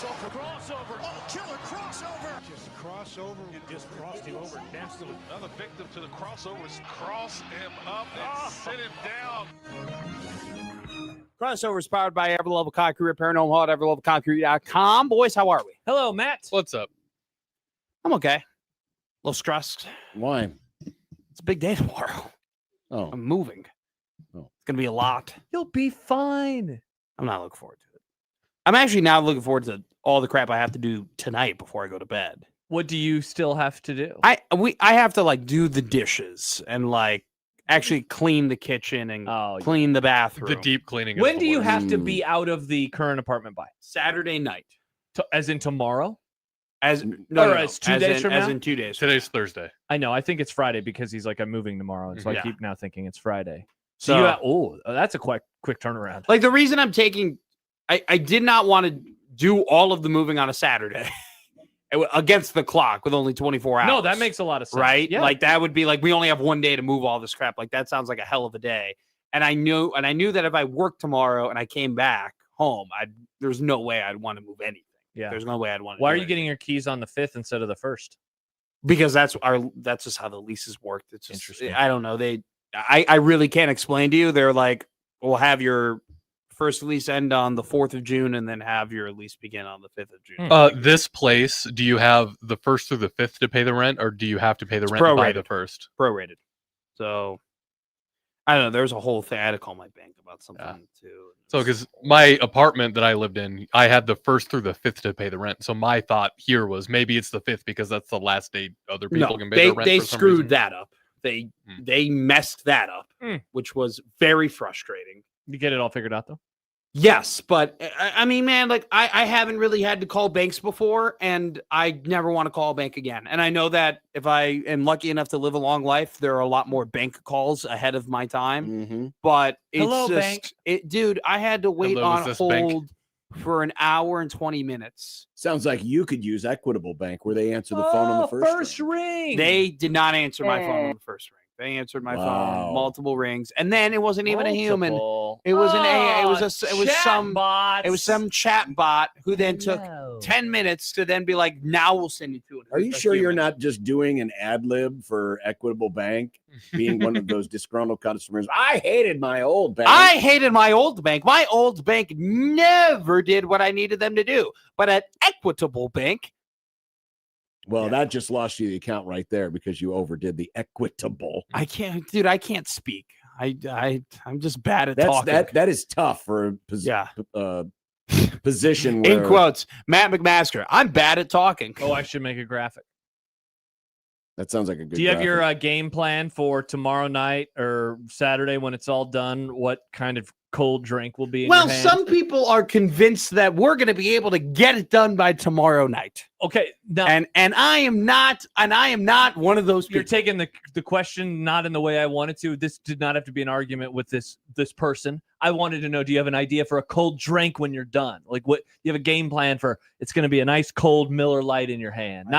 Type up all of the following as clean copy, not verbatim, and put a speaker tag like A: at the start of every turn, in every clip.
A: Crossover.
B: Oh, killer crossover.
A: Just crossover. And just crossed him over. Absolutely.
C: Another victim to the crossovers. Cross him up and sit him down.
D: Crossover is powered by Every Level Concrete Repair. Paranormal Hall at everylevelconcrete.com. Boys, how are we?
E: Hello, Matt.
F: What's up?
D: I'm okay. A little stressed.
G: Why?
D: It's a big day tomorrow.
G: Oh,
D: I'm moving.
G: Oh.
D: It's going to be a lot.
E: You'll be fine.
D: I'm not looking forward to it. I'm actually now looking forward to all the crap I have to do tonight before I go to bed.
E: What do you still have to do?
D: I have to do the dishes and actually clean the kitchen and clean the bathroom.
F: The deep cleaning.
E: When do you have to be out of the current apartment by?
D: Saturday night.
E: As in tomorrow?
D: As 2 days from now? As in 2 days.
F: Today's Thursday.
E: I know. I think it's Friday because he's like, I'm moving tomorrow. And so I keep now thinking it's Friday.
D: So
E: that's a quick turnaround.
D: The reason I'm taking, I did not want to do all of the moving on a Saturday against the clock with only 24 hours.
E: No, that makes a lot of sense.
D: Right?
E: Yeah.
D: That would be we only have one day to move all this crap. That sounds like a hell of a day. And I knew that if I worked tomorrow and I came back home, there's no way I'd want to move anything.
E: Yeah.
D: There's no way I'd want to.
E: Why are you getting your keys on the 5th instead of the 1st?
D: Because that's just how the leases worked. It's just,
E: interesting.
D: I don't know. I really can't explain to you. They're like, we'll have your first lease end on the 4th of June and then have your lease begin on the 5th of June.
F: This place, do you have the 1st through the 5th to pay the rent, or do you have to pay the rent by the 1st?
D: Prorated. So I don't know. There's a whole thing. I had to call my bank about something too.
F: So because my apartment that I lived in, I had the 1st through the 5th to pay the rent. So my thought here was maybe it's the 5th because that's the last day other people can pay their rent.
D: They
F: for some
D: screwed
F: reason.
D: that up. They messed that up, which was very frustrating.
E: You get it all figured out though?
D: Yes, but I mean, man, I haven't really had to call banks before, and I never want to call a bank again. And I know that if I am lucky enough to live a long life, there are a lot more bank calls ahead of my time.
G: Mm-hmm.
D: But it's
E: Hello,
D: just, dude, I had to wait on hold
F: bank?
D: for an hour and 20 minutes.
G: Sounds like you could use Equitable Bank where they answer the phone on the first
E: ring.
D: They did not answer my phone on the first ring. They answered my phone multiple rings, and then it wasn't even a human. It was some chat bot who then took 10 minutes to then be like, now we'll send you to it.
G: Are you sure you're not just doing an ad lib for Equitable Bank, being one of those disgruntled customers? I hated my old bank.
D: I hated my old bank. My old bank never did what I needed them to do. But at Equitable Bank,
G: well, that just lost you the account right there because you overdid the Equitable.
D: I can't speak. I'm just bad at talking.
G: That is tough for a position where...
D: In quotes, Matt McMaster, I'm bad at talking.
E: Oh, I should make a graphic.
G: That sounds like a good
E: Do you have
G: graphic.
E: your game plan for tomorrow night or Saturday when it's all done? What kind of cold drink will be in your hand?
D: Some people are convinced that we're going to be able to get it done by tomorrow night.
E: Okay, now,
D: and I am not one of those people.
E: You're taking the question not in the way I wanted to. This did not have to be an argument with this person. I wanted to know, do you have an idea for a cold drink when you're done? Like, what you have a game plan for? It's going to be a nice cold Miller Lite in your hand.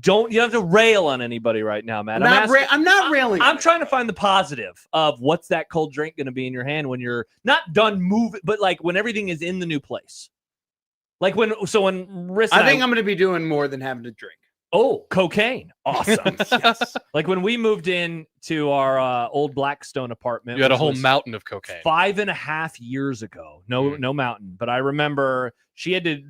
E: You have to rail on anybody right now, Matt.
D: I'm not railing.
E: I'm trying to find the positive of what's that cold drink going to be in your hand when you're not done moving, but when everything is in the new place. When Riss
D: I think I'm going to be doing more than having to drink.
E: Oh, cocaine. Awesome. Yes. When we moved in to our old Blackstone apartment.
F: You had a whole mountain of cocaine.
E: 5.5 years ago. No mountain. But I remember she had to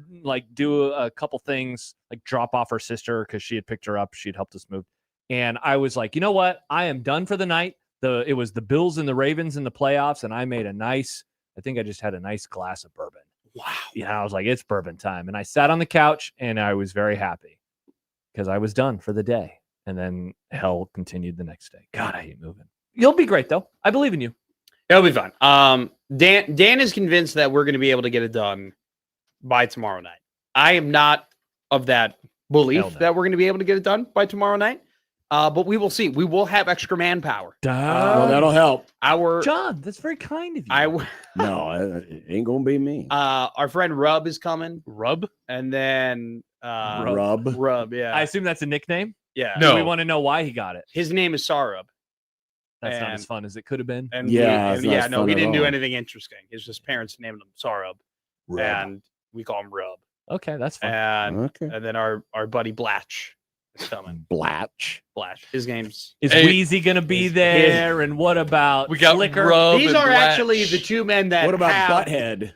E: do a couple things, drop off her sister because she had picked her up. She had helped us move. And I was like, you know what? I am done for the night. It was the Bills and the Ravens in the playoffs. And I made I think I just had a nice glass of bourbon.
D: Wow.
E: Yeah. I was like, it's bourbon time. And I sat on the couch and I was very happy because I was done for the day. And then hell continued the next day. God, I hate moving. You'll be great though. I believe in you.
D: It'll be fun. Dan is convinced that we're going to be able to get it done by tomorrow night. I am not of that belief that we're going to be able to get it done by tomorrow night. But we will see. We will have extra manpower.
G: Well, that'll help.
E: John, that's very kind of you.
G: No, it ain't gonna be me.
D: Our friend Rub is coming.
F: Rub?
D: And then
G: Rub.
D: Yeah.
E: I assume that's a nickname.
D: Yeah.
F: No.
E: We want to know why he got it.
D: His name is Sarub.
E: That's not as fun as it could have been.
D: And
G: he
D: didn't do anything interesting. His just parents named him Sarub,
G: Rub.
D: and we call him Rub.
E: Okay, that's fine.
D: And then our buddy Blatch is coming.
G: Blatch.
D: His name's
E: Is Wheezy going to be there? And what about
F: We got
E: Flicker?
F: Rub
D: These
F: and
D: are
F: Blatch.
D: actually the two men that
G: What about
D: have,
G: Butthead?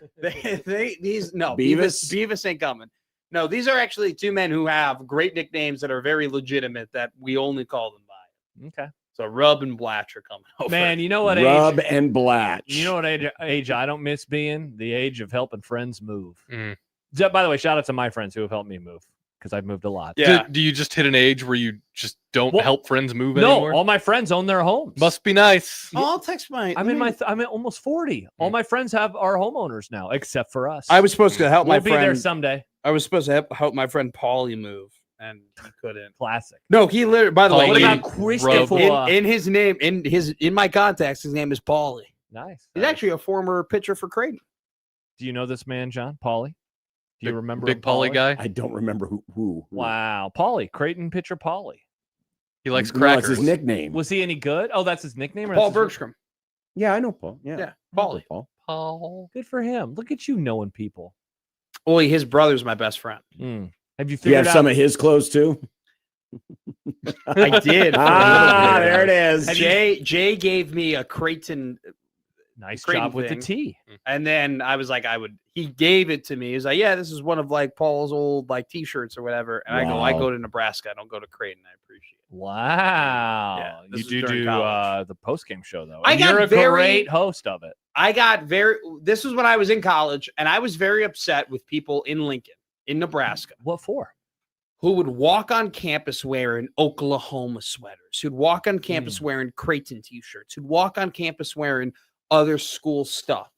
D: Beavis ain't coming. No, these are actually two men who have great nicknames that are very legitimate that we only call them by.
E: Okay.
D: So Rub and Blatch are coming over.
E: Man, you know what
G: Rub
E: age?
G: and Blatch.
E: You know what age I don't miss being? The age of helping friends move.
F: Mm.
E: By the way, shout out to my friends who have helped me move because I've moved a lot.
D: Yeah.
F: Do you just hit an age where you just don't
E: Well,
F: help friends move
E: No,
F: anymore?
E: all my friends own their homes.
F: Must be nice.
D: Oh, I'll text my.
E: I'm at almost 40. All my friends are homeowners now, except for us.
D: I was supposed to help
E: we'll
D: my
E: be there
D: friend.
E: someday.
D: I was supposed to help my friend Paulie move, and he couldn't.
E: Classic.
D: No, he literally. By the way,
E: What
F: Paulie
E: about Christopher?
D: in my contacts, his name is Paulie.
E: Nice.
D: He's actually a former pitcher for Creighton.
E: Do you know this man, John? Paulie? Do you remember
F: Big
E: him,
F: Paulie guy?
G: I don't remember who.
E: Wow. Paulie. Creighton pitcher Paulie.
F: He likes
G: No,
F: crackers.
G: it's his nickname.
E: Was he any good? Oh, that's his nickname? Or
D: Paul
E: that's his-
D: Bergstrom.
G: Yeah, I know Paul. Yeah,
D: Yeah,
G: I know
D: Paulie.
G: Paul.
F: Paul.
E: Good for him. Look at you knowing people.
D: Well, his brother's my best friend.
E: Have you
G: Do you
E: figured
G: have
E: out?
G: some of his clothes too?
D: I did.
G: There it is.
D: Jay gave me a Creighton,
E: Nice
D: Creighton
E: job with the
D: thing.
E: T.
D: and then I was like, he gave it to me. He was like, yeah, this is one of like Paul's old like T-shirts or whatever. And I
G: Wow.
D: go to Nebraska. I don't go to Creighton. I appreciate it.
E: Wow.
D: Yeah,
E: you
D: this was
E: do
D: during college.
E: the post-game show, though.
D: I
E: And
D: got
E: you're a
D: very-
E: great host of it.
D: This was when I was in college, and I was very upset with people in Lincoln, in Nebraska,
E: What for?
D: who would walk on campus wearing Oklahoma sweaters, who'd walk on campus wearing Creighton T-shirts, who'd walk on campus wearing other school stuff.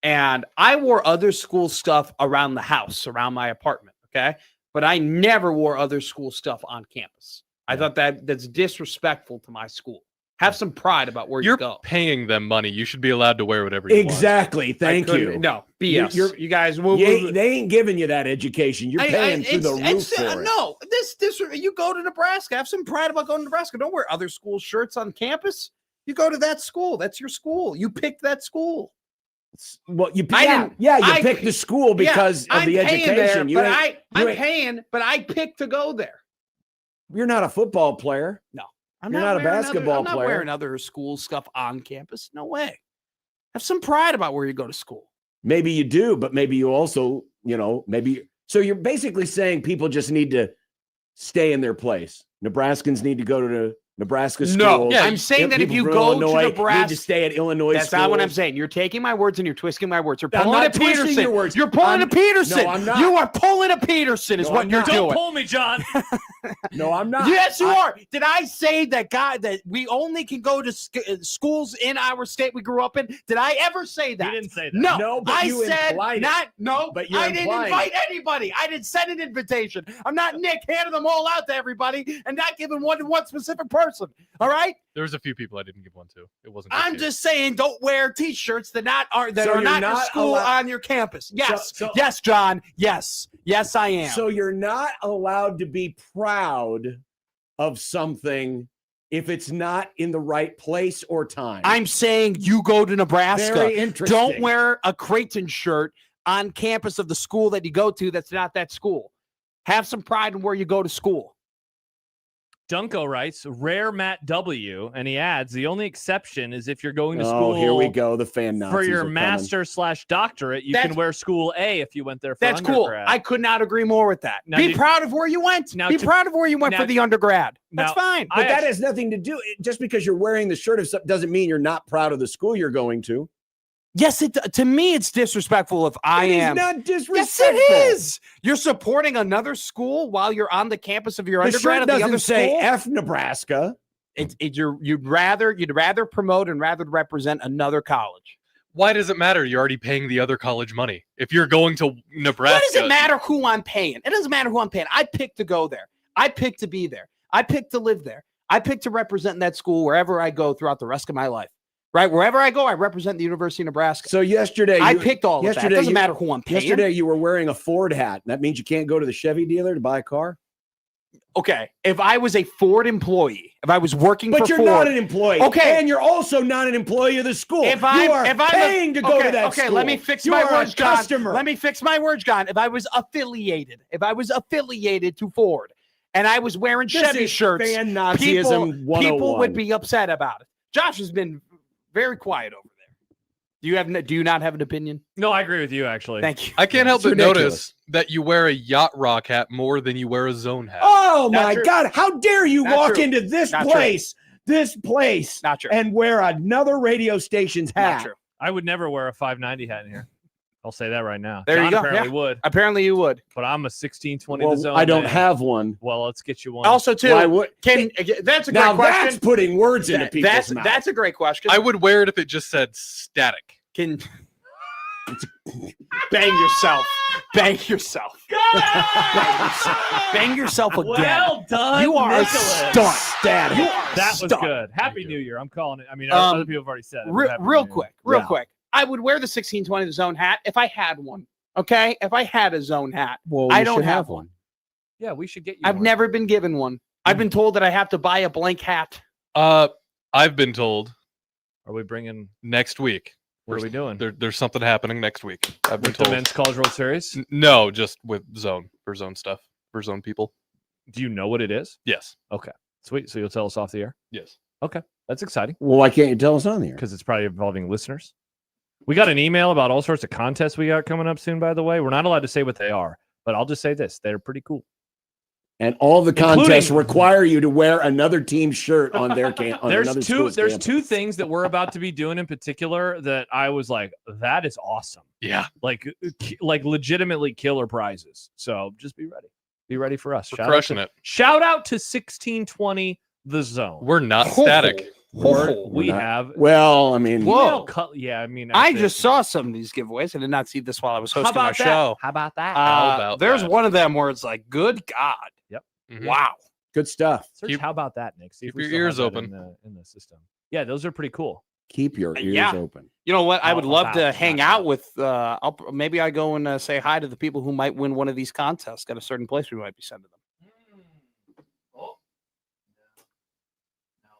D: And I wore other school stuff around the house, around my apartment, okay? But I never wore other school stuff on campus. I thought that's disrespectful to my school. Have some pride about where
F: You're
D: you go.
F: paying them money. You should be allowed to wear whatever you want.
G: Exactly. Thank you.
D: No, BS.
G: You're-
D: you guys
G: They ain't giving you that education. You're paying through the roof for it.
D: No, you go to Nebraska. Have some pride about going to Nebraska. Don't wear other school shirts on campus. You go to that school. That's your school. You picked that school.
G: Well, you
D: I
G: picked the school because of the education.
D: I'm paying, but I picked to go there.
G: You're not a football player.
D: I'm
G: You're not a
D: wearing
G: basketball
D: I'm not
G: player.
D: wearing other school stuff on campus. No way. Have some pride about where you go to school.
G: Maybe you do, but maybe you also, maybe. So you're basically saying people just need to stay in their place. Nebraskans need to go to the Nebraska schools.
D: No, I'm saying that if
G: People
D: you
G: from
D: go
G: Illinois
D: to
G: need
D: Nebraska,
G: to stay at Illinois
D: that's
G: schools.
D: not what I'm saying. You're taking my words and you're twisting my words. You're
G: I'm
D: pulling a
G: not twisting
D: Peterson.
G: your words.
D: You're pulling a Peterson.
G: No, I'm not.
D: You are pulling a Peterson is
G: No,
D: what
G: I'm
D: you're
G: not.
D: doing.
E: Don't pull me, John.
G: No, I'm not.
D: Yes, you are. Did I say that we only can go to schools in our state we grew up in? Did I ever say that?
E: You didn't say that.
D: No,
G: No, but
D: I
G: you
D: said
G: implied it.
D: not. No,
G: But you
D: I didn't
G: implied
D: invite anybody. I didn't send an invitation. I'm not Nick handing them all out to everybody and not giving one to one specific person. All right.
F: There was a few people I didn't give one to. It wasn't.
D: I'm just saying, don't wear T-shirts that are
G: So
D: not
G: you're
D: your
G: not
D: school
G: allowed-
D: on your campus. Yes,
G: So-
D: yes, John. Yes, I am.
G: So you're not allowed to be proud of something if it's not in the right place or time.
D: I'm saying you go to Nebraska.
G: Very interesting.
D: Don't wear a Creighton shirt on campus of the school that you go to that's not that school. Have some pride in where you go to school.
E: Dunko writes, rare Matt W. And he adds, the only exception is if you're going to
G: Oh,
E: school
G: here we go. The fan Nazis
E: for your
G: are coming.
E: master/doctorate. You
D: That's-
E: can wear school A if you went there for
D: That's cool.
E: undergrad.
D: I could not agree more with that.
E: Now,
D: Be
E: did-
D: proud of where you went.
E: Now
D: Be
E: to-
D: proud of where you went
E: now-
D: for the undergrad. That's
E: now,
D: fine.
G: But
E: I
G: that
E: actually-
G: has nothing to do. Just because you're wearing the shirt of something doesn't mean you're not proud of the school you're going to.
D: Yes, to me it's disrespectful if I
G: It is
D: am.
G: not
D: Yes,
G: disrespectful.
D: it is. You're supporting another school while you're on the campus of your
G: The
D: undergrad
G: shirt
D: at the
G: doesn't
D: other
G: say
D: school.
G: F Nebraska.
D: You'd rather promote and rather represent another college.
F: Why does it matter? You're already paying the other college money. If you're going to Nebraska,
D: What does it matter who I'm paying? It doesn't matter who I'm paying. I picked to go there. I picked to be there. I picked to live there. I picked to represent that school wherever I go throughout the rest of my life. Right? Wherever I go, I represent the University of Nebraska.
G: So yesterday,
D: I picked all of that. It doesn't matter who I'm paying.
G: Yesterday, you were wearing a Ford hat. That means you can't go to the Chevy dealer to buy a car.
D: okay, if I was a Ford employee, if I was working
G: But
D: for
G: you're
D: Ford,
G: not an employee.
D: Okay.
G: And you're also not an employee of the school.
D: if
G: you are
D: I'm
G: paying to go to that
D: okay,
G: school.
D: let me fix
G: you
D: my
G: are
D: words,
G: a
D: John.
G: customer.
D: Let me fix my words, John. If I was affiliated to Ford and I was wearing
G: This
D: Chevy
G: is
D: shirts,
G: fan Nazism 101.
D: people would be upset about it. Josh has been very quiet over there. Do you not have an opinion?
E: No, I agree with you, actually.
D: Thank you.
F: I can't help
G: It's
F: but
G: ridiculous.
F: notice that you wear a yacht rock hat more than you wear a zone hat.
G: Oh
D: Not
G: my
D: true.
G: God. How dare you
D: Not
G: walk
D: true.
G: into this
D: Not
G: place,
D: Not true.
G: and wear another radio station's
D: Not
G: hat?
D: true.
E: I would never wear a 590 hat in here. I'll say that right now.
D: There you
E: John
D: go.
E: apparently
D: Yeah.
E: would,
D: Apparently you would.
E: but I'm a 1620
G: Well,
E: the zone.
G: I don't
E: man.
G: have one.
E: Well, let's get you one.
D: Also, too,
G: Why would?
D: that's a great
G: Now
D: question.
G: that's putting words into people's mouths.
D: That's a great question.
F: I would wear it if it just said static.
D: Can bang yourself. Bang yourself. Bang yourself again.
E: well done.
D: You are a
E: Nicholas.
D: stunt.
G: Static.
D: You are a
E: That was
D: stunt.
E: good. Happy New Year. I'm calling it. I mean,
D: Um,
E: other people have already said it. but
D: Real,
E: Happy
D: real
E: New Year.
D: quick.
G: Yeah.
D: I would wear the 1620 the zone hat if I had one. Okay? If I had a zone hat.
G: Well,
D: I
G: you
D: don't
G: should
D: have one.
E: Yeah, we should get you.
D: I've
E: one.
D: never been given one. I've been told that I have to buy a blank hat.
F: I've been told
E: Are we bringing?
F: next week.
E: What are we doing?
F: There's something happening next week. I've been
E: With the
F: told.
E: men's college world series?
F: No, just with zone for zone stuff for zone people.
E: Do you know what it is?
F: Yes.
E: Sweet. So you'll tell us off the air.
F: Yes.
E: That's exciting
G: Well, why can't you tell us on the air?
E: because it's probably involving listeners. We got an email about all sorts of contests we got coming up soon. By the way, we're not allowed to say what they are, but I'll just say this: they're pretty cool.
G: And all the
E: Including-
G: contests require you to wear another team's shirt on their on
E: There's
G: another
E: two.
G: school's
E: There's
G: campus.
E: two things that we're about to be doing in particular that I was like, that is awesome.
F: Yeah.
E: Like legitimately killer prizes. So just be ready. Be ready for us.
F: We're crushing it.
E: Shout out to 1620 the zone.
F: We're not static.
E: We
G: not-
E: have.
G: Well, I mean,
D: Whoa.
E: Yeah, I mean,
D: I
E: that's
D: just
E: it.
D: saw some of these giveaways. I did not see this while I was
E: How
D: hosting my
E: about that?
D: show.
E: How about that?
F: How about
D: there's
F: that?
D: one of them where it's like, good God.
F: Mhm.
D: Wow.
G: good stuff.
E: Search
F: keep-
E: how about that, Nick? See if
F: keep
E: we
F: your
E: still
F: ears
E: have that
F: open.
E: in the system. Yeah, those are pretty cool.
G: Keep your ears
D: Yeah.
G: open.
D: You know what? I would
E: All
D: love
E: about
D: to
E: it,
D: hang
E: not
D: out
E: about.
D: with. Maybe I go and say hi to the people who might win one of these contests. Got a certain place we might be sending them.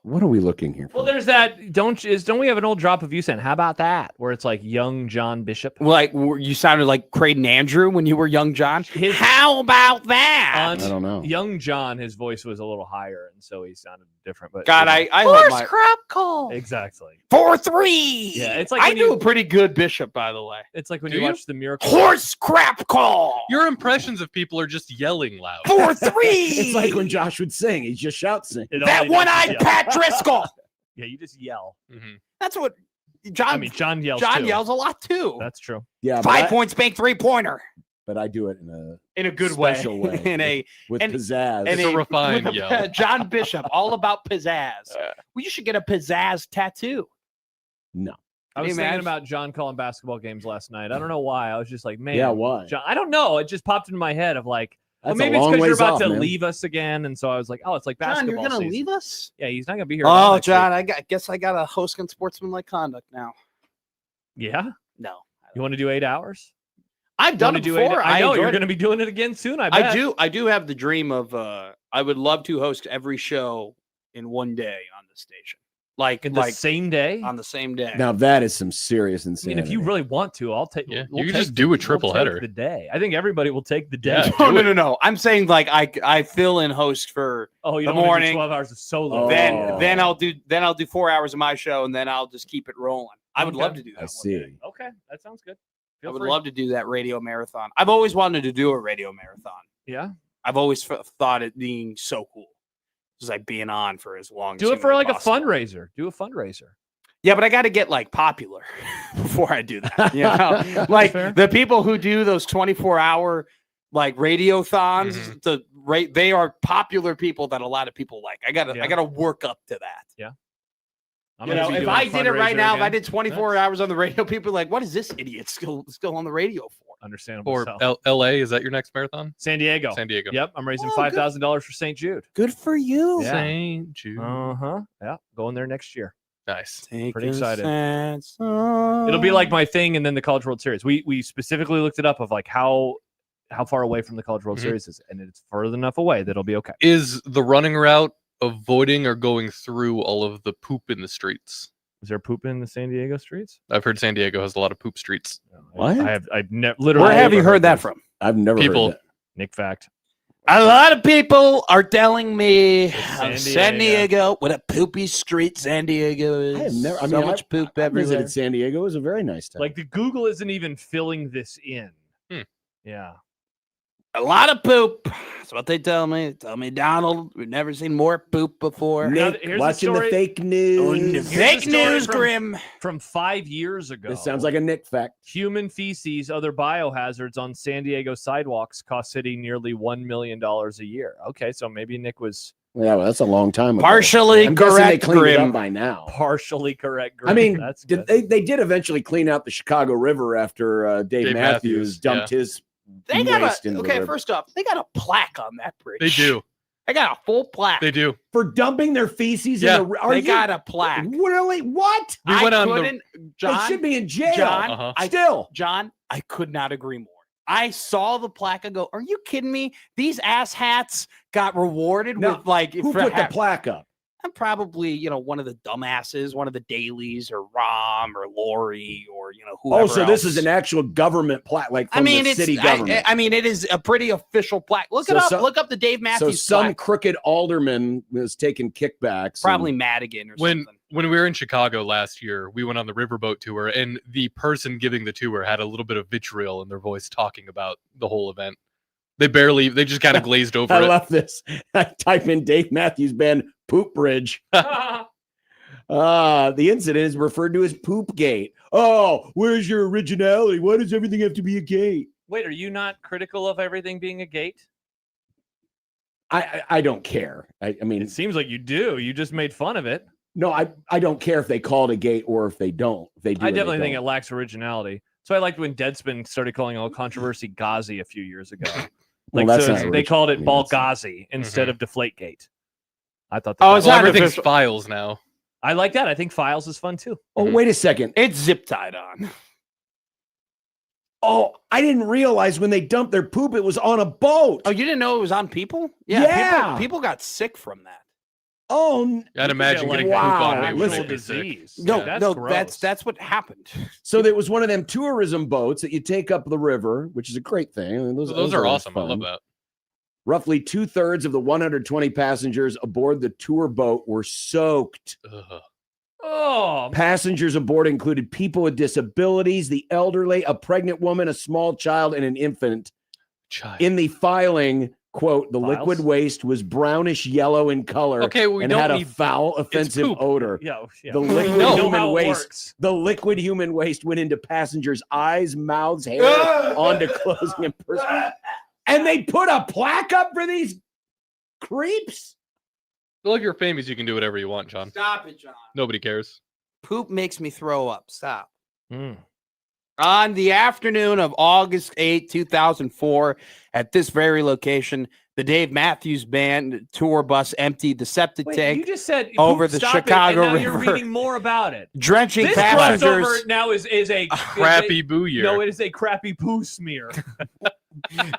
G: What are we looking here for?
E: Well, there's that. Don't we have an old drop of you saying, "How about that?" Where it's like young John Bishop.
D: Like you sounded like Creighton Andrew when you were young John.
E: His-
D: How about that?
G: I don't know.
E: Young John, his voice was a little higher, and so he sounded different. But
D: God,
E: you know.
D: I hope my crap call
E: exactly.
D: 4-3.
E: Yeah, it's like
D: I
E: when
D: do
E: you-
D: a pretty good Bishop, by the way.
E: It's like when
F: Do
E: you
F: you?
E: watch the Miracle.
D: Horse crap call.
F: Your impressions of people are just yelling loud.
D: 4-3.
G: It's like when Josh would sing. He just shouts sing.
E: It
D: that
E: only does
D: one-eyed
E: yell.
D: Pat Driscoll.
E: Yeah, you just yell.
F: Mhm.
D: That's what John.
E: I mean, John yells.
D: John
E: too.
D: yells a lot too.
E: That's true.
G: Yeah,
D: 5 points bank 3-pointer
G: but I do it in
D: in a good
G: Special way.
D: in a
G: with
D: And-
G: pizzazz.
F: It's a refined
D: with
F: yell.
D: John Bishop, all about pizzazz. Well, you should get a pizzazz tattoo.
G: No.
E: I was
D: Hey, man.
E: thinking about John calling basketball games last night. I don't know why. I was just like, man,
G: Yeah, why?
E: John, I don't know. It just popped into my head of like, well,
G: That's
E: maybe
G: a
E: it's
G: long
E: because you're
G: ways
E: about
G: off,
E: to
G: man.
E: leave us again, and so I was like, oh, it's like
D: John,
E: basketball
D: you're gonna
E: season.
D: leave us?
E: Yeah, he's not gonna be here. at all
D: Oh,
E: next
D: John,
E: week.
D: I guess I got a host unsportsmanlike conduct now.
E: Yeah,
D: No,
E: you want to do 8 hours?
D: I've done it
E: Do 8
D: before.
E: I know you're
D: enjoyed
E: going to
D: it.
E: be doing it again soon. I bet.
D: I do have the dream of. I would love to host every show in one day on the station, like
E: In the same day.
D: on the same day.
G: Now that is some serious
E: I
G: insanity.
E: mean, if you really want to, I'll take.
F: Yeah,
E: we'll
F: you
E: take
F: just do a
E: we'll
F: triple
E: take
F: header.
E: The day. I think everybody will take the day.
F: Yeah.
D: No. I'm saying like I fill in host for.
E: Oh, you
D: The
E: don't want to
D: morning.
E: do 12 hours of solo.
G: Oh.
D: Then I'll do 4 hours of my show and then I'll just keep it rolling. I would
E: Okay.
D: love to do that.
G: I
D: one
G: see.
D: day.
E: Okay, that sounds good.
D: I
E: Feel
D: would
E: free.
D: love to do that radio marathon. I've always wanted to do a radio marathon.
E: Yeah,
D: I've always thought it being so cool. Just like being on for as long.
E: do
D: as
E: it for like
D: possible.
E: a fundraiser. Do a fundraiser.
D: Yeah, but I got to get like popular before I do that. You know, like
E: fair.
D: the people who do those 24-hour like radiothons.
F: Mhm.
D: They are popular people that a lot of people like. I
E: Yeah.
D: gotta work up to that.
E: I'm
D: You
E: gonna
D: know,
E: be
D: if
E: doing a
D: I did it right
E: fundraiser
D: now, if I
E: again.
D: did 24 hours on the radio, people are like, "What is this idiot still on the radio for?"
E: Understandable.
F: Or
E: so.
F: LA, is that your next marathon?
E: San Diego.
F: San Diego.
E: Yep, I'm raising
D: Oh, good.
E: $5,000 for St. Jude.
D: Good for you.
E: Yeah.
F: St. Jude.
E: Yeah, going there next year.
F: Nice.
E: Pretty excited.
D: It'll
E: It'll be like my thing, and then the College World Series. We specifically looked it up of like how how far away from the College World Series is it? And it's further enough away that it'll be okay.
F: Is the running route avoiding or going through all of the poop in the streets?
E: Is there poop in the San Diego streets?
F: I've heard San Diego has a lot of poop streets.
G: What?
E: I've literally.
D: Where have you heard that
E: this.
D: from?
G: I've never
F: People-
G: heard that.
E: Nick Fact.
D: A lot of people are telling me
E: San
D: San Diego, what a poopy street San Diego is.
G: I have never. I
D: so
G: mean,
D: much poop
G: I
D: everywhere.
G: visited San Diego. It was a very nice time.
E: Like the Google isn't even filling this in.
F: Hmm.
E: Yeah.
D: A lot of poop. That's what they tell me. They tell me, Donald, we've never seen more poop before.
G: Nick,
E: here's the
G: watching the
E: story-
G: fake news.
D: Fake
E: story
D: news,
E: from-
D: Grim.
E: From 5 years ago.
G: This sounds like a Nick fact.
E: Human feces, other biohazards on San Diego sidewalks cost city nearly $1 million a year. Okay, so maybe Nick was
G: Yeah, well, that's a long time ago.
D: Partially
G: I'm guessing they
D: correct,
G: cleaned it
D: Grim.
G: up by now.
E: partially correct.
G: I mean,
E: that's
G: did
E: good.
G: they did eventually clean out the Chicago River after Dave
F: Dave
G: Matthews
F: Matthews,
G: dumped his
D: They got
G: waste
D: a,
G: into the
D: okay,
G: river.
D: first off, they got a plaque on that bridge.
F: They do.
D: They got a full plaque.
F: They do.
G: for dumping their feces
F: Yeah,
G: in the. Are
D: They
G: you
D: got a plaque.
G: really what?
F: We
D: I
F: went on the-
D: couldn't,
G: They
D: John,
G: should be in jail.
D: John,
F: Uh-huh.
D: John, I could not agree more. I saw the plaque and go, are you kidding me? These asshats got rewarded
G: Now,
D: with like
G: Who
D: for
G: put the
D: ha-
G: plaque up?
D: I'm probably, one of the dumbasses, one of the dailies or Rom or Lori or, whoever
G: Oh, so this
D: else.
G: is an actual government plaque, like from
D: I mean,
G: the
D: it's
G: city government.
D: I mean, it is a pretty official plaque. Look
G: So
D: it up.
G: some-
D: Look up the Dave
G: so
D: Matthews
G: some
D: plaque.
G: crooked alderman was taking kickbacks.
D: Probably Madigan or
F: When
D: something.
F: when we were in Chicago last year, we went on the riverboat tour, and the person giving the tour had a little bit of vitriol in their voice talking about the whole event. They just kind of glazed over
G: I
F: it.
G: love this. I type in Dave Matthews Band Poop Bridge. The incident is referred to as Poop Gate. Oh, where's your originality? Why does everything have to be a gate?
E: Wait, are you not critical of everything being a gate?
G: I don't care. I mean,
E: It seems like you do. You just made fun of it.
G: no, I don't care if they call it a gate or if they don't. If they do.
E: I
G: or they
E: definitely think it
G: don't.
E: lacks originality. So I liked when Deadspin started calling all controversy Ghazi a few years ago.
G: Well,
E: Like
G: that's
E: so
G: not
E: they
G: original.
E: called
G: I
E: it
G: mean,
E: Ball
G: that's-
E: Ghazi instead of Deflategate. I thought
D: Oh,
E: that
D: it's
F: Well,
D: not
F: everything's
D: official.
F: files now.
E: I like that. I think Files is fun too.
G: Oh, wait a second.
D: It's zip tied on.
G: Oh, I didn't realize when they dumped their poop, it was on a boat.
D: Oh, you didn't know it was on people?
G: Yeah.
D: People got sick from that.
G: Oh,
F: I'd imagine
E: like,
F: getting
G: wow,
F: poop on me would
G: listen,
F: make me sick.
E: disease.
D: No,
E: Yeah,
D: no,
E: gross.
D: that's what happened.
G: so there was one of them tourism boats that you take up the river, which is a great thing. I mean,
F: Those are awesome. I
G: fun.
F: love that.
G: Roughly 2/3 of the 120 passengers aboard the tour boat were soaked.
F: Ugh.
E: Oh,
G: Passengers aboard included people with disabilities, the elderly, a pregnant woman, a small child, and an infant.
F: Child.
G: In the filing, quote, the
E: Files?
G: liquid waste was brownish yellow in color
F: Okay, we
G: and
F: don't
G: had a
F: need
G: foul, offensive
F: poop.
G: odor.
E: yeah.
G: The liquid
F: No.
E: know
G: human
E: how it
G: waste.
E: works.
G: The liquid human waste went into passengers' eyes, mouths, hair, onto clothing and person. And they put a plaque up for these creeps?
F: Well, if you're famous, you can do whatever you want, John.
D: Stop it, John.
F: Nobody cares.
D: Poop makes me throw up. Stop.
E: Mm.
D: On the afternoon of August 8, 2004, at this very location, the Dave Matthews Band tour bus emptied the septic
E: Wait,
D: tank,
E: you just said
D: over
E: poop,
D: the
E: stop it,
D: Chicago
E: and now You're
D: River.
E: reading more about it.
D: drenching
E: This
D: passengers.
E: crossover now is a
F: Crappy boo year.
E: No, it is a crappy poo smear.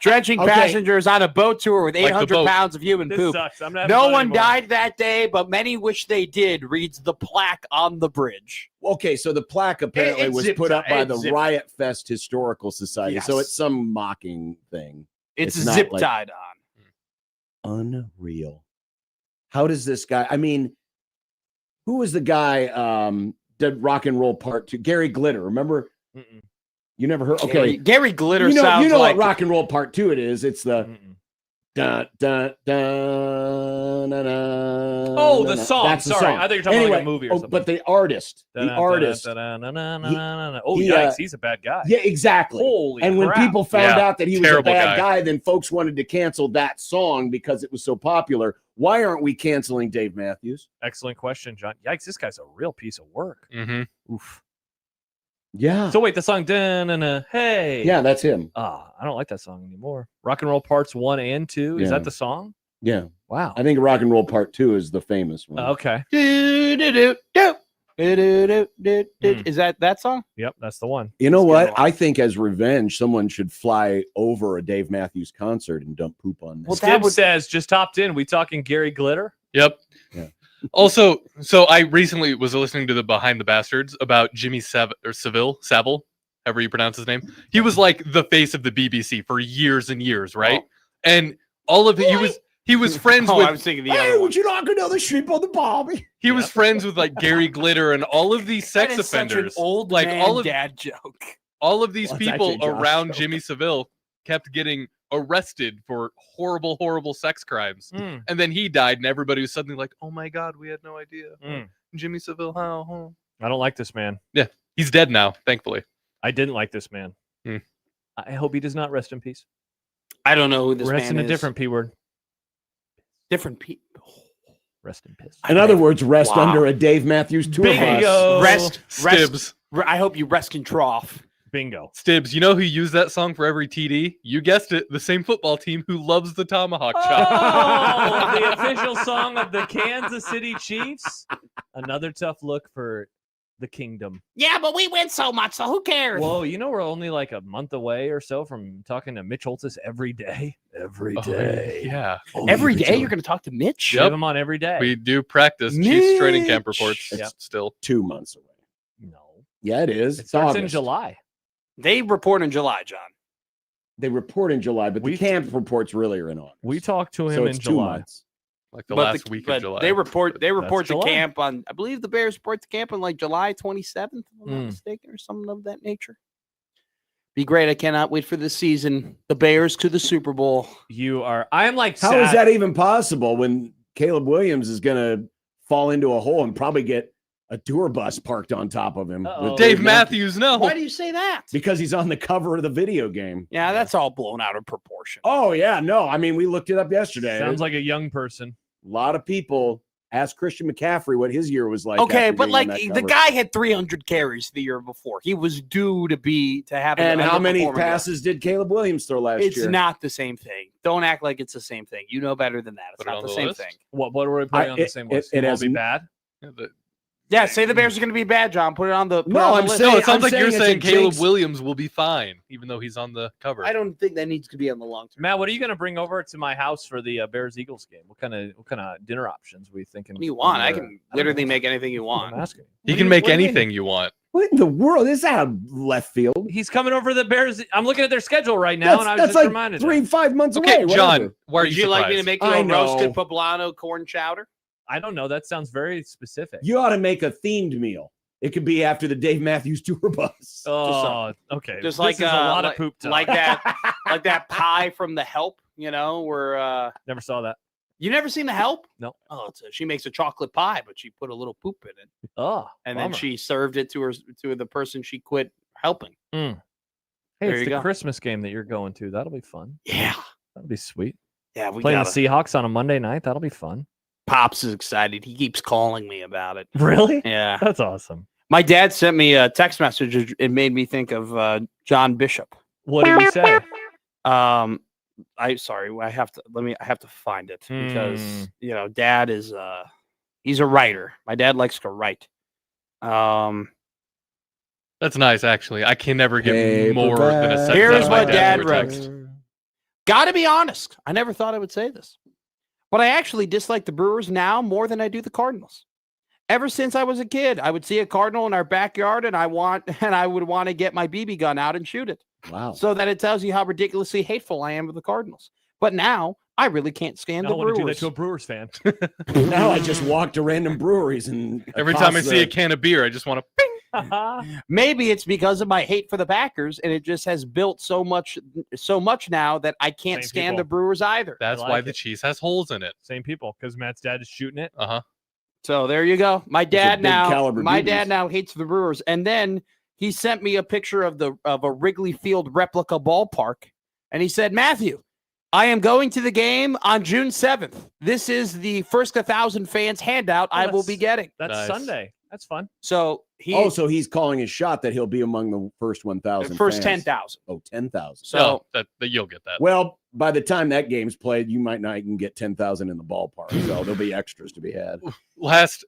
D: Drenching
G: Okay.
D: passengers on a boat tour with
F: Like the
D: 800
F: boat.
D: pounds of human
E: This
D: poop.
E: sucks. I'm not.
D: No one died that day, but many wish they did, reads the plaque on the bridge.
G: Okay, so the plaque apparently
D: it's
G: was
D: zip
G: put up
D: tie-
G: by
D: it's
G: the
D: zip-
G: Riot Fest Historical Society. So
D: Yes.
G: it's some mocking thing.
D: It's,
G: It's not
D: zip
G: like-
D: tied on.
G: Unreal. How does this guy? I mean, who was the guy? Did Rock and Roll Part 2? Gary Glitter. Remember?
E: Mm-mm.
G: You never heard? Okay,
D: Gary Glitter
G: you know
D: sounds like
G: what Rock and Roll Part 2 it is. It's the
E: Mm-mm.
G: dun, dun, dun, dun, dun,
E: Oh, the
G: dun.
E: song.
G: That's the
E: Sorry,
G: song.
E: I thought you were talking about like a movie or something.
G: But the artist, Oh,
E: Oh,
G: he,
E: yikes! He's a bad guy.
G: yeah, exactly.
E: Holy
G: And when
E: crap.
G: people found
F: Yeah,
G: out that he was a
F: terrible
G: bad
F: guy.
G: guy, then folks wanted to cancel that song because it was so popular. Why aren't we canceling Dave Matthews?
E: Excellent question, John. Yikes! This guy's a real piece of work.
F: Mm-hmm.
E: Oof.
G: Yeah.
E: So wait, the song "Dun-na-na, Hey."
G: Yeah, that's him.
E: I don't like that song anymore. Rock and Roll Parts 1 and 2. Is
G: Yeah.
E: that the song?
G: Yeah.
E: Wow.
G: I think Rock and Roll Part 2 is the famous one.
E: Okay.
D: do do do do Is that song?
E: Yep, that's the one.
G: You know
D: Let's get
G: what? I think as revenge, someone should fly over a Dave Matthews concert and dump poop on them.
D: Well,
E: Stib says, just hopped in. We talking Gary Glitter?
F: Yep.
G: Yeah.
F: Also, so I recently was listening to the Behind the Bastards about Jimmy Savile, however you pronounce his name. He was like the face of the BBC for years and years, right?
D: Oh.
F: And all of it, he was friends
D: I
F: with.
D: was thinking the
G: Hey,
D: other one.
G: would you knock another sheep on the bobby?
F: He was friends with like Gary Glitter and all of these sex
D: That is such an
F: offenders.
D: old
F: like
D: man
F: all of
D: dad joke.
F: all of these
G: Well, it's
F: people
G: actually Josh
F: around
G: Joke.
F: Jimmy Savile kept getting arrested for horrible, horrible sex crimes.
E: Mm.
F: And then he died, and everybody was suddenly like, "Oh my God, we had no idea."
E: Mm.
F: Jimmy Savile, how?
E: I don't like this man.
F: He's dead now, thankfully.
E: I didn't like this man.
F: Hmm.
E: I hope he does not rest in peace.
D: I don't know who this
E: Rest
D: man
E: in
D: is.
E: a different P word.
D: Different people.
E: Rest in piss.
G: In other words, rest
D: Wow.
G: under a Dave Matthews tour bus.
E: Bingo.
D: Rest.
F: Stibbs.
D: I hope you rest and trough.
E: Bingo.
F: Stibbs, you know who used that song for every TD? You guessed it, the same football team who loves the tomahawk chop.
E: Oh, the official song of the Kansas City Chiefs. Another tough look for the kingdom.
D: Yeah, but we win so much, so who cares?
E: Whoa, you know we're only like a month away or so from talking to Mitch Holtis every day. Every
F: Oh,
E: day.
F: yeah.
D: Every day you're going to talk to Mitch?
E: We have him on every day.
F: We do practice Chiefs training camp
D: Mitch.
F: reports
G: It's-
F: still.
G: 2 months away.
E: No.
G: Yeah, it is.
E: It
G: It's
E: starts in
G: August.
E: July.
D: They report in July, John.
G: They report in July, but
E: We-
G: the camp reports really are in August.
E: We talked to him
G: so
E: in
G: it's 2
E: July.
G: months.
F: Like the
D: But
F: last week of July.
D: They report the
E: July.
D: camp on, I believe the Bears report the camp on like July 27th, if I'm not
E: Mm.
D: mistaken, or something of that nature. Be great. I cannot wait for this season. The Bears to the Super Bowl.
E: I am like,
G: How is that even possible when Caleb Williams is going to fall into a hole and probably get a tour bus parked on top of him?
E: Uh-oh.
G: with
F: Dave Matthews, no.
D: Why do you say that?
G: Because he's on the cover of the video game.
D: Yeah, that's all blown out of proportion.
G: Oh, yeah. No, I mean, we looked it up yesterday.
E: Sounds like a young person.
G: A lot of people asked Christian McCaffrey what his year was like.
D: Okay,
G: after
D: but
G: being
D: like
G: on that
D: the
G: cover.
D: guy had 300 carries the year before. He was due to have.
G: And
D: an
G: how many
D: underperforming year.
G: passes did Caleb Williams throw last
D: It's
G: year?
D: not the same thing. Don't act like it's the same thing. You know better than that. It's
F: Put it
D: not
F: on
D: the
F: the
D: same
F: list?
D: thing.
E: What are we putting on the same list?
G: it
E: It will
G: has
E: be
G: n-
E: bad.
F: Yeah,
D: Yeah, say the Bears are going to be bad, John. Put it on the. Put
G: No,
D: it on the
G: I'm
D: list.
G: saying-
F: No, it sounds
G: I'm
F: like you're
G: saying it's a
F: saying Caleb
G: jinx.
F: Williams will be fine, even though he's on the cover.
D: I don't think that needs to be on the long term.
E: Matt, what are you going to bring over to my house for the Bears Eagles game? What kind of dinner options are we thinking?
D: What do you want? I
E: there?
D: can literally make anything you
E: I'm
D: want.
E: asking.
F: He
E: What
F: can
E: do
F: make
E: what do mean?
F: anything you want.
G: What in the world? This is out of left field.
E: He's coming over the Bears. I'm looking at their schedule right now, and I was
G: That's
E: just
G: like
E: reminded.
G: 3-5 months
F: Okay,
G: away.
F: John,
G: whatever.
F: why are
D: Would
F: you
D: you like me to
F: surprised?
D: make you
G: I
D: a
G: know.
D: roasted poblano corn chowder?
E: I don't know. That sounds very specific.
G: You ought to make a themed meal. It could be after the Dave Matthews tour bus.
E: Oh, okay.
D: Just
E: This
D: like
E: is a lot
D: like,
E: of poop talk.
D: like that, like that pie from The Help. You know, where
E: Never saw that.
D: you never seen The Help?
E: No.
D: Oh, she makes a chocolate pie, but she put a little poop in it,
E: Oh,
D: and then
E: bummer.
D: she served it to the person she quit helping.
E: Hey,
D: There
E: it's
D: you
E: the
D: go.
E: Christmas game that you're going to. That'll be fun.
D: Yeah,
E: That'll be sweet.
D: yeah. We
E: Playing
D: got
E: the Seahawks on a Monday night. That'll be fun.
D: Pops is excited. He keeps calling me about it.
E: Really?
D: Yeah.
E: That's awesome.
D: My dad sent me a text message. It made me think of John Bishop.
E: What did he say?
D: I have to find it because Dad is he's a writer. My dad likes to write.
F: That's nice, actually. I can never get
G: Paperback.
F: more than a sentence.
D: Here's
F: out of my
D: what Dad
F: through
D: wrote.
F: text.
D: Gotta be honest, I never thought I would say this, but I actually dislike the Brewers now more than I do the Cardinals. Ever since I was a kid, I would see a Cardinal in our backyard and I would want to get my BB gun out and shoot it.
G: Wow.
D: So that it tells you how ridiculously hateful I am of the Cardinals. But now I really can't stand
E: I
D: the
E: don't want to do that
D: Brewers.
E: to a Brewers fan.
G: Now I just walk to random breweries and
F: Every time I
G: accost
F: see a
G: the-
F: can of beer, I just want to
D: Maybe it's because of my hate for the Packers, and it just has built so much now that I can't
E: Same
D: stand
E: people.
D: the Brewers either.
F: That's
E: like
F: why
E: it.
F: the cheese has holes in it.
E: Same people, because Matt's dad is shooting it.
F: Uh-huh.
D: So there you go. My
G: a
D: dad
G: big
D: now,
G: caliber
D: my
G: BBs.
D: dad now hates the Brewers, and then he sent me a picture of a Wrigley Field replica ballpark, and he said, "Matthew, I am going to the game on June 7th. This is the first 1,000 fans handout I will be getting."
E: That's
F: Nice.
E: Sunday. That's fun.
D: So he
G: So he's calling his shot that he'll be among the first 1,000.
D: first
G: fans.
D: 10,000.
G: Oh, 10,000.
D: So
F: No, that you'll get that.
G: Well, by the time that game's played, you might not even get 10,000 in the ballpark. So there'll be extras to be had.
F: Last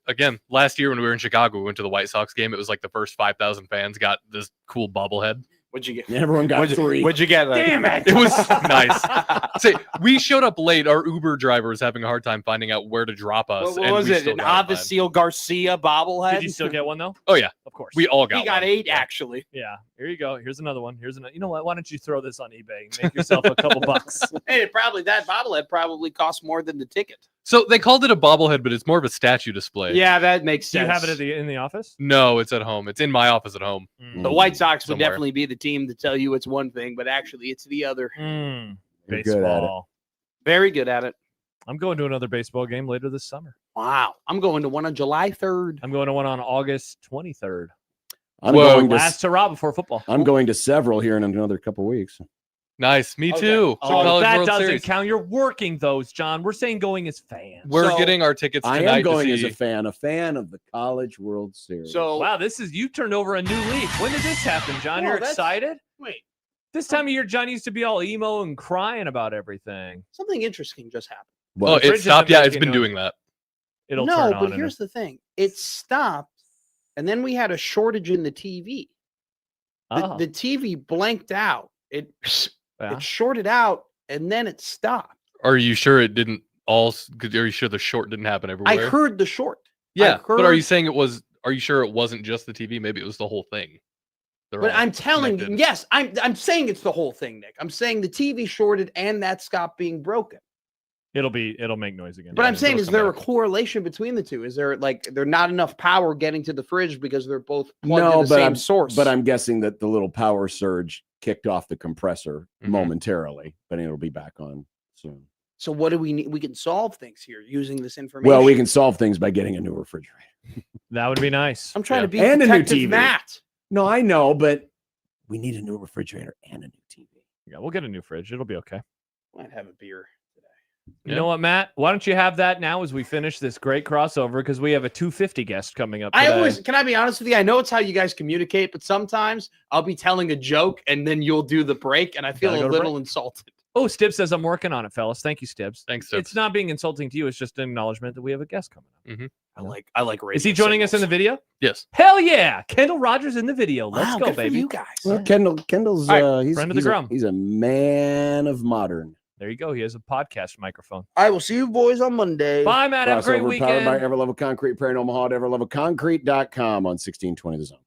F: year when we were in Chicago, we went to the White Sox game. It was like the first 5,000 fans got this cool bobblehead.
D: what'd you get?
G: Everyone got three.
D: What'd you get?
G: Damn it.
F: It was nice. Say, we showed up late. Our Uber driver was having a hard time finding out where to drop us.
D: What was
F: we
D: it?
F: still
D: An
F: got it fine.
D: Avisail Garcia bobblehead?
E: Did you still get one though?
F: Oh yeah,
E: Of course.
F: we all got.
D: He got
F: one.
D: 8 actually.
E: Yeah. Here you go. Here's another one. Here's another. You know what? Why don't you throw this on eBay and make yourself a couple bucks?
D: Hey, that bobblehead probably costs more than the ticket.
F: So they called it a bobblehead, but it's more of a statue display.
D: Yeah, that makes
E: Do
D: sense.
E: you have it in the office?
F: No, it's at home. It's in my office at home.
D: The White Sox would
F: Somewhere.
D: definitely be the team to tell you it's one thing, but actually it's the other.
G: You're good at it.
E: Baseball.
D: Very good at it.
E: I'm going to another baseball game later this summer.
D: Wow. I'm going to one on July 3rd.
E: I'm going to one on August 23rd.
G: I'm
F: Whoa.
G: going to
E: Last hurrah before football.
G: I'm going to several here in another couple weeks.
F: Nice. Me
D: Okay.
F: too.
E: Oh,
F: College
E: that
F: World
E: doesn't
F: Series.
E: count. You're working those, John. We're saying going as fans.
F: We're
D: So-
F: getting our tickets
G: I
F: tonight
G: am going
F: to
G: as
F: see.
G: a fan of the College World Series.
D: So
E: Wow, you turned over a new leaf. When did this happen, John?
D: No,
E: You're
D: that's-
E: excited?
D: wait,
E: This time of year, John used to be all emo and crying about everything.
D: something interesting just happened.
G: Well,
F: Oh,
E: Fridge
F: it
E: is
F: stopped.
E: a
F: Yeah, it's
E: making
F: been
E: noise.
F: doing that.
E: It'll
D: no,
E: turn on.
D: but
E: in
D: here's the thing. It stopped, and then we had a shortage in the TV.
E: Oh,
D: The TV blanked out. It
E: yeah.
D: shorted out, and then it stopped.
F: Are you sure it didn't all? Are you sure the short didn't happen everywhere?
D: I heard the short.
F: Yeah,
D: I
F: but are you
D: heard-
F: saying it was? Are you sure it wasn't just the TV? Maybe it was the whole thing. They're
D: But
F: all
D: I'm telling you,
F: connected.
D: yes, I'm saying it's the whole thing, Nick. I'm saying the TV shorted and that stopped being broken.
E: It'll make noise again.
D: But
F: Yeah,
D: I'm saying,
F: it'll
D: is
F: come
D: there a
F: back.
D: correlation between the two? Is there not enough power getting to the fridge because they're both plugged
G: No,
D: in the
G: but
D: same
G: I'm-
D: source?
G: but I'm guessing that the little power surge kicked off the compressor
F: Mhm.
G: momentarily, but it'll be back on soon.
D: So what do we need? We can solve things here using this information.
G: Well, we can solve things by getting a new refrigerator.
E: That would be nice.
D: I'm trying
F: Yeah.
D: to be
G: And a new
D: Detective
G: TV.
D: Matt.
G: No, I know, but we need a new refrigerator and a new TV.
E: Yeah, we'll get a new fridge. It'll be okay.
D: Might have a beer today.
E: You
F: Yeah.
E: know what, Matt? Why don't you have that now as we finish this great crossover? Because we have a 250 guest coming up today.
D: Can I be honest with you? I know it's how you guys communicate, but sometimes I'll be telling a joke and then you'll do the break, and I feel
E: Gotta
D: a
E: go to
D: little insulted.
E: Oh, Stibbs says I'm working on it, fellas. Thank you, Stibbs.
F: Thanks,
E: It's
F: Stibbs.
E: not being insulting to you. It's just an acknowledgement that we have a guest coming up.
D: I like radio
E: Is he joining us in the
D: signals.
E: video?
F: Yes.
E: Hell yeah. Kendall Rogers in the video. Let's
D: Wow,
E: go,
D: good for
E: baby.
D: you guys.
G: Well, Kendall's
D: All right,
G: he's,
E: friend of the
G: he's a-
E: Grum.
G: he's a man of modern.
E: There you go. He has a podcast microphone.
D: I will see you boys on Monday.
E: Bye, Matt. Have a great
G: Crossover powered by
E: weekend.
G: Everlevel Concrete, Prairie and Omaha at everlevelconcrete.com on 1620 The Zone.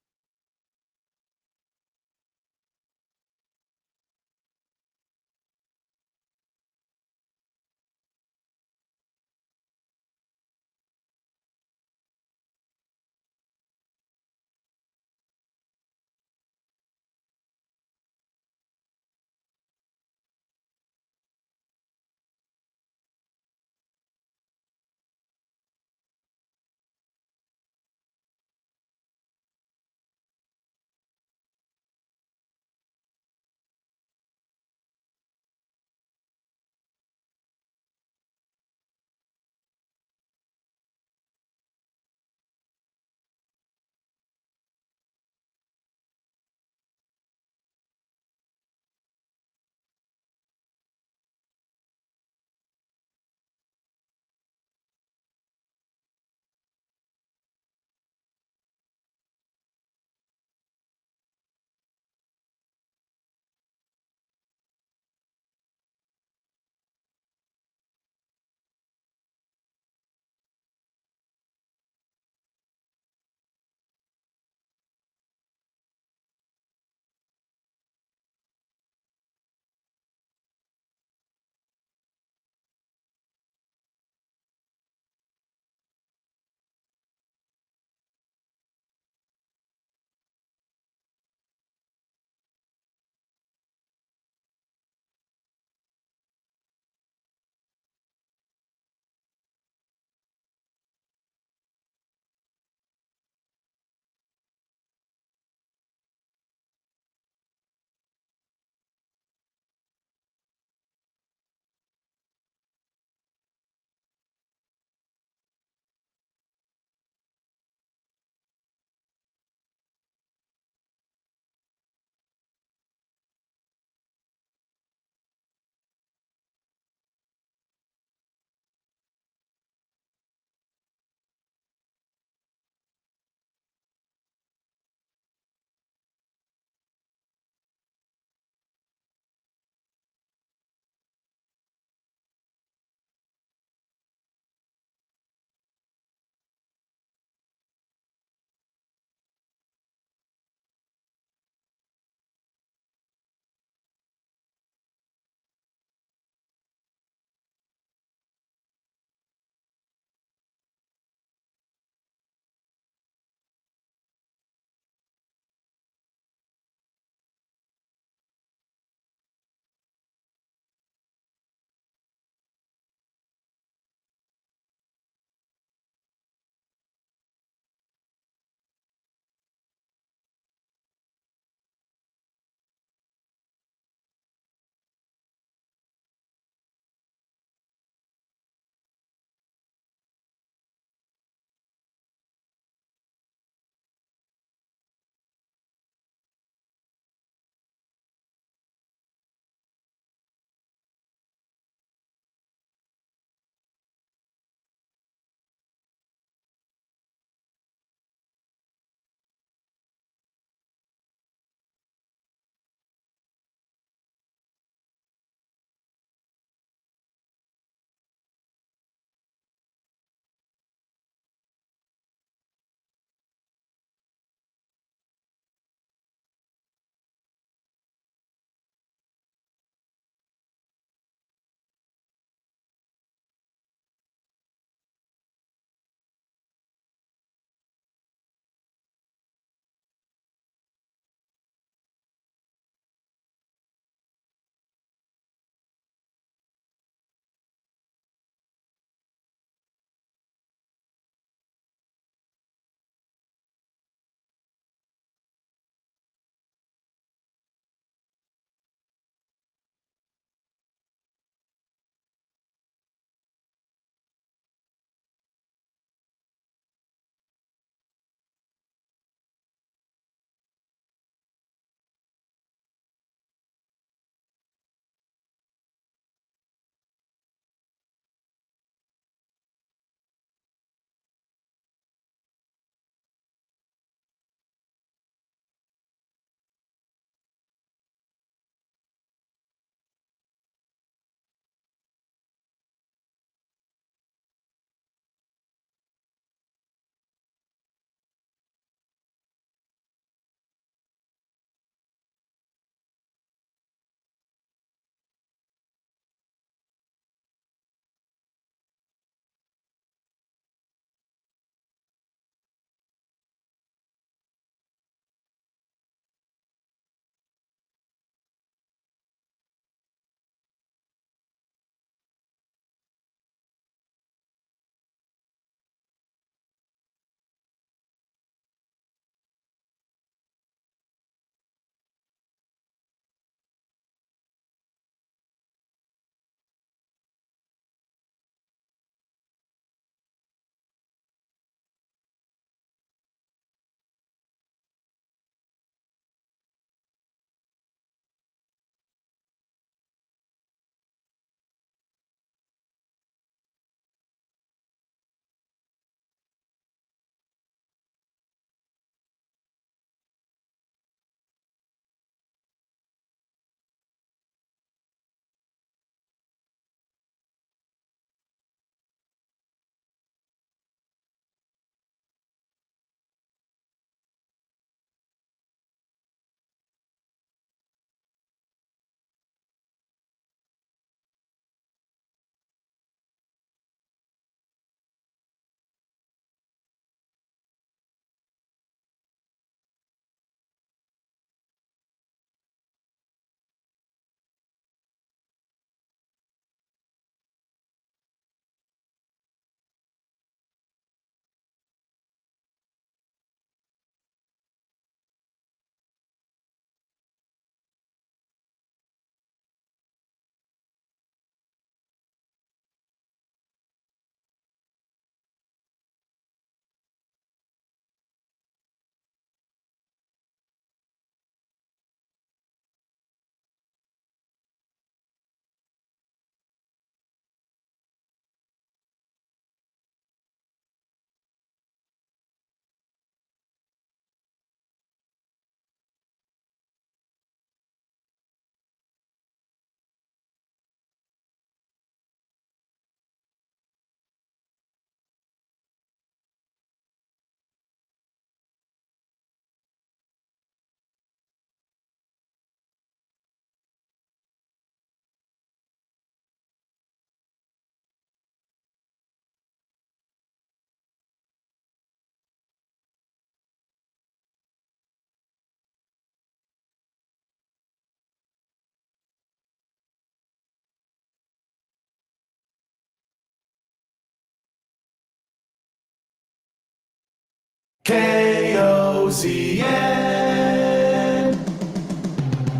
B: KOZN.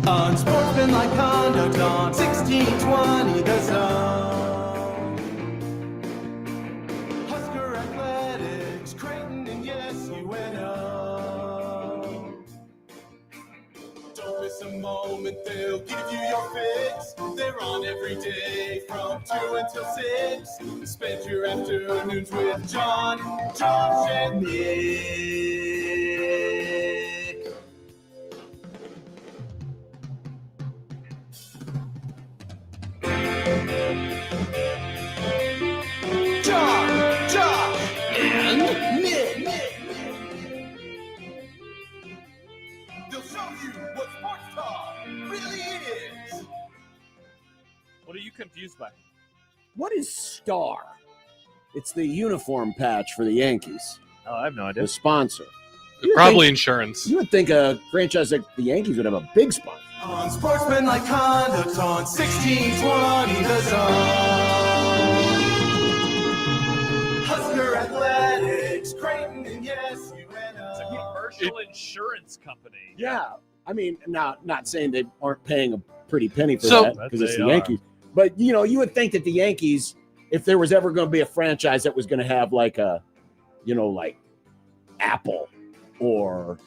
B: Unsportsmanlike conduct on 1620 The Zone. Husker Athletics, Creighton, and yes, UNO. Don't miss a moment, they'll give you your fix. They're on every day from 2 until 6. Spend your afternoons with John, Josh, and Nick. John, Josh, and Nick. They'll show you what sports talk really is.
E: What are you confused by?
G: What is Star? It's the uniform patch for the Yankees,
E: Oh, I have no idea.
G: the sponsor. You would
F: Probably
G: think-
F: insurance.
G: You would think a franchise like the Yankees would have a big sponsor.
B: Unsportsmanlike conduct on 1620 The Zone. Husker Athletics, Creighton, and yes,
E: It's a
B: UNO.
E: commercial insurance company.
G: Yeah, I mean, not saying they aren't paying a pretty penny for
F: So-
G: that because it's
E: They
G: the
E: are.
G: Yankees. But you would think that the Yankees, if there was ever going to be a franchise that was going to have like a, like Apple or,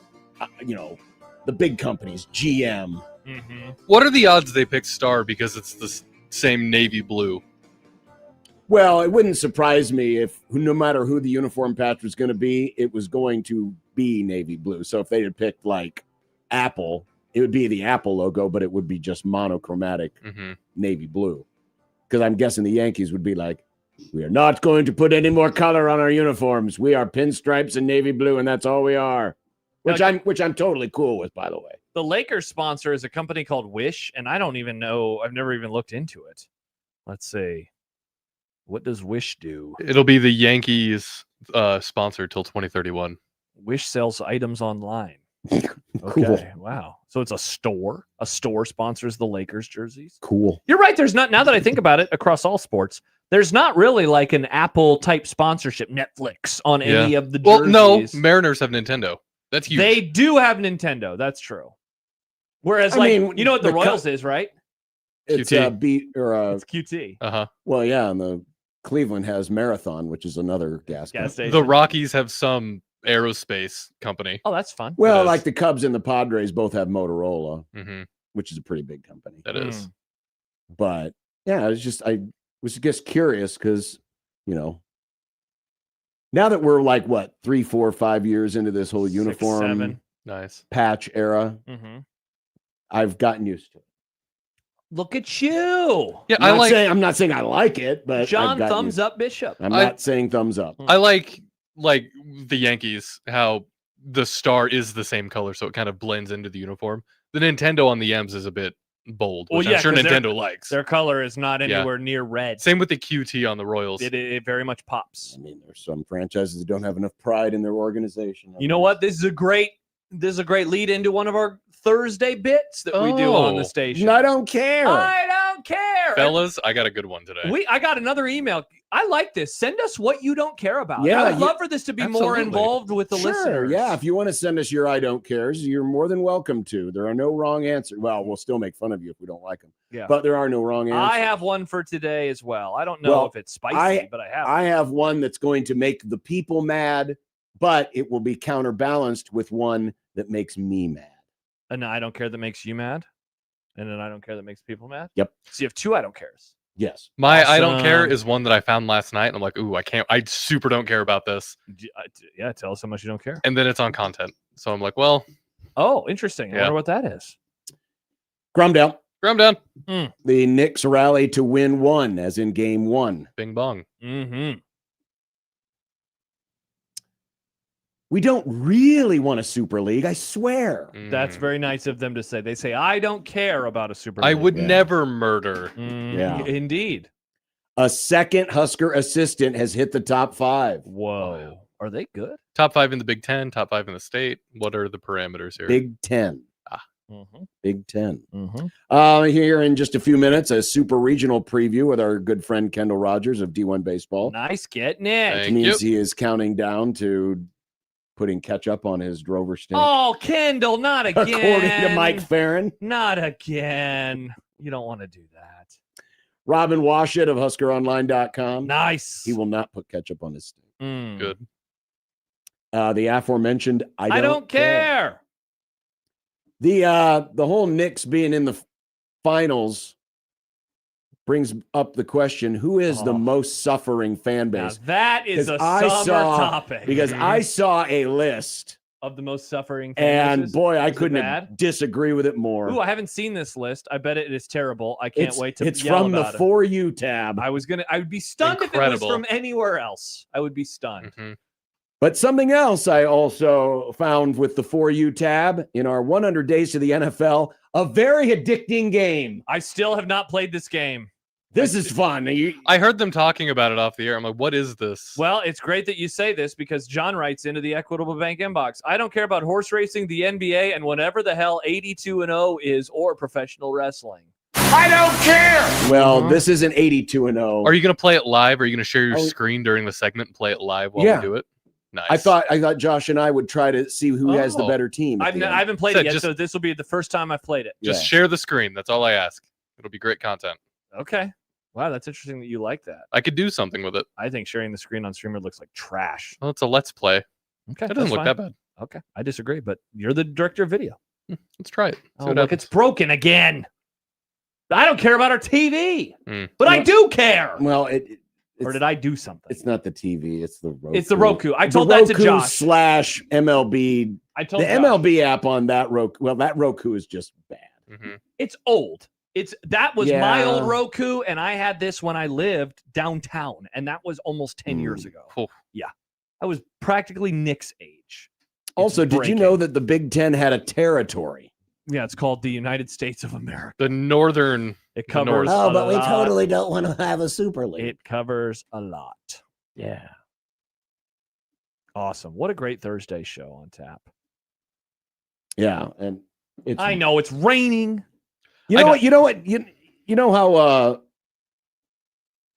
G: the big companies, GM.
E: Mm-hmm.
F: What are the odds they pick Star because it's the same navy blue?
G: Well, it wouldn't surprise me if no matter who the uniform patch was going to be, it was going to be navy blue. So if they had picked like Apple, it would be the Apple logo, but it would be just monochromatic
F: Mm-hmm.
G: navy blue. Because I'm guessing the Yankees would be like, we are not going to put any more color on our uniforms. We are pinstripes and navy blue, and that's all we are. Which I'm totally cool with, by the way.
E: The Lakers sponsor is a company called Wish, and I don't even know. I've never even looked into it. Let's see. What does Wish do?
F: It'll be the Yankees sponsor till 2031.
E: Wish sells items online.
G: Cool.
E: Okay. Wow. So it's a store. A store sponsors the Lakers jerseys.
G: Cool.
E: You're right. There's not, now that I think about it, across all sports, there's not really like an Apple type sponsorship, Netflix on any of the jerseys.
F: Well, no, Mariners have Nintendo. That's huge.
E: They do have Nintendo. That's true. Whereas,
G: I mean,
E: you know what the
G: the
E: Royals is, right?
G: It's
F: QT.
E: It's QT.
F: Uh-huh.
G: Well, yeah, and the Cleveland has Marathon, which is another gas company.
E: Gas station.
F: The Rockies have some aerospace company.
E: Oh, that's fun.
G: Well,
F: It is.
G: like the Cubs and the Padres both have Motorola,
F: Mm-hmm.
G: which is a pretty big company.
F: That is.
G: But yeah, I was just curious because, now that we're like 3, 4, 5 years into this whole
E: 6,
G: uniform
E: 7.
F: Nice.
G: patch era,
E: Mm-hmm.
G: I've gotten used to it.
E: Look at you,
F: Yeah,
G: I'm not saying I like it, but
E: John. Thumbs up, Bishop.
G: I'm not saying thumbs up.
F: I like the Yankees, how the star is the same color, so it kind of blends into the uniform. The Nintendo on the M's is a bit bold,
E: Well,
F: which
E: yeah,
F: I'm sure
E: 'cause
F: Nintendo likes.
E: Their color is not
F: Yeah.
E: anywhere near red.
F: Same with the QT on the Royals.
E: It very much pops.
G: I mean, there's some franchises that don't have enough pride in their organization.
E: You know what? This is a great lead into one of our Thursday bits that we do on the
F: Oh.
E: station.
G: I don't care.
E: I don't care.
F: Fellas, I got a good one today.
E: I got another email. I like this. Send us what you don't care about.
G: Yeah,
E: I would love for this to be more
F: Absolutely.
E: involved with the
G: Sure,
E: listeners.
G: yeah. If you want to send us your I don't cares, you're more than welcome to. There are no wrong answers. Well, we'll still make fun of you if we don't like them.
E: Yeah.
G: But there are no wrong answers.
E: I have one for today as well. I don't know
G: Well,
E: if it's spicy, but I have.
G: I have one that's going to make the people mad, but it will be counterbalanced with one that makes me mad.
E: And I don't care that makes you mad. And then I don't care that makes people mad.
G: Yep.
E: So you have two I don't cares.
G: Yes.
F: My I don't care
E: Awesome.
F: is one that I found last night, and I'm like, ooh, I super don't care about this.
E: Yeah, tell us how much you don't care.
F: And then it's on content. So I'm like, well,
E: Oh, interesting. I
F: Yeah.
E: wonder what that is.
G: Grumdale,
F: I'm done.
G: the Knicks rally to win one, as in game one.
F: Bing bong.
E: Mm-hmm.
G: We don't really want a Super League, I swear.
E: That's
F: Mm.
E: very nice of them to say. They say, I don't care about a Super
F: I
E: League."
F: would
G: Yeah.
F: never murder.
G: Yeah.
E: Indeed.
G: A second Husker assistant has hit the top 5.
E: Whoa. Are they good?
F: Top 5 in the Big Ten, top 5 in the state. What are the parameters here?
G: Big 10.
E: Mm-hmm.
G: Big 10.
E: Mm-hmm.
G: Here in just a few minutes, a super regional preview with our good friend Kendall Rogers of D1 Baseball.
E: Nice getting it.
F: Thank
G: Which means
F: you.
G: he is counting down to putting ketchup on his Drover steak.
E: Oh, Kendall, not again.
G: According to Mike Farron.
E: Not again. You don't want to do that.
G: Robin Washut of HuskerOnline.com.
E: Nice.
G: He will not put ketchup on his steak.
F: Good.
G: The aforementioned
E: I don't care.
G: The whole Knicks being in the finals brings up the question, who is the most suffering fan
E: Now,
G: base?
E: that is a
G: 'Cause
E: summer topic.
G: Because I saw a list,
E: of the most suffering fan
G: and
E: bases.
G: boy, I
E: Is it
G: couldn't
E: bad?
G: disagree with it more.
E: Ooh, I haven't seen this list. I bet it is terrible. I can't wait to
G: It's
E: yell
G: from the
E: about it.
G: For You tab.
E: I would be stunned if it
F: Incredible.
E: was from anywhere else. I would be stunned.
G: But something else I also found with the For You tab in our 100 Days to the NFL, a very addicting game.
E: I still have not played this game.
G: This is fun.
F: I heard them talking about it off the air. I'm like, what is this?
E: Well, it's great that you say this because John writes into the Equitable Bank inbox. I don't care about horse racing, the NBA, and whatever the hell 82-0 is or professional wrestling.
A: I don't care.
G: Well, this isn't 82-0.
F: Are you going to play it live? Are you going to share your
G: Oh.
F: screen during the segment and play it live while
G: Yeah.
F: we do it? Nice.
G: I thought Josh and I would try to see who has the
F: Oh.
G: better team. at
E: I
G: the end.
E: haven't played
F: Said
E: it yet,
F: just-
E: so this will be the first time I've played it.
F: Just
G: Yeah.
F: share the screen. That's all I ask. It'll be great content.
E: Okay. Wow, that's interesting that you like that.
F: I could do something with it.
E: I think sharing the screen on streamer looks like trash.
F: Well, it's a let's play.
E: Okay,
F: It doesn't look that bad.
E: Okay, I disagree, but you're the director of video.
F: Let's try it. See
E: Oh,
F: what
E: look,
F: happens.
E: it's broken again. I don't care about our TV,
F: Mm.
E: but I do care.
G: Well,
E: Or did I do something?
G: it's not the TV, it's the Roku.
E: It's the Roku. I
G: The
E: told that to
G: Roku
E: Josh.
G: / MLB.
E: I told
G: The
E: Josh.
G: MLB app on that Roku. Well, that Roku is just bad.
F: Mhm.
E: It's old. That was my
G: Yeah.
E: old Roku, and I had this when I lived downtown, and that was almost 10 years ago.
F: Oof.
E: Yeah, I was practically Knicks age. It's
G: Also, did you
E: breaking.
G: know that the Big Ten had a territory?
E: Yeah, it's called the United States of America.
F: The northern.
E: It
F: The
E: covers.
F: North.
E: a
G: Oh, but we
E: lot.
G: totally don't want to have a Super League.
E: It covers a lot.
G: Yeah.
E: Awesome. What a great Thursday show on tap.
G: Yeah. And it's,
E: I know it's raining.
G: You
F: I
G: know
F: know-
G: what? You know what? You know how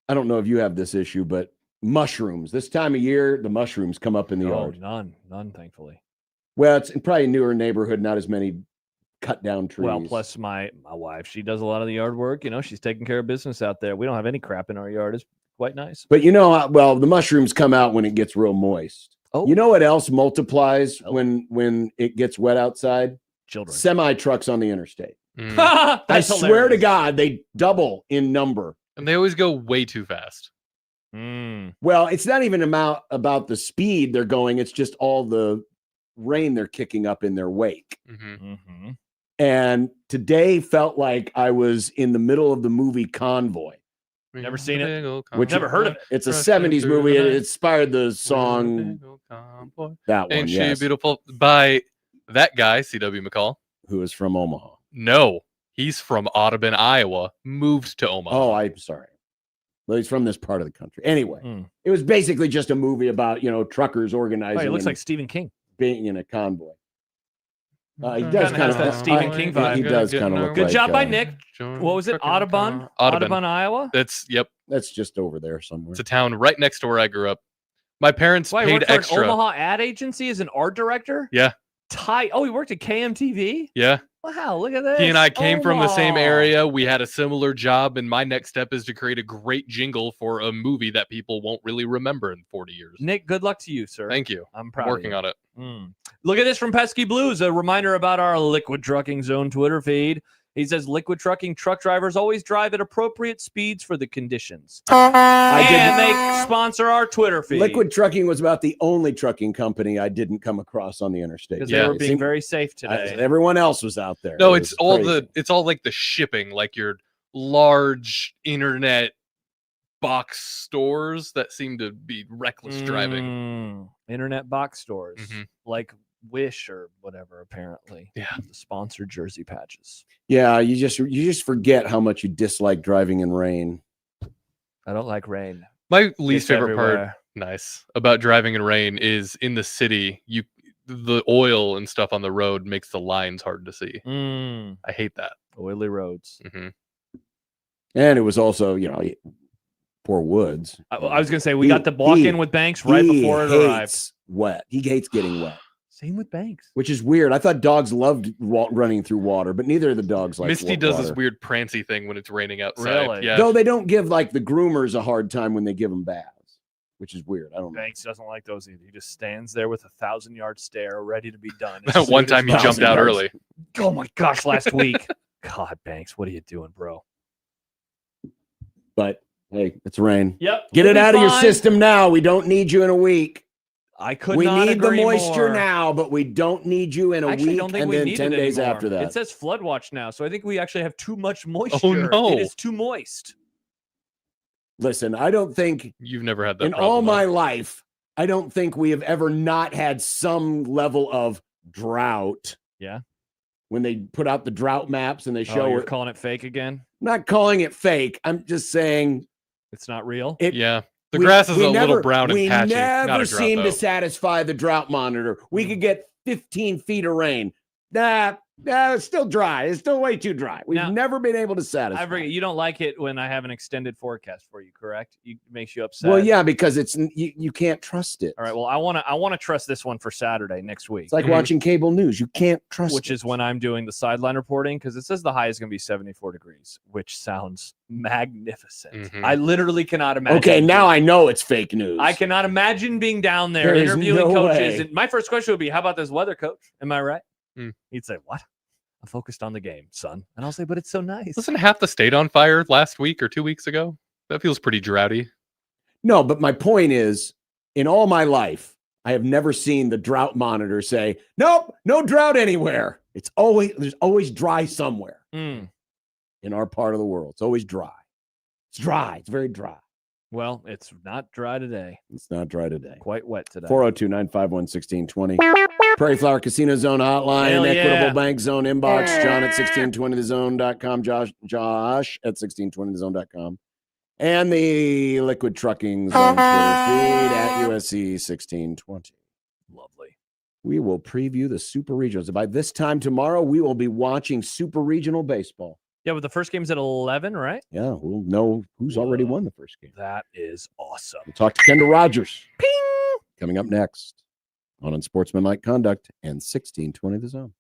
G: I don't know if you have this issue, but mushrooms. This time of year, the mushrooms come up in the
E: Oh,
G: yard.
E: none, thankfully.
G: Well, it's probably a newer neighborhood, not as many cut down trees.
E: Well, plus my wife, she does a lot of the yard work. You know, she's taking care of business out there. We don't have any crap in our yard. It's quite nice.
G: But you know, well, the mushrooms come out when it gets real moist.
E: Oh.
G: You know what else multiplies when it gets wet outside?
E: Children.
G: Semi trucks on the interstate.
F: Mm.
G: I
E: That's
G: swear to
E: hilarious.
G: God, they double in number.
F: And they always go way too fast.
E: Mm.
G: Well, it's not even about the speed they're going. It's just all the rain they're kicking up in their wake.
F: Hmm.
E: Mm-hmm.
G: And today felt like I was in the middle of the movie Convoy.
E: Never seen it.
G: Which
E: Never heard of it.
G: It's a
F: Rushing
G: 70s
F: through
G: movie.
F: the
G: It
F: night.
G: inspired the song, that one,
F: Ain't She
G: yes,
F: Beautiful? By that guy, C.W. McCall.
G: who is from Omaha.
F: No, he's from Audubon, Iowa. Moved to Omaha.
G: Oh, I'm sorry. Well, he's from this part of the country. Anyway,
E: Mm.
G: it was basically just a movie about, truckers
E: Oh,
G: organizing
E: it looks
G: and
E: like Stephen King.
G: being in a convoy. He
F: Kinda
G: does
E: Kinda
G: kind
E: has
G: of
E: that Stephen King vibe.
G: He does kind of look
E: Good
G: like,
E: job by Nick.
F: Join
E: What was it?
F: trucking
E: Audubon?
F: car.
E: Audubon, Iowa?
F: That's yep.
G: That's just over there somewhere.
F: It's a town right next to where I grew up. My parents
E: Why, he
F: paid
E: worked for
F: extra.
E: an Omaha ad agency as an art director?
F: Yeah.
E: Oh, he worked at KMTV?
F: Yeah.
E: Wow, look at this.
F: He and I came from the same
E: Omaha.
F: area. We had a similar job, and my next step is to create a great jingle for a movie that people won't really remember in 40 years.
E: Nick, good luck to you, sir.
F: Thank you.
E: I'm
F: I'm
E: proud
F: working
E: of
F: on it.
E: you. Look at this from Pesky Blues. A reminder about our Liquid Trucking Zone Twitter feed. He says Liquid Trucking truck drivers always drive at appropriate speeds for the conditions. And they sponsor our Twitter feed.
G: Liquid Trucking was about the only trucking company I didn't come across on the interstate.
E: because
F: Yeah.
E: they were
G: It
E: being
G: seemed-
E: very safe today.
G: everyone else was out there.
F: No,
G: It
F: it's
G: was
F: all
G: crazy.
F: it's all like the shipping, like your large internet box stores that seem to be reckless driving.
E: Internet box stores
F: Mhm.
E: like Wish or whatever, apparently.
F: Yeah.
E: The sponsored jersey patches.
G: Yeah, you just forget how much you dislike driving in rain.
E: I don't like rain.
F: My least
E: It's
F: favorite part,
E: everywhere.
F: nice, about driving in rain is in the city, the oil and stuff on the road makes the lines hard to see. I hate that.
E: Oily roads.
F: Hmm.
G: And it was also, Poor Woods.
E: I was going to say, we got the walk in with Banks right
G: he
E: before it arrived.
G: hates wet. He hates getting wet,
E: Same with Banks.
G: which is weird. I thought dogs loved running through water, but neither of the dogs like
F: Misty does
G: water.
F: this weird prancy thing when it's raining outside.
E: Really?
F: Yeah.
G: Though they don't give like the groomers a hard time when they give them baths, which is weird. I don't know.
E: Banks doesn't like those either. He just stands there with a 1,000-yard stare, ready to be done.
F: That one time he jumped out early.
E: Oh my gosh, last week. God, Banks, what are you doing, bro?
G: But hey, it's rain.
E: Yep.
G: Get
E: we'll
G: it
E: be
G: out of your
E: fine.
G: system now. We don't need you in a week.
E: I could
G: We
E: not
G: need the
E: agree
G: moisture
E: more.
G: now, but we don't need you in a
E: Actually,
G: week
E: don't think
G: and
E: we
G: then
E: need
G: 10
E: it
G: days
E: anymore.
G: after that.
E: It says flood watch now, so I think we actually have too much moisture.
F: Oh, no.
E: It is too moist.
G: Listen, I don't think
F: You've never had that
G: in
F: problem,
G: all my
F: though.
G: life, I don't think we have ever not had some level of drought.
E: Yeah.
G: When they put out the drought maps and they show
E: You're
G: it,
E: calling it fake again?
G: not calling it fake. I'm just saying
E: It's not real?
F: Yeah. The grass is a
G: never,
F: little brown and patchy.
G: We
F: Not
G: never
F: a drought,
G: seem
F: though.
G: to satisfy the drought monitor. We could get 15 feet of rain. It's still dry. It's still way too dry. We've
E: Now,
G: never been able to satisfy.
E: I forget, you don't like it when I have an extended forecast for you, correct? It makes you upset.
G: Well, yeah, because you can't trust it.
E: All right. Well, I want to trust this one for Saturday next week.
G: It's like watching cable news. You can't trust
E: Which
G: it.
E: is when I'm doing the sideline reporting, because it says the high is going to be 74 degrees, which sounds magnificent. I literally cannot imagine.
G: Okay, now I know it's fake news.
E: I cannot imagine being down there
G: There is
E: interviewing
G: no
E: coaches.
G: way.
E: And my first question would be, how about this weather, coach? Am I right?
F: Mm.
E: He'd say, what? I'm focused on the game, son. And I'll say, but it's so nice.
F: Wasn't half the state on fire last week or 2 weeks ago? That feels pretty droughty.
G: No, but my point is, in all my life, I have never seen the drought monitor say, nope, no drought anywhere. There's always dry somewhere in our part of the world. It's always dry. It's dry. It's very dry.
E: Well, it's not dry today.
G: It's not dry today.
E: Quite wet today.
G: 402-951-1620. Prairie Flower Casino Zone Hotline,
E: Hell yeah.
G: Equitable Bank Zone Inbox, John at 1620thezone.com, Josh at 1620thezone.com, and the Liquid Trucking Zone Twitter feed at USC 1620.
E: Lovely.
G: We will preview the Super Regionals. By this time tomorrow, we will be watching Super Regional Baseball.
E: Yeah, but the first game's at 11, right?
G: Yeah, we'll know who's already won the first game.
E: That is awesome.
G: We'll talk to Kendall Rogers. Ping! Coming up next on Unsportsmanlike Conduct and 1620 The Zone.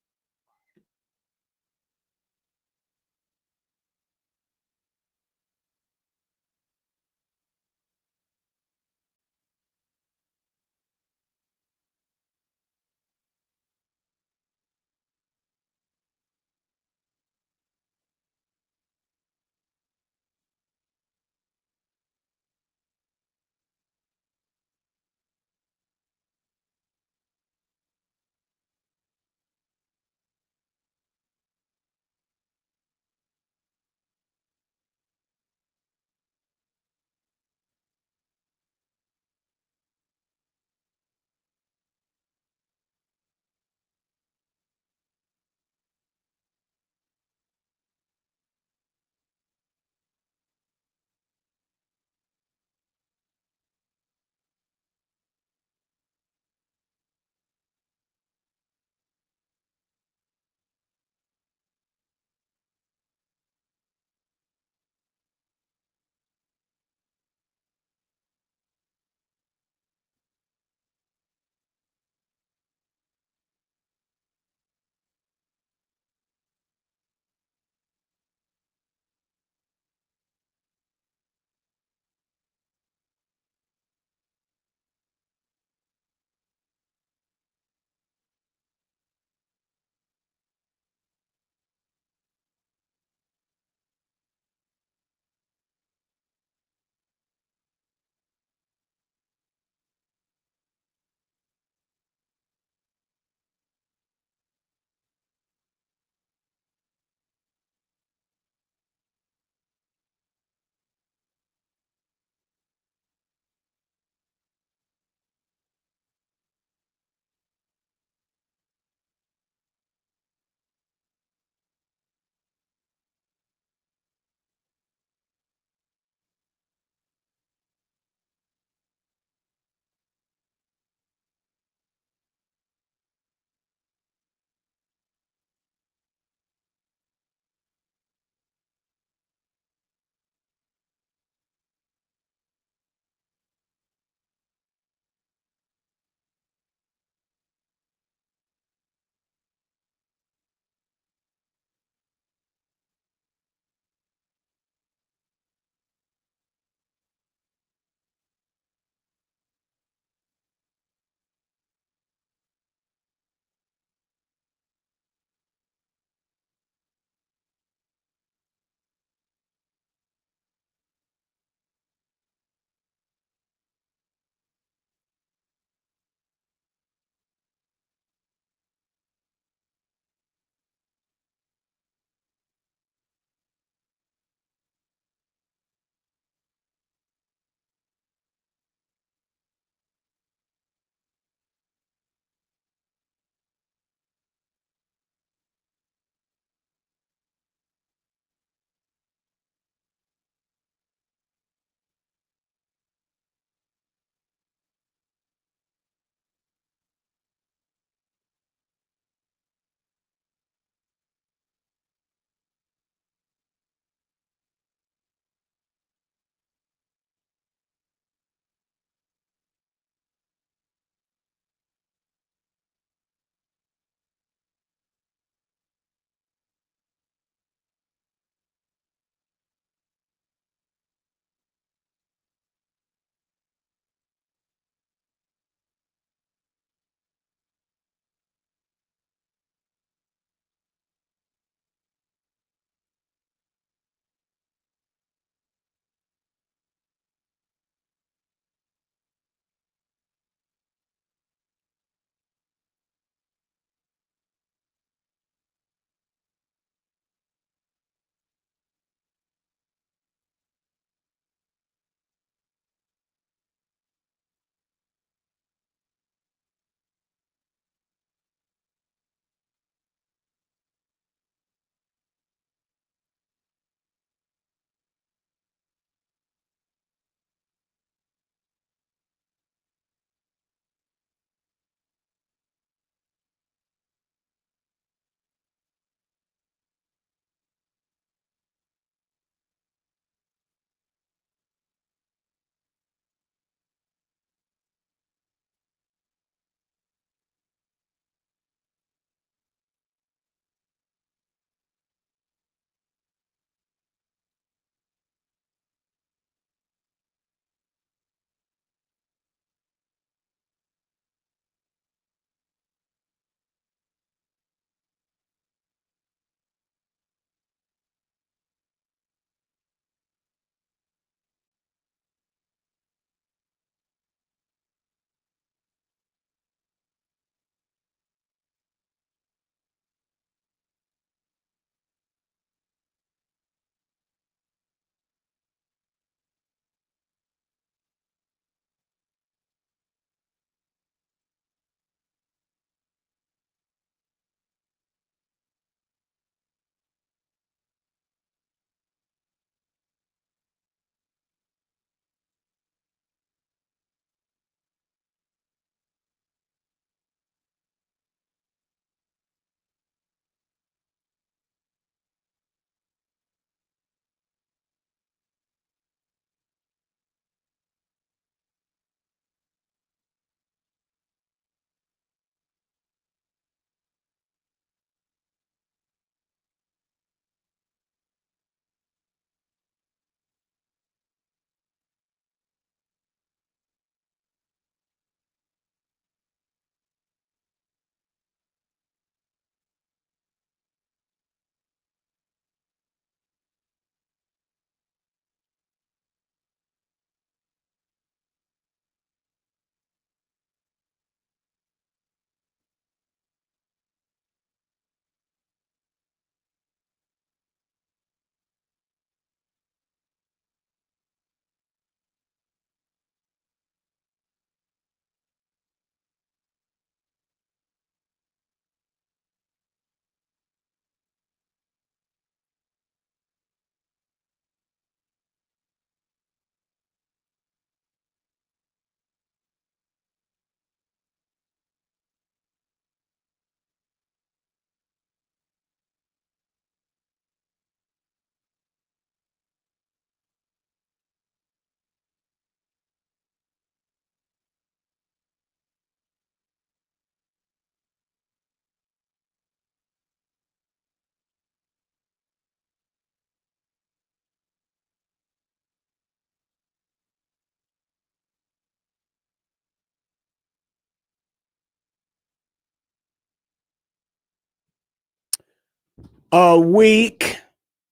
G: A week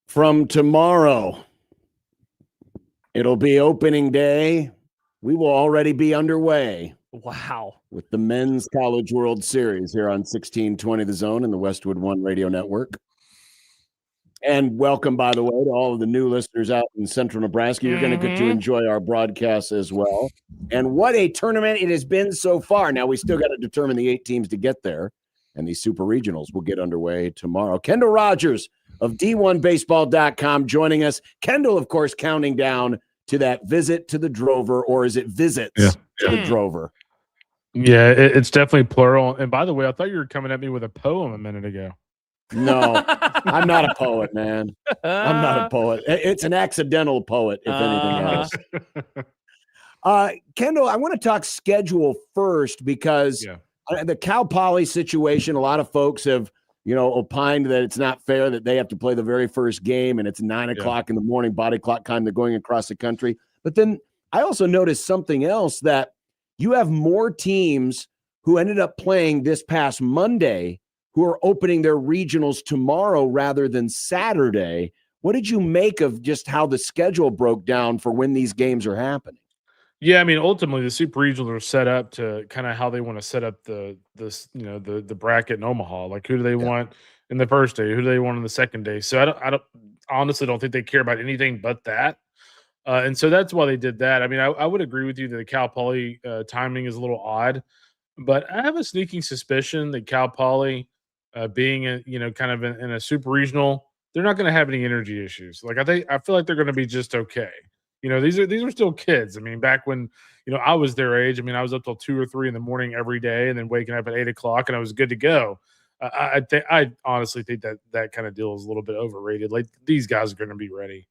G: from tomorrow, it'll be opening day. We will already be underway
E: Wow.
G: with the Men's College World Series here on 1620 The Zone and the Westwood One Radio Network. And welcome, by the way, to all of the new listeners out in central Nebraska. You're going to get to enjoy our broadcasts as well. And what a tournament it has been so far. Now, we still got to determine the 8 teams to get there. And these super regionals will get underway tomorrow. Kendall Rogers of D1Baseball.com joining us. Kendall, of course, counting down to that visit to the Drover, or is it visits to the Drover?
H: Yeah, it's definitely plural. And by the way, I thought you were coming at me with a poem a minute ago.
G: No, I'm not a poet, man. I'm not a poet. It's an accidental poet, if anything else. Kendall, I want to talk schedule first because the Cal Poly situation, a lot of folks have, opined that it's not fair that they have to play the very first game and it's 9 o'clock in the morning, body clock time. They're going across the country. But then I also noticed something else, that you have more teams who ended up playing this past Monday who are opening their regionals tomorrow rather than Saturday. What did you make of just how the schedule broke down for when these games are happening?
H: Yeah, I mean, ultimately, the super regionals are set up to kind of how they want to set up the bracket in Omaha. Like, who do they want in the first day? Who do they want on the second day? So I honestly don't think they care about anything but that. And so that's why they did that. I mean, I would agree with you that the Cal Poly timing is a little odd, but I have a sneaking suspicion that Cal Poly, being kind of in a super regional, they're not going to have any energy issues. Like, I feel like they're going to be just okay. These are still kids. I mean, back when I was their age, I mean, I was up till 2 or 3 in the morning every day, and then waking up at 8 o'clock, and I was good to go. I honestly think that kind of deal is a little bit overrated. Like, these guys are going to be ready.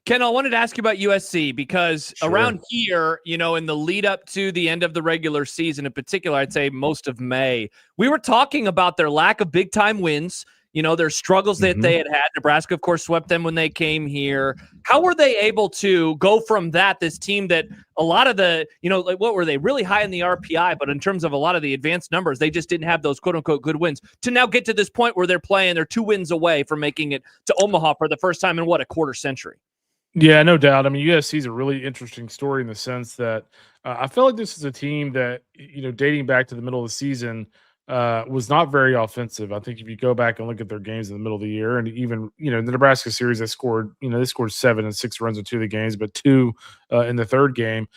E: Ken, I wanted to ask you about USC because around here, in the lead up to the end of the regular season, in particular, I'd say most of May, we were talking about their lack of big time wins, their struggles that they had. Nebraska, of course, swept them when they came here. How were they able to go from this team that a lot of the, like, what were they, really high in the RPI, but in terms of a lot of the advanced numbers, they just didn't have those quote unquote good wins, to now get to this point where they're 2 wins away from making it to Omaha for the first time in a quarter century?
H: Yeah, no doubt. I mean, USC is a really interesting story in the sense that I feel like this is a team that, dating back to the middle of the season, was not very offensive. I think if you go back and look at their games in the middle of the year, and even, the Nebraska series, they scored 7 and 6 runs in 2 of the games, but 2 in the third game.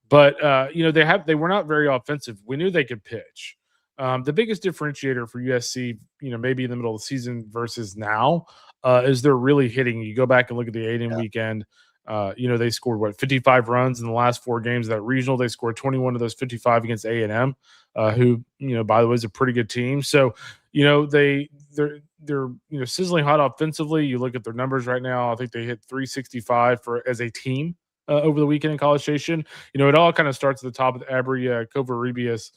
H: But, they were not very offensive. We knew they could pitch. The biggest differentiator for USC, maybe in the middle of the season versus now, is they're really hitting. You go back and look at the 8-in weekend. They scored 55 runs in the last 4 games of that regional. They scored 21 of those 55 against A&M, who by the way is a pretty good team. So they're sizzling hot offensively. You look at their numbers right now. I think they hit 365 as a team over the weekend in College Station. It all kind of starts at the top with Abri Covarrubias.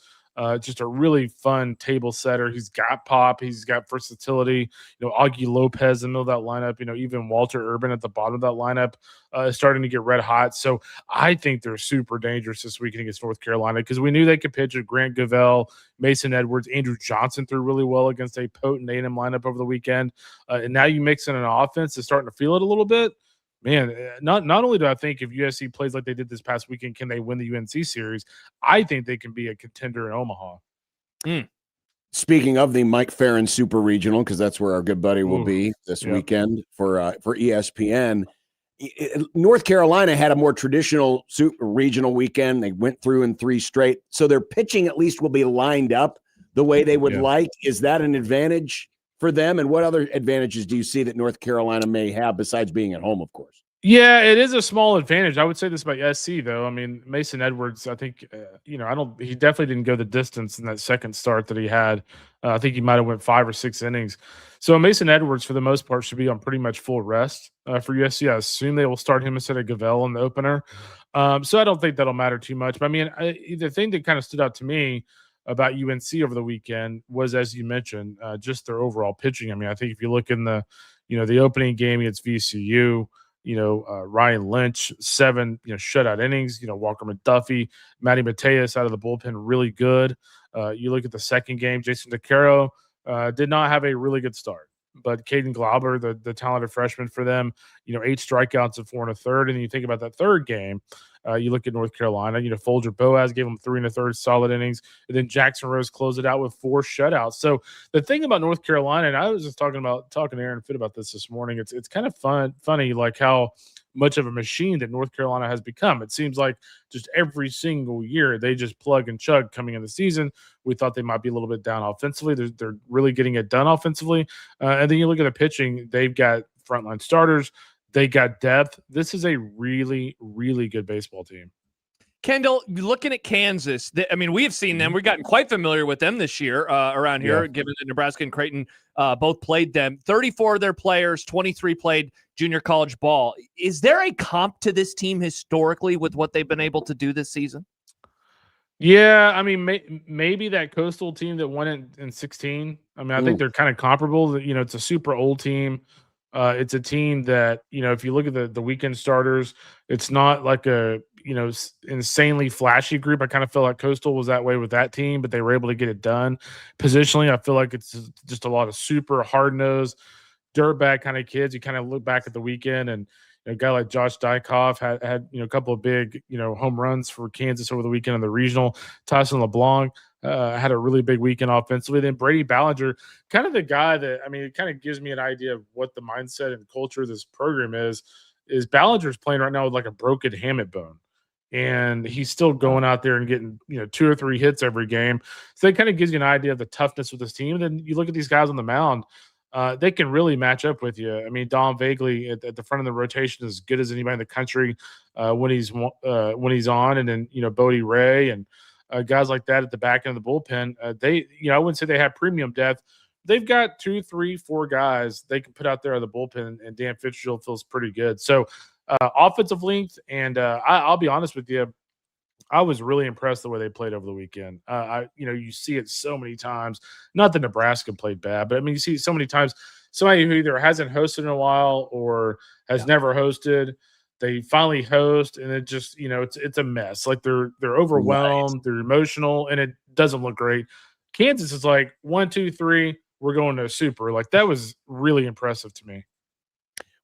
H: Just a really fun table setter. He's got pop. He's got versatility. Augie Lopez in the middle of that lineup. Even Walter Urban at the bottom of that lineup is starting to get red hot. So I think they're super dangerous this weekend against North Carolina because we knew they could pitch with Grant Govell, Mason Edwards, Andrew Johnson threw really well against a potent A&M lineup over the weekend. And now you mix in an offense that's starting to feel it a little bit. Man, not only do I think if USC plays like they did this past weekend, can they win the UNC series? I think they can be a contender in Omaha.
G: Speaking of the Mike Farron Super Regional, because that's where our good buddy will be this weekend for ESPN. North Carolina had a more traditional super regional weekend. They went through in 3 straight. So their pitching at least will be lined up the way they would like. Is that an advantage for them? And what other advantages do you see that North Carolina may have besides being at home, of course?
H: Yeah, it is a small advantage. I would say this about SC though. I mean, Mason Edwards, I think, he definitely didn't go the distance in that second start that he had. I think he might have went 5 or 6 innings. So Mason Edwards, for the most part, should be on pretty much full rest for USC. I assume they will start him instead of Govell in the opener. So I don't think that'll matter too much. But I mean, the thing that kind of stood out to me about UNC over the weekend was, as you mentioned, just their overall pitching. I mean, I think if you look in the opening game against VCU, Ryan Lynch, 7, shutout innings, Walker McDuffie, Matty Mateus out of the bullpen, really good. You look at the second game, Jason DeCaro did not have a really good start. but Caden Glauber, the talented freshman for them, 8 strikeouts and 4 1/3. And you think about that third game, you look at North Carolina, Folger Boaz gave them 3 1/3 solid innings. And then Jackson Rose closed it out with 4 shutouts. So the thing about North Carolina, and I was just talking to Aaron Fitt about this morning, it's kind of funny, like how much of a machine that North Carolina has become. It seems like just every single year they just plug and chug coming in the season. We thought they might be a little bit down offensively. They're really getting it done offensively. And then you look at the pitching, they've got frontline starters. They got depth. This is a really, really good baseball team.
E: Kendall, looking at Kansas, we have seen them. We've gotten quite familiar with them this year around here, given that Nebraska and Creighton both played them. 34 of their players, 23 played junior college ball. Is there a comp to this team historically with what they've been able to do this season?
H: Yeah, maybe that Coastal team that won in 16. I think they're kind of comparable. It's a super old team. It's a team that, if you look at the weekend starters, it's not like a, insanely flashy group. I kind of feel like Coastal was that way with that team, but they were able to get it done. Positionally, I feel like it's just a lot of super hard-nosed, dirtbag kind of kids. You kind of look back at the weekend, and a guy like Josh Dykoff had a couple of big, home runs for Kansas over the weekend in the regional. Tyson LeBlanc had a really big weekend offensively. Then Brady Ballinger, kind of the guy that, it kind of gives me an idea of what the mindset and culture of this program is Ballinger's playing right now with like a broken hamate bone. And he's still going out there and getting, 2 or 3 hits every game. So that kind of gives you an idea of the toughness of this team. And then you look at these guys on the mound, they can really match up with you. Dom Vagley at the front of the rotation is as good as anybody in the country when he's on. And then, Bodie Ray and guys like that at the back end of the bullpen. I wouldn't say they have premium depth. They've got 2, 3, 4 guys they can put out there on the bullpen, and Dan Fitzgerald feels pretty good. So offensive length, and I'll be honest with you, I was really impressed the way they played over the weekend. You see it so many times. Not that Nebraska played bad, but you see it so many times. Somebody who either hasn't hosted in a while or has never hosted, they finally host, and it just it's a mess. Like they're overwhelmed, they're emotional, and it doesn't look great. Kansas is like 1, 2, 3, we're going to a super. Like that was really impressive to me.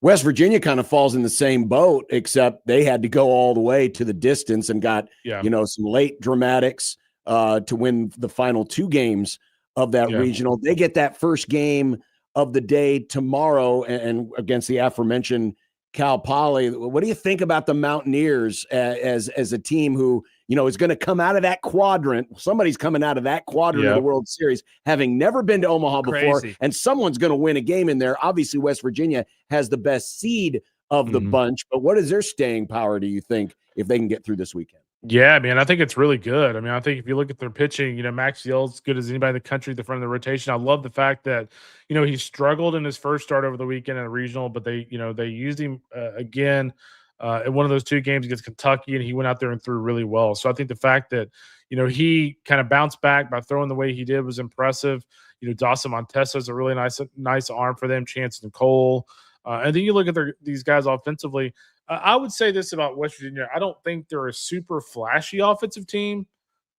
G: West Virginia kind of falls in the same boat, except they had to go all the way to the distance and got, some late dramatics to win the final 2 games of that regional. They get that first game of the day tomorrow and against the aforementioned Cal Poly. What do you think about the Mountaineers as a team who, is going to come out of that quadrant? Somebody's coming out of that quadrant of the World Series, having never been to Omaha before, and someone's going to win a game in there. Obviously, West Virginia has the best seed of the bunch, but what is their staying power, do you think, if they can get through this weekend?
H: Yeah, man, I think it's really good. I think if you look at their pitching, Max Yell's as good as anybody in the country at the front of the rotation. I love the fact that, he struggled in his first start over the weekend in a regional, but they used him again in one of those 2 games against Kentucky, and he went out there and threw really well. So I think the fact that, he kind of bounced back by throwing the way he did was impressive. Dawson Montesa is a really nice arm for them, Chance Nicole. And then you look at these guys offensively. I would say this about West Virginia. I don't think they're a super flashy offensive team.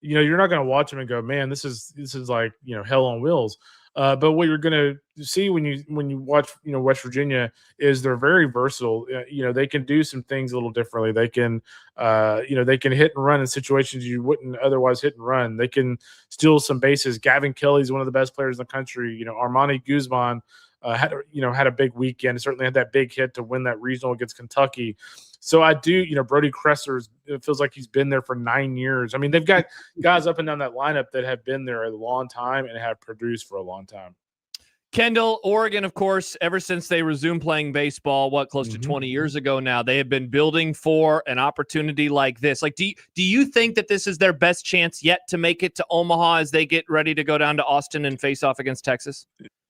H: You're not going to watch them and go, man, this is like, hell on wheels. But what you're going to see when you watch, West Virginia is they're very versatile. They can do some things a little differently. They can, they can hit and run in situations you wouldn't otherwise hit and run. They can steal some bases. Gavin Kelly's one of the best players in the country. Armani Guzman had a big weekend. Certainly had that big hit to win that regional against Kentucky. So I do, Brody Kressler, it feels like he's been there for 9 years. They've got guys up and down that lineup that have been there a long time and have produced for a long time.
E: Kendall, Oregon, of course, ever since they resumed playing baseball, close to 20 years ago now, they have been building for an opportunity like this. Like, do you think that this is their best chance yet to make it to Omaha as they get ready to go down to Austin and face off against Texas?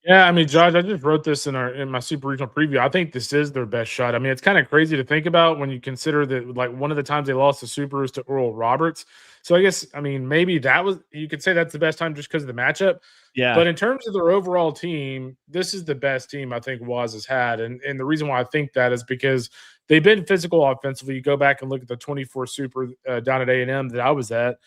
H: Yeah, Josh, I just wrote this in my super regional preview. I think this is their best shot. It's kind of crazy to think about when you consider that, like, one of the times they lost the Super was to Oral Roberts. So I guess, maybe you could say that's the best time just because of the matchup.
E: Yeah.
H: But in terms of their overall team, this is the best team I think Waz has had. And the reason why I think that is because they've been physical offensively. You go back and look at the 24 Super down at A&M that I was at.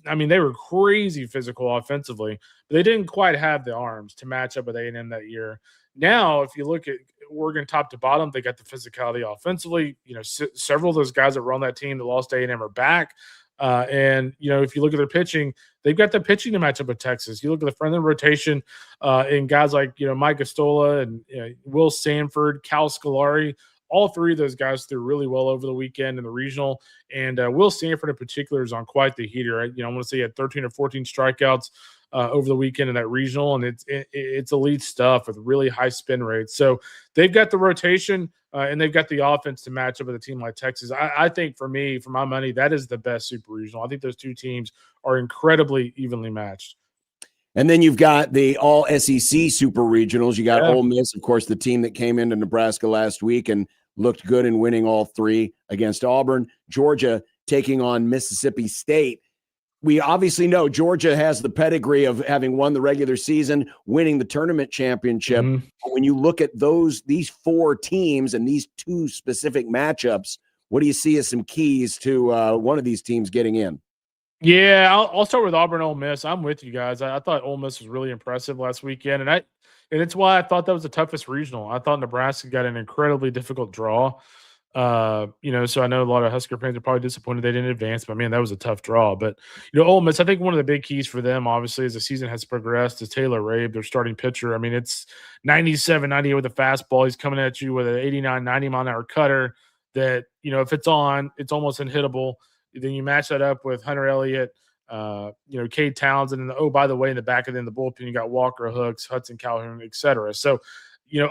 H: I mean, they were crazy physical offensively, but they didn't quite have the arms to match up with A&M that year. Now, if you look at Oregon top to bottom, they got the physicality offensively. Several of those guys that were on that team that lost A&M are back. And if you look at their pitching, they've got the pitching to match up with Texas. You look at the front of the rotation in guys like, Mike Gostola and Will Sanford, Cal Scolari. All three of those guys threw really well over the weekend in the regional. And Will Sanford in particular is on quite the heater. I want to say he had 13 or 14 strikeouts over the weekend in that regional. And it's elite stuff with really high spin rates. So they've got the rotation and they've got the offense to match up with a team like Texas. I think for my money, that is the best super regional. I think those two teams are incredibly evenly matched.
G: And then you've got the all SEC super regionals. You got Ole Miss, of course, the team that came into Nebraska last week and looked good in winning all three against Auburn. Georgia taking on Mississippi State. We obviously know Georgia has the pedigree of having won the regular season, winning the tournament championship.
H: Mm-hmm.
G: But when you look at these four teams and these two specific matchups, what do you see as some keys to one of these teams getting in?
H: Yeah, I'll start with Auburn, Ole Miss. I'm with you guys. I thought Ole Miss was really impressive last weekend, and it's why I thought that was the toughest regional. I thought Nebraska got an incredibly difficult draw. So I know a lot of Husker fans are probably disappointed they didn't advance, but man, that was a tough draw. But Ole Miss, I think one of the big keys for them, obviously, as the season has progressed, is Taylor Rabe, their starting pitcher. I mean, it's 97, 98 with a fastball. He's coming at you with an 89, 90 mile an hour cutter that, if it's on, it's almost unhittable. Then you match that up with Hunter Elliott, Cade Townsend, and by the way, in the back of the bullpen, you got Walker Hooks, Hudson Calhoun, et cetera. So,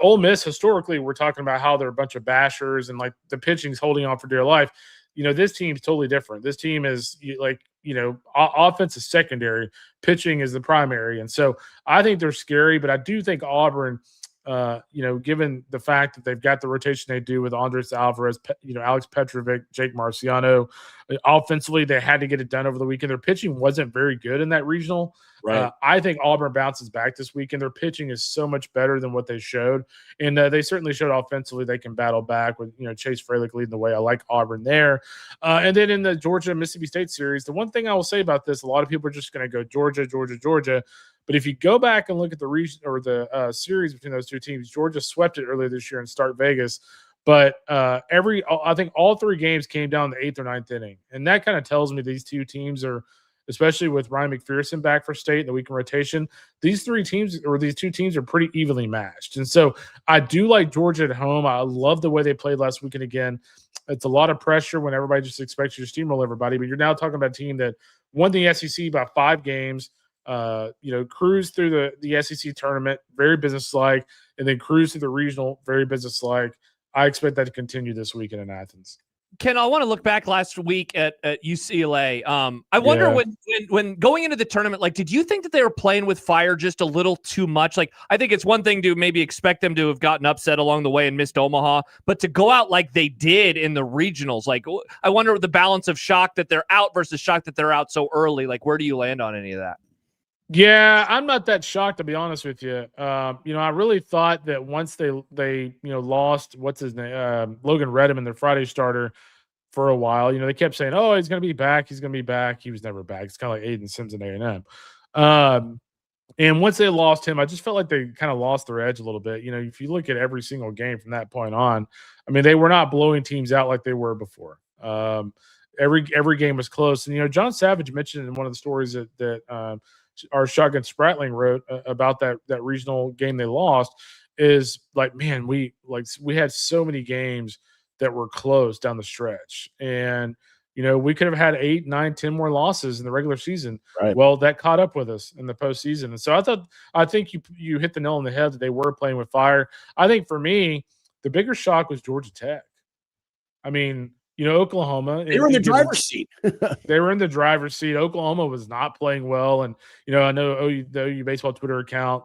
H: Ole Miss, historically, we're talking about how they're a bunch of bashers and like the pitching's holding on for dear life. This team's totally different. This team is offense is secondary, pitching is the primary. And so I think they're scary, but I do think Auburn, given the fact that they've got the rotation they do with Andres Alvarez, Alex Petrovic, Jake Marciano, offensively, they had to get it done over the weekend. Their pitching wasn't very good in that regional.
G: Right.
H: I think Auburn bounces back this weekend. Their pitching is so much better than what they showed. And they certainly showed offensively they can battle back with, Chase Fralick leading the way. I like Auburn there. And then in the Georgia-Mississippi State series, the one thing I will say about this, a lot of people are just going to go Georgia, Georgia, Georgia. But if you go back and look at the region or the series between those two teams, Georgia swept it earlier this year in Start Vegas. But I think all three games came down the 8th or 9th inning. And that kind of tells me these two teams are, especially with Ryan McPherson back for State in the weekend rotation, these two teams are pretty evenly matched. And so I do like Georgia at home. I love the way they played last weekend again. It's a lot of pressure when everybody just expects you to steamroll everybody. But you're now talking about a team that won the SEC by 5 games, cruised through the SEC tournament, very businesslike, and then cruised through the regional, very businesslike. I expect that to continue this weekend in Athens.
E: Ken, I want to look back last week at UCLA. I wonder when going into the tournament, did you think that they were playing with fire just a little too much? I think it's one thing to maybe expect them to have gotten upset along the way and missed Omaha, but to go out like they did in the regionals, I wonder the balance of shock that they're out versus shock that they're out so early. Where do you land on any of that?
H: Yeah, I'm not that shocked, to be honest with you. I really thought that once they lost, what's his name, Logan Redham, their Friday starter for a while, they kept saying, oh, he's going to be back. He's going to be back. He was never back. It's kind of like Aiden Sims and A&M. And once they lost him, I just felt like they kind of lost their edge a little bit. If you look at every single game from that point on, I mean, they were not blowing teams out like they were before. Every game was close. And, John Savage mentioned in one of the stories that our Shotgun Spratling wrote about that regional game they lost is man, we had so many games that were close down the stretch. And, we could have had 8, 9, 10 more losses in the regular season.
G: Right.
H: Well, that caught up with us in the postseason. And so I think you hit the nail on the head that they were playing with fire. I think for me, the bigger shock was Georgia Tech. I mean, Oklahoma.
G: They were in the driver's seat.
H: They were in the driver's seat. Oklahoma was not playing well. And, I know the OU baseball Twitter account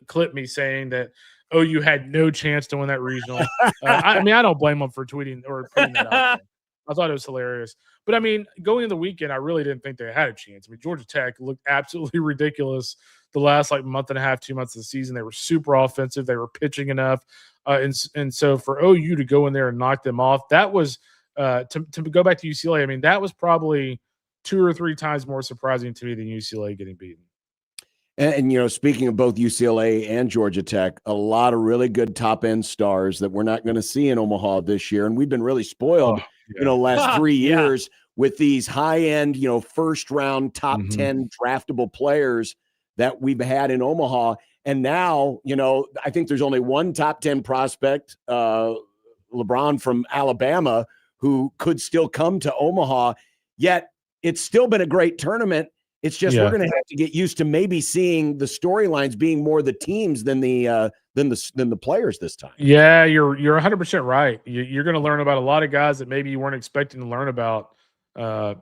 H: clipped me saying that OU had no chance to win that regional. I don't blame them for tweeting or putting that out there. I thought it was hilarious. But, going into the weekend, I really didn't think they had a chance. Georgia Tech looked absolutely ridiculous the last month and a half, 2 months of the season. They were super offensive. They were pitching enough. And so for OU to go in there and knock them off, that was to go back to UCLA, that was probably 2 or 3 times more surprising to me than UCLA getting beaten.
G: And speaking of both UCLA and Georgia Tech, a lot of really good top-end stars that we're not going to see in Omaha this year. And we've been really spoiled, last 3 years with these high-end, first-round top 10 draftable players that we've had in Omaha. And now, I think there's only one top 10 prospect, LeBron from Alabama, who could still come to Omaha. Yet it's still been a great tournament. It's just we're going to have to get used to maybe seeing the storylines being more the teams than the players this time.
H: Yeah, you're 100% right. You're going to learn about a lot of guys that maybe you weren't expecting to learn about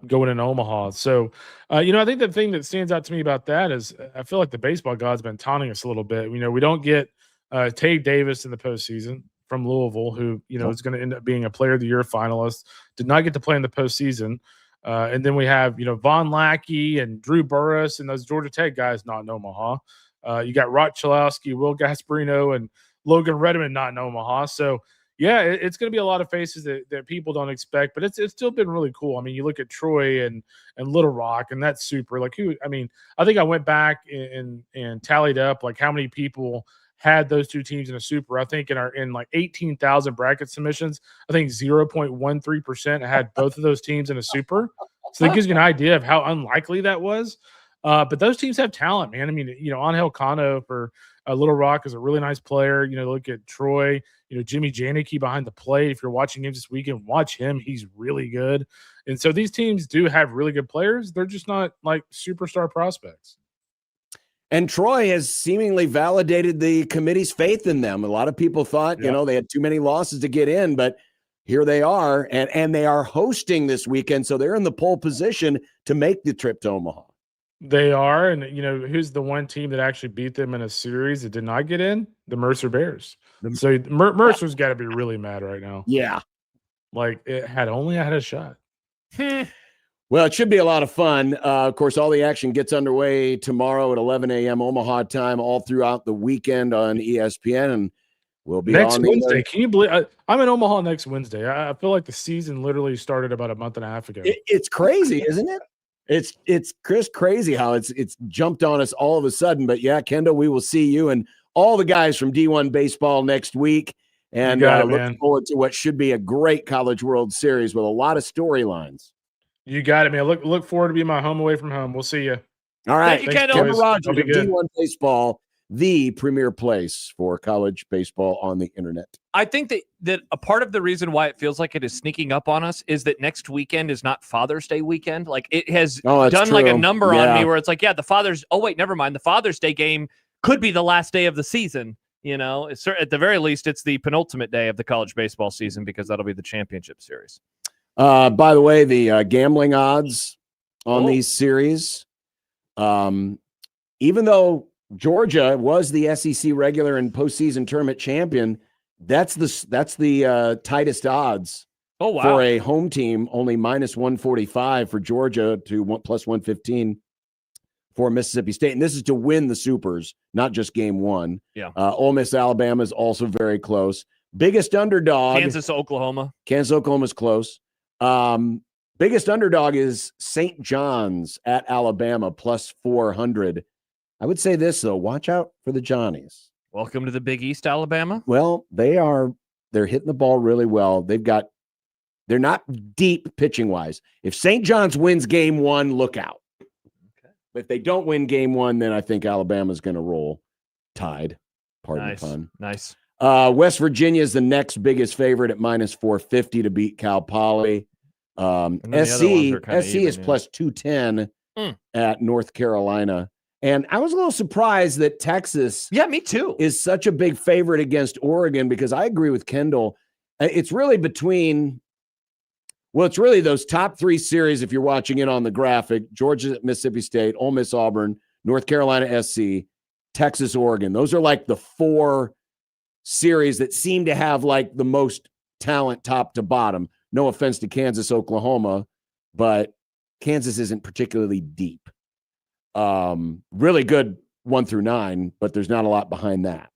H: going in Omaha. So, I think the thing that stands out to me about that is I feel like the baseball god's been taunting us a little bit. We don't get Tate Davis in the postseason from Louisville, who is going to end up being a Player of the Year finalist. Did not get to play in the postseason. And then we have, Von Lackey and Drew Burress and those Georgia Tech guys not in Omaha. You got Rod Chalowski, Will Gasparino, and Logan Redmond not in Omaha. So, it's going to be a lot of faces that people don't expect, but it's still been really cool. I mean, you look at Troy and Little Rock, and that's super. Like, I think I went back and tallied up like how many people had those two teams in a super. I think in like 18,000 bracket submissions, I think 0.13% had both of those teams in a super. So that gives you an idea of how unlikely that was. But those teams have talent, man. I mean, Angel Cano for Little Rock is a really nice player. Look at Troy, Jimmy Janicki behind the plate. If you're watching games this weekend, watch him. He's really good. And so these teams do have really good players. They're just not like superstar prospects.
G: And Troy has seemingly validated the committee's faith in them. A lot of people thought, they had too many losses to get in, but here they are, and they are hosting this weekend, so they're in the pole position to make the trip to Omaha.
H: They are, and who's the one team that actually beat them in a series that did not get in? The Mercer Bears. So Mercer's got to be really mad right now.
G: Yeah,
H: like it had only had a shot.
G: Well, it should be a lot of fun. Of course, all the action gets underway tomorrow at 11 a.m. Omaha time, all throughout the weekend on ESPN, and we'll be
H: next
G: on
H: Wednesday. Can you believe I'm in Omaha next Wednesday? I feel like the season literally started about a month and a half ago.
G: It's crazy, isn't it? It's crazy how it's jumped on us all of a sudden. But yeah, Kendall, we will see you and all the guys from D1 baseball next week, and looking forward to what should be a great College World Series with a lot of storylines.
H: You got it, man. Look forward to being my home away from home. We'll see you.
G: All right.
E: Thank you, Kendall.
G: Kevin Rogers of D1 Baseball, the premier place for college baseball on the internet.
E: I think that a part of the reason why it feels like it is sneaking up on us is that next weekend is not Father's Day weekend. Like it has done like a number on me where it's like, never mind. The Father's Day game could be the last day of the season. It's at the very least, it's the penultimate day of the college baseball season because that'll be the championship series.
G: By the way, the gambling odds on these series, even though Georgia was the SEC regular and postseason tournament champion, that's the tightest odds for a home team. Only minus 145 for Georgia to plus 115 for Mississippi State, and this is to win the Supers, not just game one.
E: Yeah,
G: Ole Miss Alabama is also very close. Biggest underdog,
E: Kansas Oklahoma is
G: close. Biggest underdog is St. John's at Alabama plus 400. I would say this though, watch out for the Johnnies.
E: Welcome to the Big East, Alabama.
G: Well, they're hitting the ball really well. They're not deep pitching wise. If St. John's wins game one, look out. Okay. But if they don't win game one, then I think Alabama's going to roll Tide. Pardon the pun.
E: Nice.
G: West Virginia is the next biggest favorite at minus 450 to beat Cal Poly. SC is plus 210 at North Carolina. And I was a little surprised that Texas
E: me too.
G: is such a big favorite against Oregon because I agree with Kendall. It's really it's really those top three series if you're watching it on the graphic. Georgia, Mississippi State, Ole Miss, Auburn, North Carolina, SC, Texas, Oregon. Those are like the four series that seem to have like the most talent top to bottom. No offense to Kansas, Oklahoma, but Kansas isn't particularly deep. Really good 1 through 9, but there's not a lot behind that.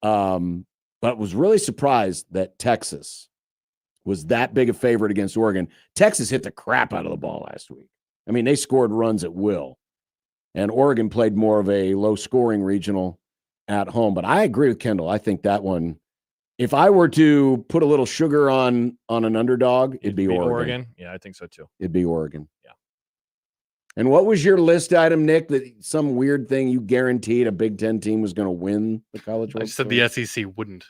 G: But was really surprised that Texas was that big a favorite against Oregon. Texas hit the crap out of the ball last week. I mean, they scored runs at will. And Oregon played more of a low-scoring regional at home. But I agree with Kendall. I think that one, if I were to put a little sugar on an underdog, it'd be Oregon.
E: Yeah, I think so too.
G: It'd be Oregon.
E: Yeah.
G: And what was your list item, Nick, that some weird thing you guaranteed a Big Ten team was going to win the College World
F: I just said
G: Series?
F: the SEC wouldn't.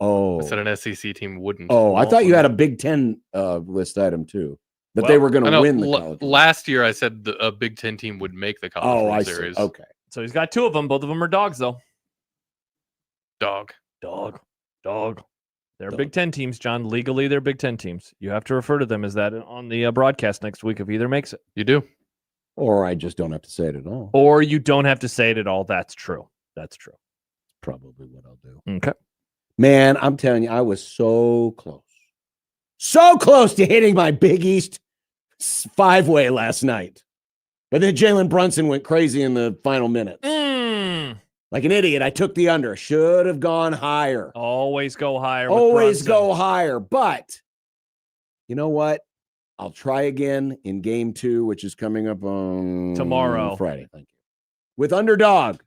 G: Oh.
F: I said an SEC team wouldn't.
G: Oh, I thought you had a Big Ten list item too. That they were going
F: I
G: to
F: know,
G: win the College World
F: last year I said a Big Ten team would make the College World Series.
G: See. Okay.
E: So he's got two of them. Both of them are dogs, though.
F: Dog.
E: They're Big Ten teams, John. Legally, they're Big Ten teams. You have to refer to them as that on the broadcast next week if either makes it.
F: You do.
G: Or I just don't have to say it at all.
E: Or you don't have to say it at all. That's true.
G: Probably what I'll do.
E: Okay.
G: Man, I'm telling you, I was so close. So close to hitting my Big East 5-way last night. But then Jalen Brunson went crazy in the final minutes. Like an idiot, I took the under. Should have gone higher.
E: Always go higher.
G: Always go higher. But you know what? I'll try again in game 2, which is coming up on
E: tomorrow.
G: Friday. Thank you. With Underdog.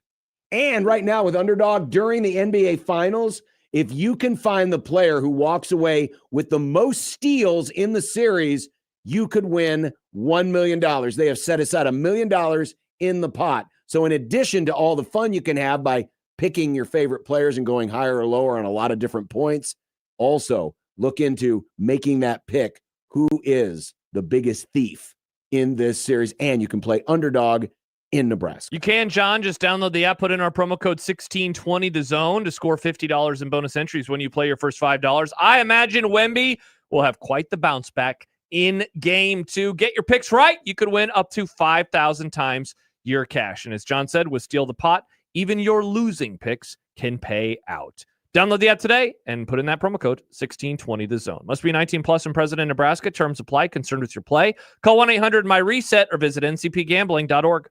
G: And right now with Underdog during the NBA Finals, if you can find the player who walks away with the most steals in the series, you could win $1 million. They have set aside $1 million in the pot. So in addition to all the fun you can have by picking your favorite players and going higher or lower on a lot of different points, also look into making that pick. Who is the biggest thief in this series? And you can play Underdog in Nebraska.
E: You can, John. Just download the app, put in our promo code 1620 the zone to score $50 in bonus entries when you play your first $5. I imagine Wemby will have quite the bounce back in game 2. Get your picks right. You could win up to 5,000 times your cash. And as John said, with Steal the Pot, even your losing picks can pay out. Download the app today and put in that promo code 1620 the zone. Must be 18 plus and present in Nebraska. Terms apply. Concerned with your play? Call 1-800-MY-RESET or visit ncpgambling.org.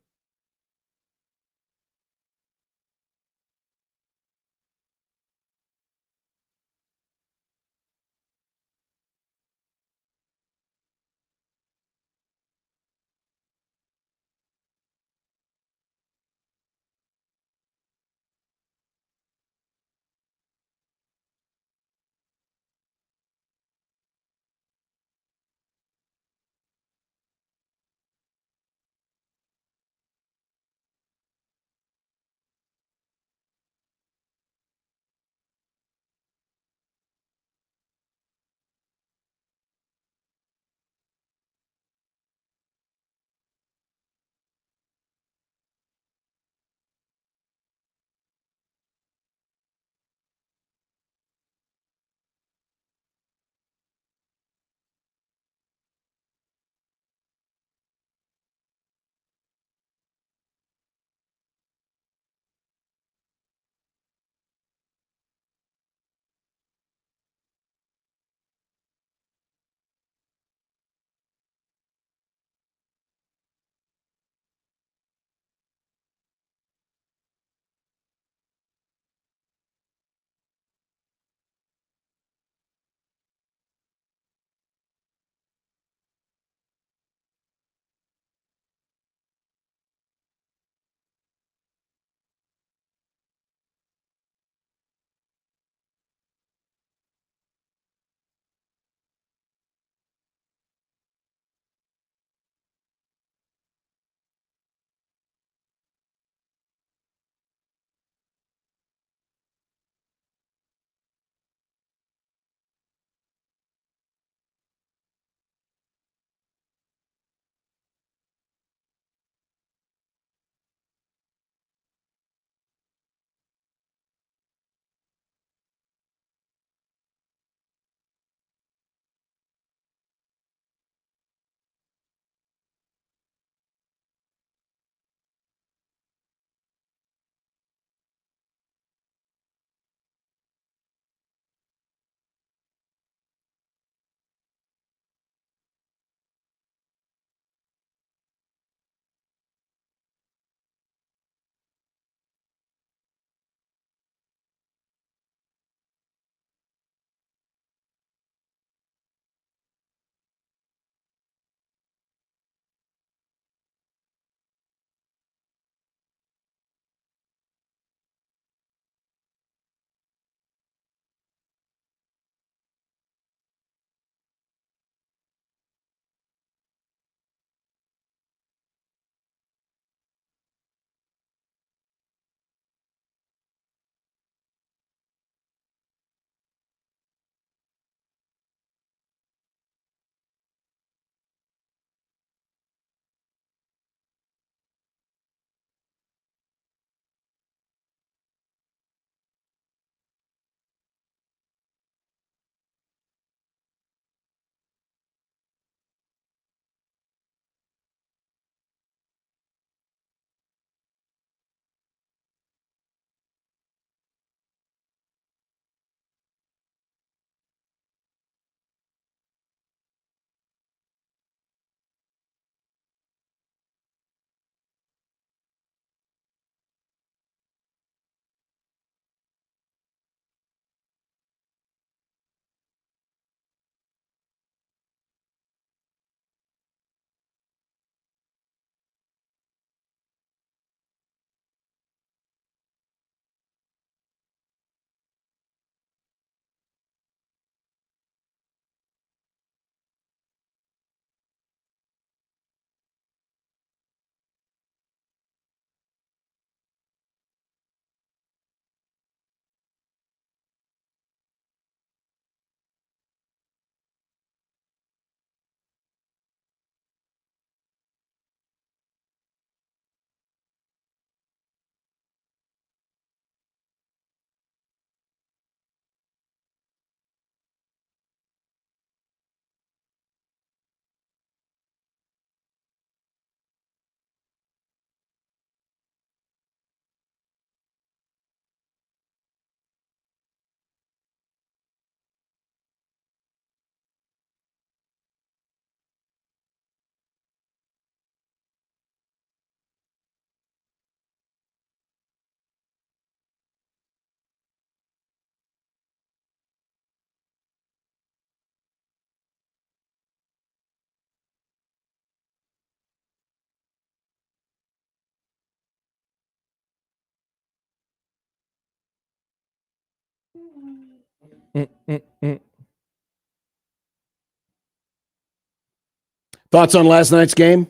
G: Thoughts on last night's game?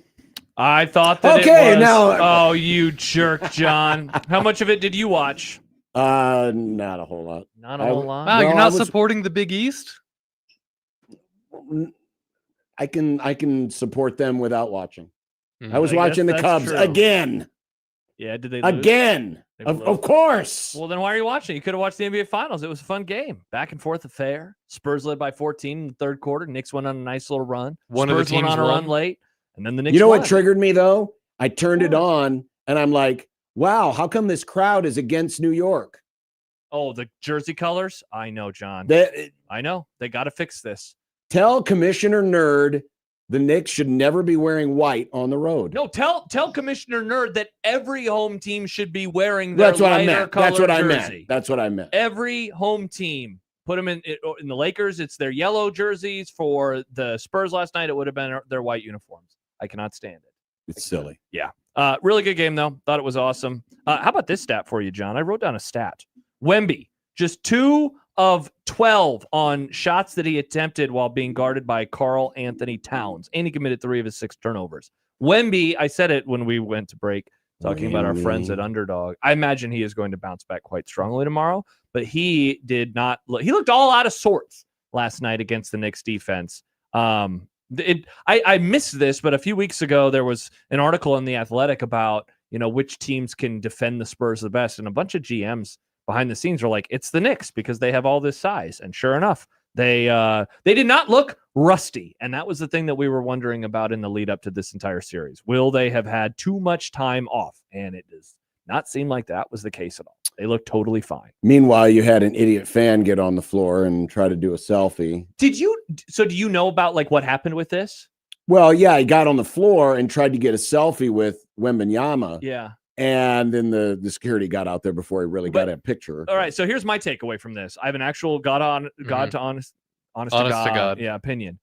E: I thought that
G: Okay,
E: it was.
G: now-
E: Oh, you jerk, John. How much of it did you watch?
G: Not a whole lot.
E: Not a whole lot.
F: Wow,
G: Well,
F: you're
G: I
F: not
G: was-
F: supporting the Big East?
G: I can support them without watching.
F: Mhm.
G: I was
E: I
G: watching the
E: guess
G: Cubs
E: that's true.
G: again.
E: Yeah, did they lose?
G: Again.
E: They
G: Of
E: blew.
G: course.
E: Well, then why are you watching? You could have watched the NBA Finals. It was a fun game. Back and forth affair. Spurs led by 14 in the third quarter. Knicks went on a nice little run.
F: One of the
E: Spurs went
F: teams
E: on a run
F: won.
E: late. And then the Knicks
G: You know
E: won.
G: what triggered me though? I turned it on and I'm like, wow, how come this crowd is against New York?
E: Oh, the jersey colors? I know, John. I know. They got to fix this.
G: Tell Commissioner Nerd the Knicks should never be wearing white on the road.
E: No, tell Commissioner Nerd that every home team should be wearing their
G: That's what I
E: lighter
G: meant.
E: color
G: That's what I
E: jersey.
G: meant. That's what I meant.
E: Every home team. Put them in the Lakers. It's their yellow jerseys. For the Spurs last night, it would have been their white uniforms. I cannot stand it.
G: It's silly.
E: Yeah. Really good game, though. Thought it was awesome. How about this stat for you, John? I wrote down a stat. Wemby, just 2 of 12 on shots that he attempted while being guarded by Karl Anthony Towns. And he committed 3 of his 6 turnovers. Wemby, I said it when we went to break, talking about our friends at Underdog. I imagine he is going to bounce back quite strongly tomorrow, but he did not look, he looked all out of sorts last night against the Knicks defense. I missed this, but a few weeks ago, there was an article in The Athletic about, which teams can defend the Spurs the best. And a bunch of GMs behind the scenes are like, it's the Knicks because they have all this size. And sure enough, they did not look rusty. And that was the thing that we were wondering about in the lead up to this entire series. Will they have had too much time off? And it does not seem like that was the case at all. They look totally fine.
G: Meanwhile, you had an idiot fan get on the floor and try to do a selfie.
E: Do you know about what happened with this?
G: Well, yeah, he got on the floor and tried to get a selfie with Wembanyama.
E: Yeah.
G: And then the security got out there before he really got a picture.
E: All right, so here's my takeaway from this. I have an actual honest to God, opinion.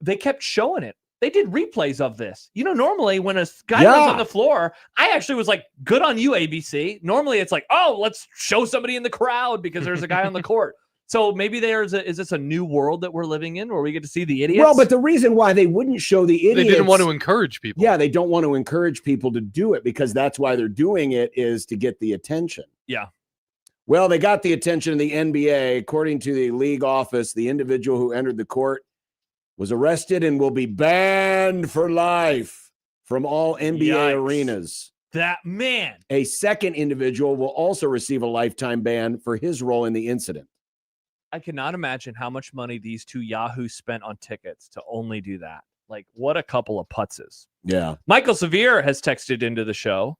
E: They kept showing it. They did replays of this. Normally when a guy was on the floor, I actually was like, good on you, ABC. Normally it's like, oh, let's show somebody in the crowd because there's a guy on the court. So maybe is this a new world that we're living in where we get to see the idiots?
G: Well, but the reason why they wouldn't show the idiots,
F: They didn't want to encourage people.
G: Yeah, they don't want to encourage people to do it because that's why they're doing it, is to get the attention.
E: Yeah.
G: Well, they got the attention of the NBA. According to the league office, the individual who entered the court was arrested and will be banned for life from all NBA arenas.
E: That man.
G: A second individual will also receive a lifetime ban for his role in the incident.
E: I cannot imagine how much money these two yahoos spent on tickets to only do that. What a couple of putzes.
G: Yeah.
E: Michael Severe has texted into the show.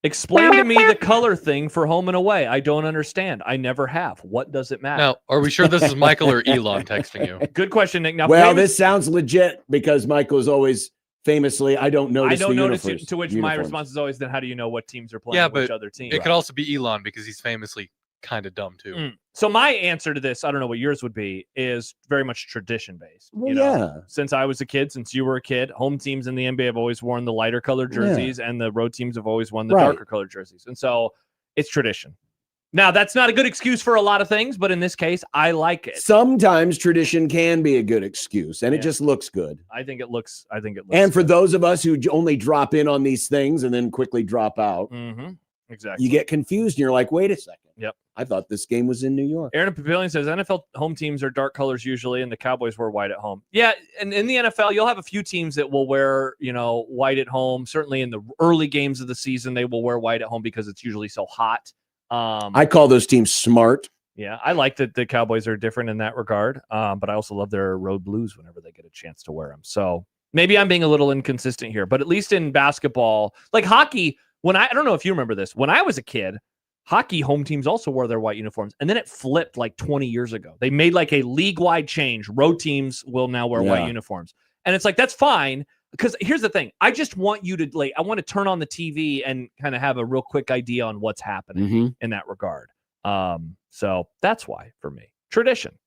E: Explain to me the color thing for home and away. I don't understand. I never have. What does it matter?
F: Now, are we sure this is Michael or Elon texting you?
E: Good question, Nick. Now,
G: This sounds legit because Michael is always famously, I don't notice the uniforms.
E: To which my response is always, then how do you know what teams are playing?
F: Yeah,
E: which
F: but
E: other teams?
F: it could also be Elon because he's famously kind of dumb too.
E: So my answer to this, I don't know what yours would be, is very much tradition based.
G: Well, yeah.
E: Since I was a kid, since you were a kid, home teams in the NBA have always worn the lighter colored jerseys, and the road teams have always worn the darker colored jerseys. And so it's tradition. Now, that's not a good excuse for a lot of things, but in this case, I like it.
G: Sometimes tradition can be a good excuse, and it just looks good.
E: I think it looks.
G: And for those of us who only drop in on these things and then quickly drop out,
E: exactly,
G: you get confused and you're like, wait a second.
E: Yep.
G: I thought this game was in New York.
E: Aaron Papillion says NFL home teams are dark colors usually, and the Cowboys wear white at home. Yeah, and in the NFL, you'll have a few teams that will wear, white at home. Certainly in the early games of the season, they will wear white at home because it's usually so hot.
G: I call those teams smart.
E: Yeah, I like that the Cowboys are different in that regard, but I also love their road blues whenever they get a chance to wear them. So maybe I'm being a little inconsistent here, but at least in basketball, like hockey, I don't know if you remember this, when I was a kid, hockey home teams also wore their white uniforms, and then it flipped 20 years ago. They made a league-wide change. Road teams will now wear white uniforms. And it's that's fine, because here's the thing. I just want you to, I want to turn on the TV and kind of have a real quick idea on what's happening in that regard. So that's why, for me. Tradition.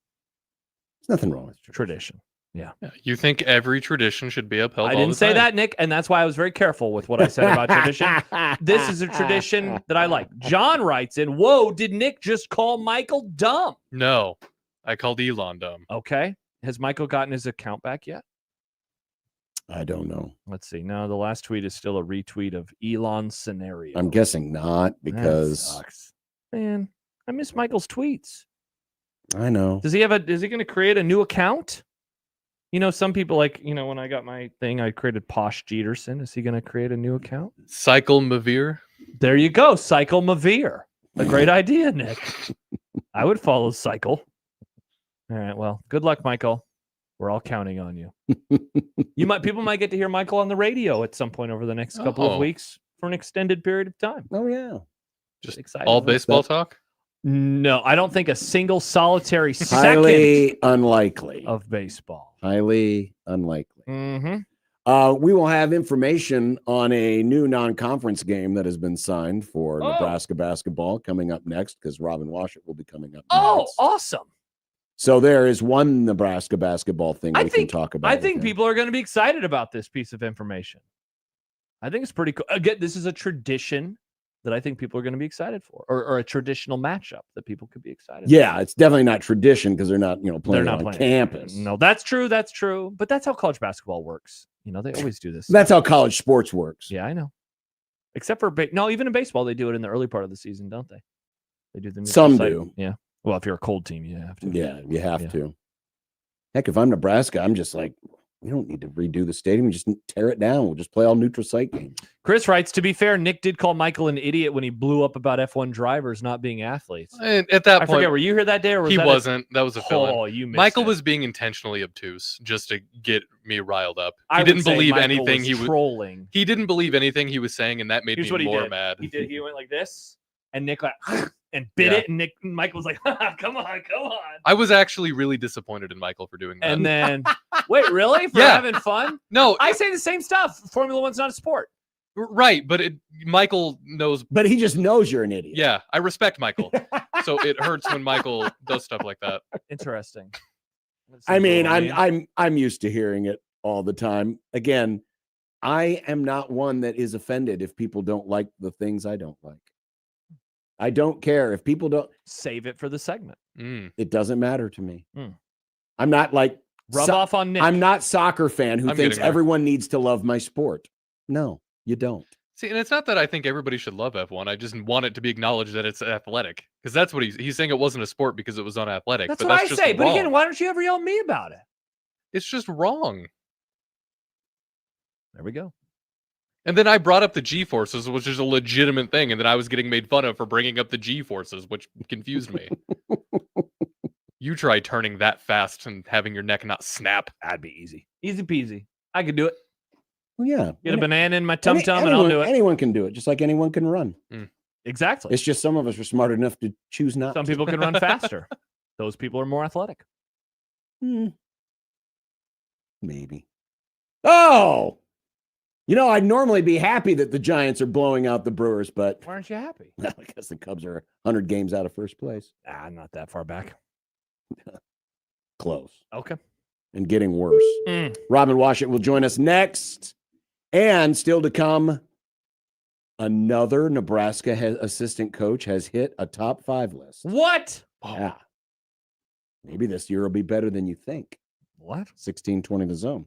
G: There's nothing wrong with
E: tradition.
F: You think every tradition should be upheld?
E: I
F: all
E: didn't
F: the
E: say
F: time.
E: that, Nick, and that's why I was very careful with what I said about tradition. This is a tradition that I like. John writes in, whoa, did Nick just call Michael dumb?
F: No, I called Elon dumb.
E: Okay. Has Michael gotten his account back yet?
G: I don't know.
E: Let's see. No, the last tweet is still a retweet of Elon's scenario.
G: I'm guessing not
E: That
G: because
E: sucks. Man, I miss Michael's tweets.
G: I know.
E: Is he going to create a new account? You know, some people when I got my thing, I created Posh Jeterson. Is he going to create a new account?
F: Cycle Mavir.
E: There you go. Cycle Mavir. A great idea, Nick. I would follow Cycle. All right. Well, good luck, Michael. We're all counting on you. People might get to hear Michael on the radio at some point over the next couple of weeks for an extended period of time.
G: Oh, yeah.
F: Just
E: excited
F: all
E: about
F: baseball talk?
E: No, I don't think a single solitary
G: Highly unlikely.
E: of baseball.
G: Highly unlikely.
E: Mm-hmm.
G: We will have information on a new non-conference game that has been signed for Nebraska basketball coming up next because Robin Washut will be coming up
E: Oh,
G: next.
E: awesome.
G: So there is one Nebraska basketball thing we can talk about.
E: I think people are going to be excited about this piece of information. I think it's pretty cool. Again, this is a tradition that I think people are going to be excited for, or a traditional matchup that people could be excited
G: Yeah, it's definitely not tradition because they're not, playing on campus.
E: No, that's true. That's true. But that's how college basketball works. They always do this.
G: That's how college sports works.
E: Yeah, I know. Except for even in baseball, they do it in the early part of the season, don't they? They do the
G: Some do.
E: Yeah. Well, if you're a cold team, you have to.
G: Yeah, you have to. Heck, if I'm Nebraska, I'm just like, we don't need to redo the stadium. Just tear it down. We'll just play all neutral site games.
E: Chris writes, to be fair, Nick did call Michael an idiot when he blew up about F1 drivers not being athletes.
F: And at that point,
E: I forget, were you here that day or was
F: he
E: that
F: wasn't? That was a fill-in.
E: Oh, you missed
F: Michael
E: it.
F: was being intentionally obtuse just to get me riled up.
E: I
F: He
E: would
F: didn't
E: say
F: believe
E: Michael
F: anything
E: was
F: he was
E: trolling.
F: He didn't believe anything he was saying, and that made
E: Here's
F: me
E: what he
F: more
E: did.
F: mad.
E: He went like this, and Nick like and bit it, and Michael was like, come on.
F: I was actually really disappointed in Michael for doing that.
E: And then, wait, really? For having fun?
F: No,
E: I say the same stuff. Formula One's not a sport.
F: Right, but Michael knows.
G: But he just knows you're an idiot.
F: Yeah, I respect Michael. So it hurts when Michael does stuff like that.
E: Interesting.
G: I mean, I'm used to hearing it all the time. Again, I am not one that is offended if people don't like the things I don't like. I don't care if people don't
E: save it for the segment.
G: It doesn't matter to me. I'm not like
E: rub off on Nick.
G: I'm not soccer fan who thinks
F: there.
G: everyone needs to love my sport. No, you don't.
F: See, and it's not that I think everybody should love F1. I just want it to be acknowledged that it's athletic, because that's what he's saying. It wasn't a sport because it was unathletic.
E: That's
F: but
E: what
F: that's
E: I
F: just
E: say.
F: wrong.
E: But again, why don't you ever yell at me about it?
F: It's just wrong.
E: There we go.
F: And then I brought up the G-forces, which is a legitimate thing, and then I was getting made fun of for bringing up the G-forces, which confused me. You try turning that fast and having your neck not snap.
E: That'd be easy. Easy peasy. I could do it.
G: Well, yeah.
E: Get a banana in my tum-tum and I'll do it.
G: Anyone can do it, just like anyone can run.
E: Exactly.
G: It's just some of us are smart enough to choose not
E: Some
G: to.
E: people can run faster. Those people are more athletic.
G: Maybe. Oh! I'd normally be happy that the Giants are blowing out the Brewers, but
E: Why aren't you happy?
G: well, I guess the Cubs are 100 games out of first place.
E: Not that far back.
G: Close.
E: Okay.
G: And getting worse. Robin Washut will join us next. And still to come, another Nebraska assistant coach has hit a top 5 list.
E: What?
G: Yeah. Maybe this year will be better than you think.
E: What?
G: 16-20 the zone.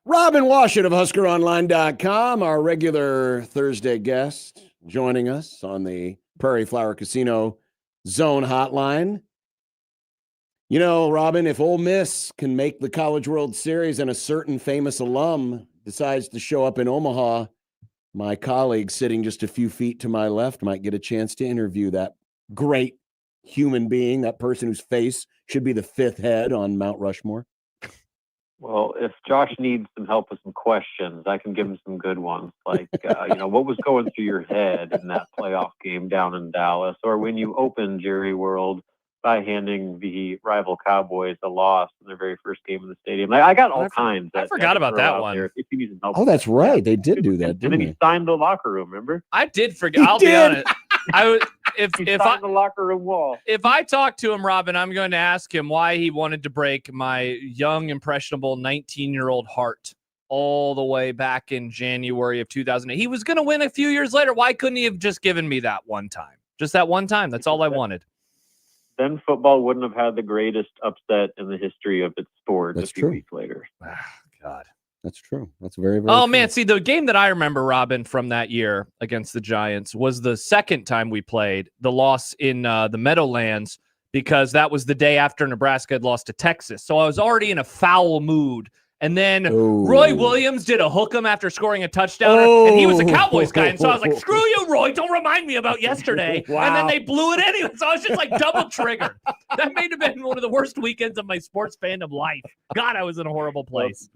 G: Robin Washut of HuskerOnline.com, our regular Thursday guest, joining us on the Prairie Flower Casino Zone Hotline. You know, Robin, if Ole Miss can make the College World Series and a certain famous alum decides to show up in Omaha, my colleague sitting just a few feet to my left might get a chance to interview that great human being, that person whose face should be the fifth head on Mount Rushmore.
I: Well, if Josh needs some help with some questions, I can give him some good ones. Like, what was going through your head in that playoff game down in Dallas, or when you opened Jerry World by handing the rival Cowboys a loss in their very first game in the stadium. I got all kinds.
E: I forgot about that one.
I: If you need some help.
G: Oh, that's right. They did do that,
I: and
G: didn't
I: then
G: they?
I: he signed the locker room, remember?
E: I did forget. I'll be honest. I was if
I: signed the locker room wall.
E: If I talk to him, Robin, I'm going to ask him why he wanted to break my young, impressionable 19-year-old heart all the way back in January of 2008. He was going to win a few years later. Why couldn't he have just given me that one time? Just that one time. That's all I wanted.
I: Then football wouldn't have had the greatest upset in the history of its sport a few weeks later.
E: God.
G: That's true. That's very, very
E: Oh,
G: true.
E: man. See, the game that I remember, Robin, from that year against the Giants was the second time we played, the loss in the Meadowlands, because that was the day after Nebraska had lost to Texas. So I was already in a foul mood. And then Roy Williams did a hook 'em after scoring a touchdown, and he was a Cowboys guy. And so I was like, screw you, Roy. Don't remind me about yesterday.
G: Wow.
E: And then they blew it anyway. So I was just like double triggered. That may have been one of the worst weekends of my sports fandom life. God, I was in a horrible place.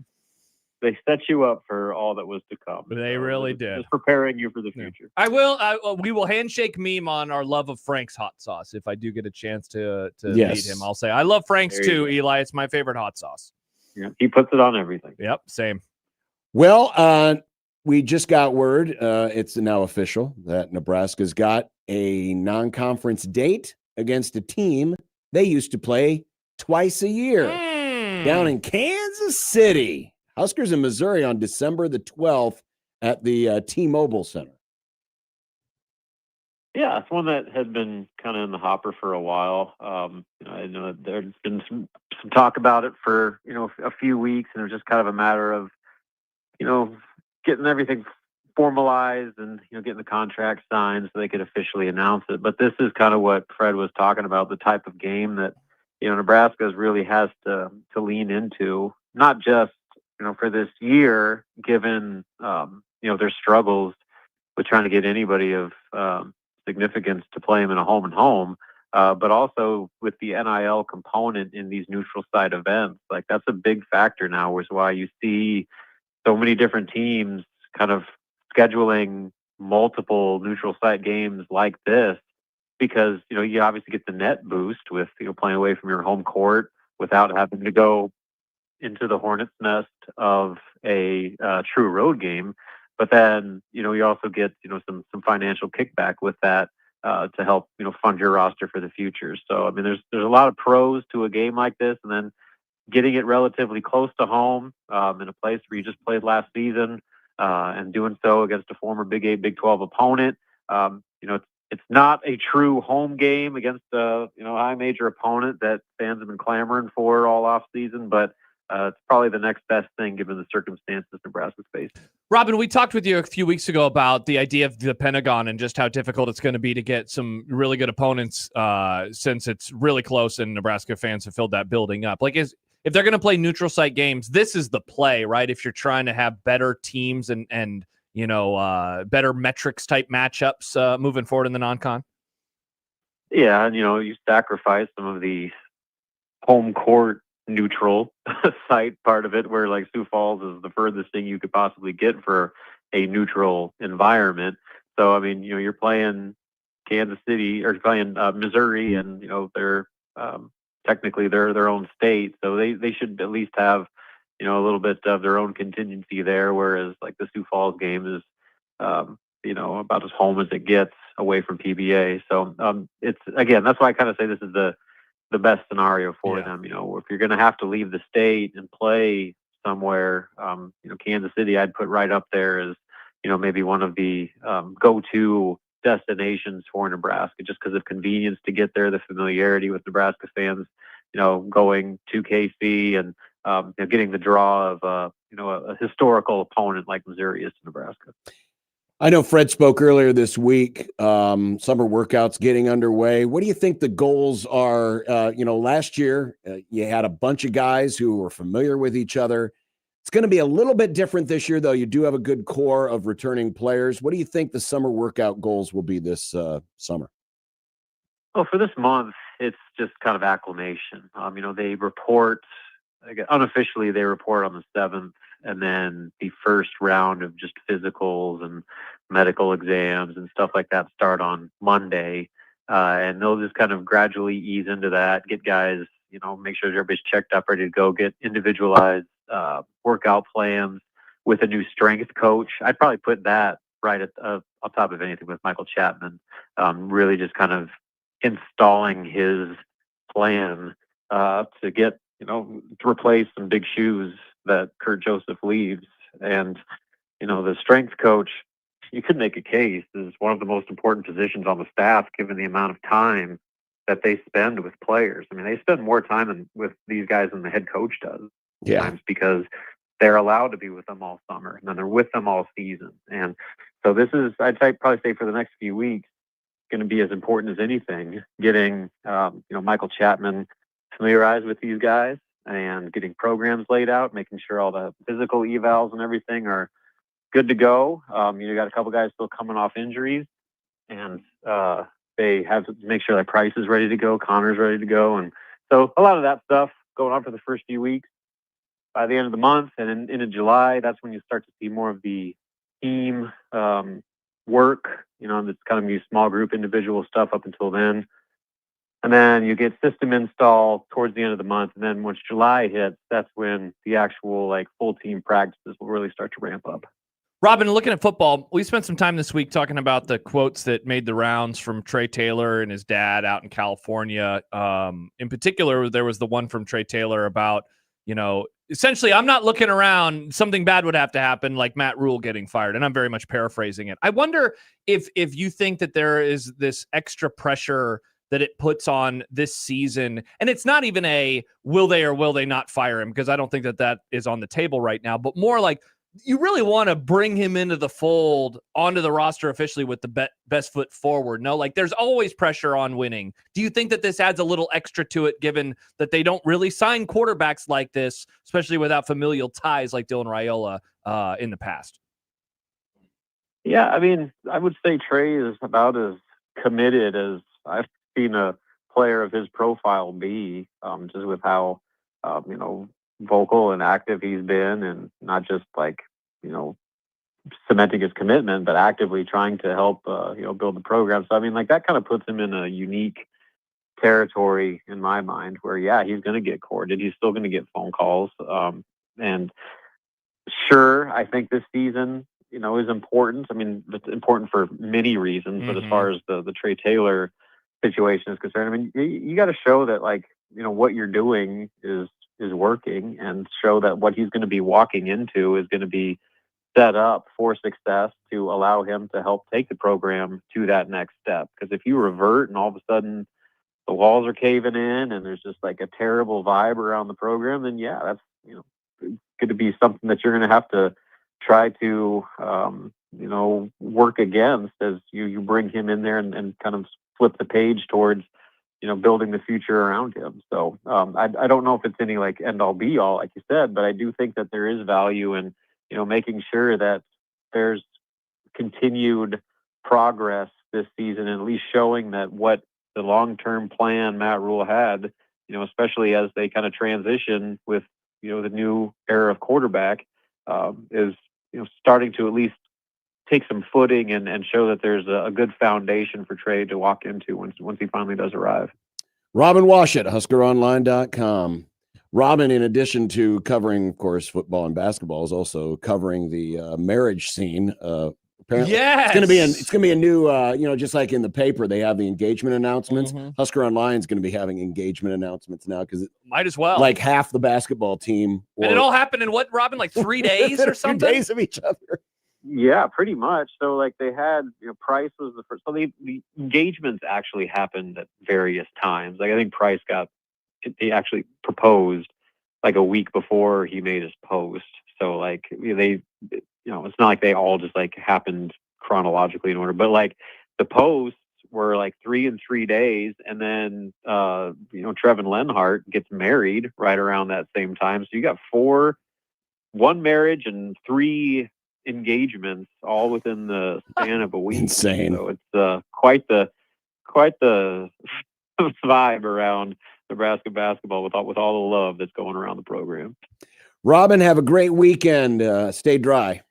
I: They set you up for all that was to come.
E: They really did.
I: Just preparing you for the future.
E: I will. We will handshake meme on our love of Frank's hot sauce. If I do get a chance to meet him, I'll say I love Frank's too, Eli. It's my favorite hot sauce.
I: Yeah, he puts it on everything.
E: Yep, same.
G: Well, we just got word. It's now official that Nebraska's got a non-conference date against a team they used to play twice a year down in Kansas City. Huskers in Missouri on December the 12th at the T-Mobile Center.
I: Yeah, it's one that had been kind of in the hopper for a while. I know that there's been some talk about it for, a few weeks, and it was just kind of a matter of, getting everything formalized and, getting the contract signed so they could officially announce it. But this is kind of what Fred was talking about, the type of game that, Nebraska really has to lean into, not just, for this year, given, their struggles with trying to get anybody of significance to play them in a home and home, but also with the NIL component in these neutral site events. Like, that's a big factor now, is why you see so many different teams kind of scheduling multiple neutral site games like this, because, you obviously get the net boost with, playing away from your home court without having to go into the hornet's nest of a true road game. But then, you also get, some financial kickback with that to help, fund your roster for the future. So, I mean, there's a lot of pros to a game like this, and then getting it relatively close to home in a place where you just played last season and doing so against a former Big 8, Big 12 opponent. It's not a true home game against a, high major opponent that fans have been clamoring for all off season, but it's probably the next best thing given the circumstances Nebraska's faced.
E: Robin, we talked with you a few weeks ago about the idea of the Pentagon and just how difficult it's going to be to get some really good opponents since it's really close and Nebraska fans have filled that building up. Like, if they're going to play neutral site games, this is the play, right? If you're trying to have better teams and better metrics type matchups moving forward in the non-con.
I: Yeah, and you sacrifice some of the home court neutral site part of it, where like Sioux Falls is the furthest thing you could possibly get for a neutral environment. So, I mean, you're playing Kansas City or you're playing Missouri, and they're technically they're their own state, so they should at least have a little bit of their own contingency there. Whereas like the Sioux Falls game is about as home as it gets away from PBA. So it's, again, that's why I kind of say this is the best scenario for them. If you're going to have to leave the state and play somewhere, Kansas City, I'd put right up there as, maybe one of the go-to destinations for Nebraska, just because of convenience to get there, the familiarity with Nebraska fans, going to KC and getting the draw of a historical opponent like Missouri is to Nebraska.
G: I know Fred spoke earlier this week. Summer workouts getting underway. What do you think the goals are? Last year you had a bunch of guys who were familiar with each other. It's going to be a little bit different this year, though. You do have a good core of returning players. What do you think the summer workout goals will be this summer?
I: Well, for this month, it's just kind of acclimation. They report, unofficially, they report on the 7th, and then the first round of just physicals and medical exams and stuff like that start on Monday. And they'll just kind of gradually ease into that, get guys, make sure everybody's checked up, ready to go, get individualized workout plans with a new strength coach. I'd probably put that right on top of anything with Michael Chapman, really just kind of installing his plan to get, to replace some big shoes that Kurt Joseph leaves. And, the strength coach, you could make a case, is one of the most important positions on the staff, given the amount of time that they spend with players. I mean, they spend more time with these guys than the head coach does.
G: Yeah.
I: Sometimes, because they're allowed to be with them all summer, and then they're with them all season. And so this is, probably say for the next few weeks, going to be as important as anything, getting, Michael Chapman familiarized with these guys and getting programs laid out, making sure all the physical evals and everything are good to go. You got a couple guys still coming off injuries, and they have to make sure that Price is ready to go, Connor's ready to go. And so a lot of that stuff going on for the first few weeks. By the end of the month and into July, that's when you start to see more of the team work, and it's kind of be small group individual stuff up until then. And then you get system install towards the end of the month. And then once July hits, that's when the actual full team practices will really start to ramp up.
E: Robin, looking at football, we spent some time this week talking about the quotes that made the rounds from Trey Taylor and his dad out in California. In particular, there was the one from Trey Taylor about, essentially, I'm not looking around. Something bad would have to happen, like Matt Rule getting fired. And I'm very much paraphrasing it. I wonder if you think that there is this extra pressure that it puts on this season. And it's not even a will they or will they not fire him, because I don't think that is on the table right now, but more like you really want to bring him into the fold, onto the roster officially with the best foot forward. No, there's always pressure on winning. Do you think that this adds a little extra to it, given that they don't really sign quarterbacks like this, especially without familial ties like Dylan Raiola in the past?
I: Yeah, I mean, I would say Trey is about as committed as I've seen a player of his profile be, just with how, vocal and active he's been, and not just cementing his commitment, but actively trying to help, build the program. So, I mean, that kind of puts him in a unique territory in my mind where, yeah, he's going to get courted. He's still going to get phone calls. And sure, I think this season, is important. I mean, it's important for many reasons, but as far as the Trey Taylor situation is concerned, I mean, you got to show that, what you're doing is working, and show that what he's going to be walking into is going to be set up for success to allow him to help take the program to that next step. Because if you revert and all of a sudden the walls are caving in and there's just a terrible vibe around the program, then yeah, that's, going to be something that you're going to have to try to, work against as you bring him in there and kind of flip the page towards, building the future around him. So I don't know if it's any end all be all, like you said, but I do think that there is value in, making sure that there's continued progress this season, and at least showing that what the long-term plan Matt Rule had, especially as they kind of transition with, the new era of quarterback, is, starting to at least take some footing and show that there's a good foundation for Trey to walk into once he finally does arrive.
G: Robin Washut, HuskerOnline.com. Robin, in addition to covering, of course, football and basketball, is also covering the marriage scene. Apparently,
E: yes,
G: it's gonna be a new, just like in the paper, they have the engagement announcements. Husker Online is going to be having engagement announcements now, because
E: might as well,
G: half the basketball team.
E: And it all happened in what, Robin, 3 days or something?
G: 2 days of each other.
I: Yeah, pretty much. So they had, Price was the first. So the engagements actually happened at various times. I think Price he actually proposed like a week before he made his post. So like they, it's not like they all just like happened chronologically in order, but like the posts were like 3 in 3 days. And then, Trevin Lenhart gets married right around that same time. So you got 1 marriage and 3 engagements all within the span of a week.
G: Insane.
I: So it's quite the vibe around Nebraska basketball with all the love that's going around the program.
G: Robin, have a great weekend. Stay dry.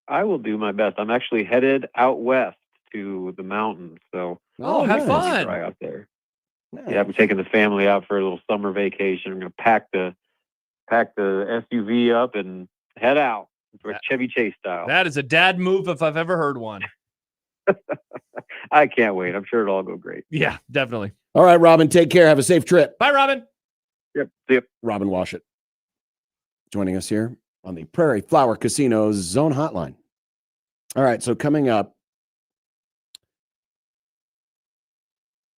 I: I will do my best. I'm actually headed out west to the mountains, so
E: have
G: nice.
E: fun.
I: dry out there.
G: Nice.
I: Yeah, I'm taking the family out for a little summer vacation. I'm going to pack the SUV up and head out Chevy Chase style.
E: That is a dad move if I've ever heard one.
I: I can't wait. I'm sure it'll all go great.
E: Yeah, definitely.
G: All right, Robin, take care. Have a safe trip.
E: Bye, Robin.
I: Yep. See ya.
G: Robin Washut joining us here on the Prairie Flower Casino's Zone Hotline. All right, so coming up,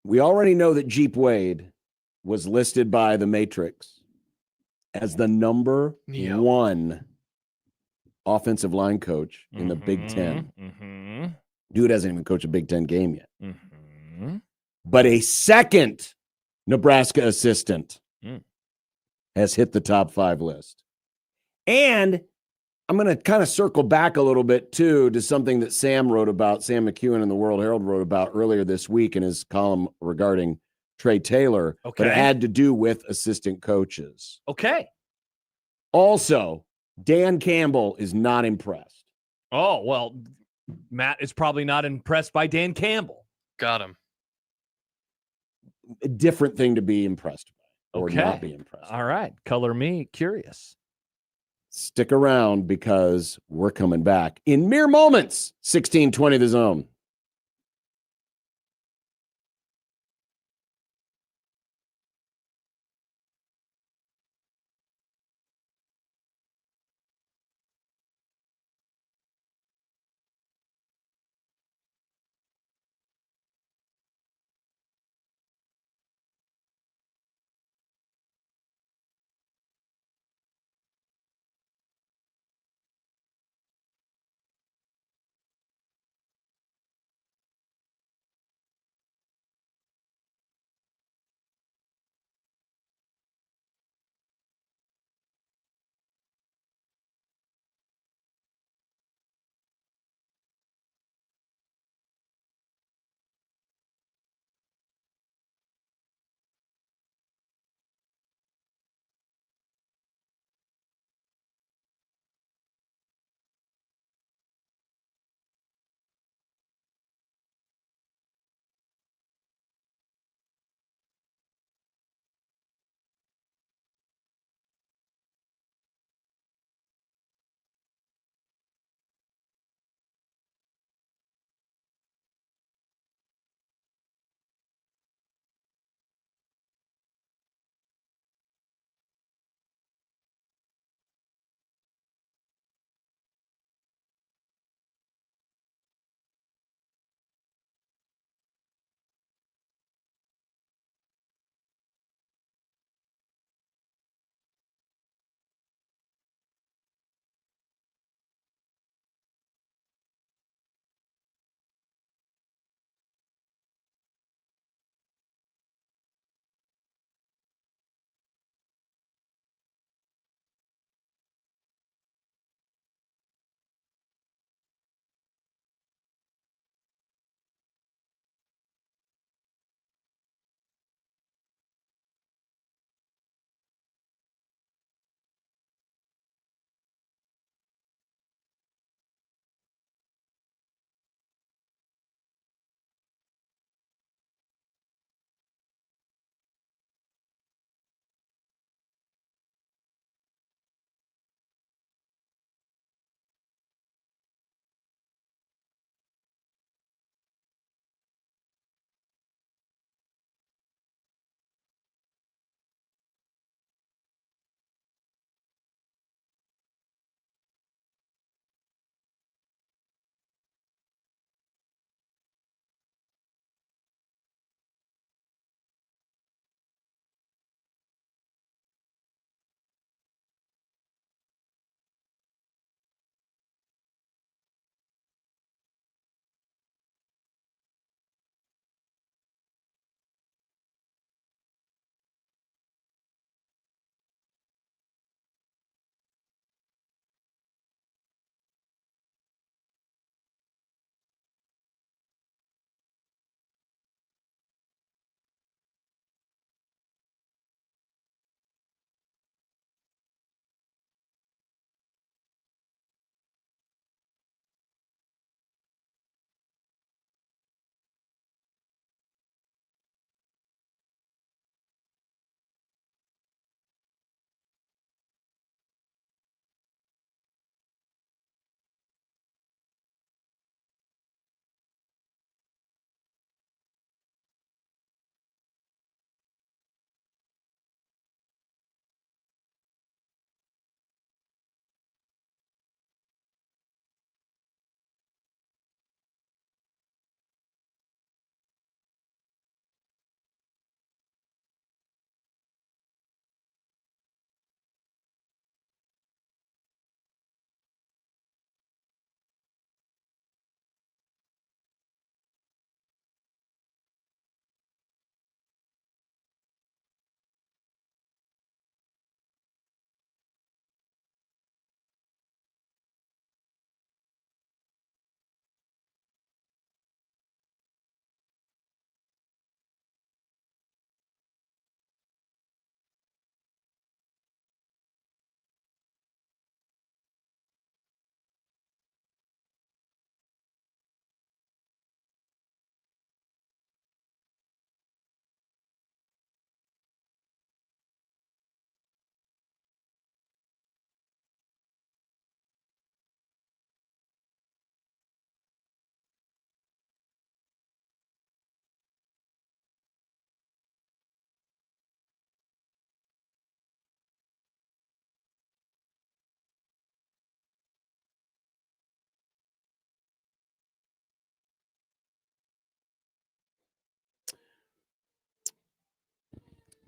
G: we already know that Jeep Wade was listed by the Matrix as the number 1 offensive line coach in the Big Ten.
E: Mm-hmm.
G: Dude hasn't even coached a Big Ten game yet.
E: Mm-hmm.
G: But a second Nebraska assistant
E: Mm.
G: has hit the top 5 list. And I'm going to kind of circle back a little bit, too, to something that Sam McEwen in the World Herald wrote about earlier this week in his column regarding Trey Taylor.
E: Okay.
G: But it had to do with assistant coaches.
E: Okay.
G: Also, Dan Campbell is not impressed.
E: Oh, well, Matt is probably not impressed by Dan Campbell.
F: Got him.
G: A different thing to be impressed by or
E: Okay.
G: not be impressed.
E: All right. Color me curious.
G: Stick around because we're coming back in mere moments. 1620 The Zone.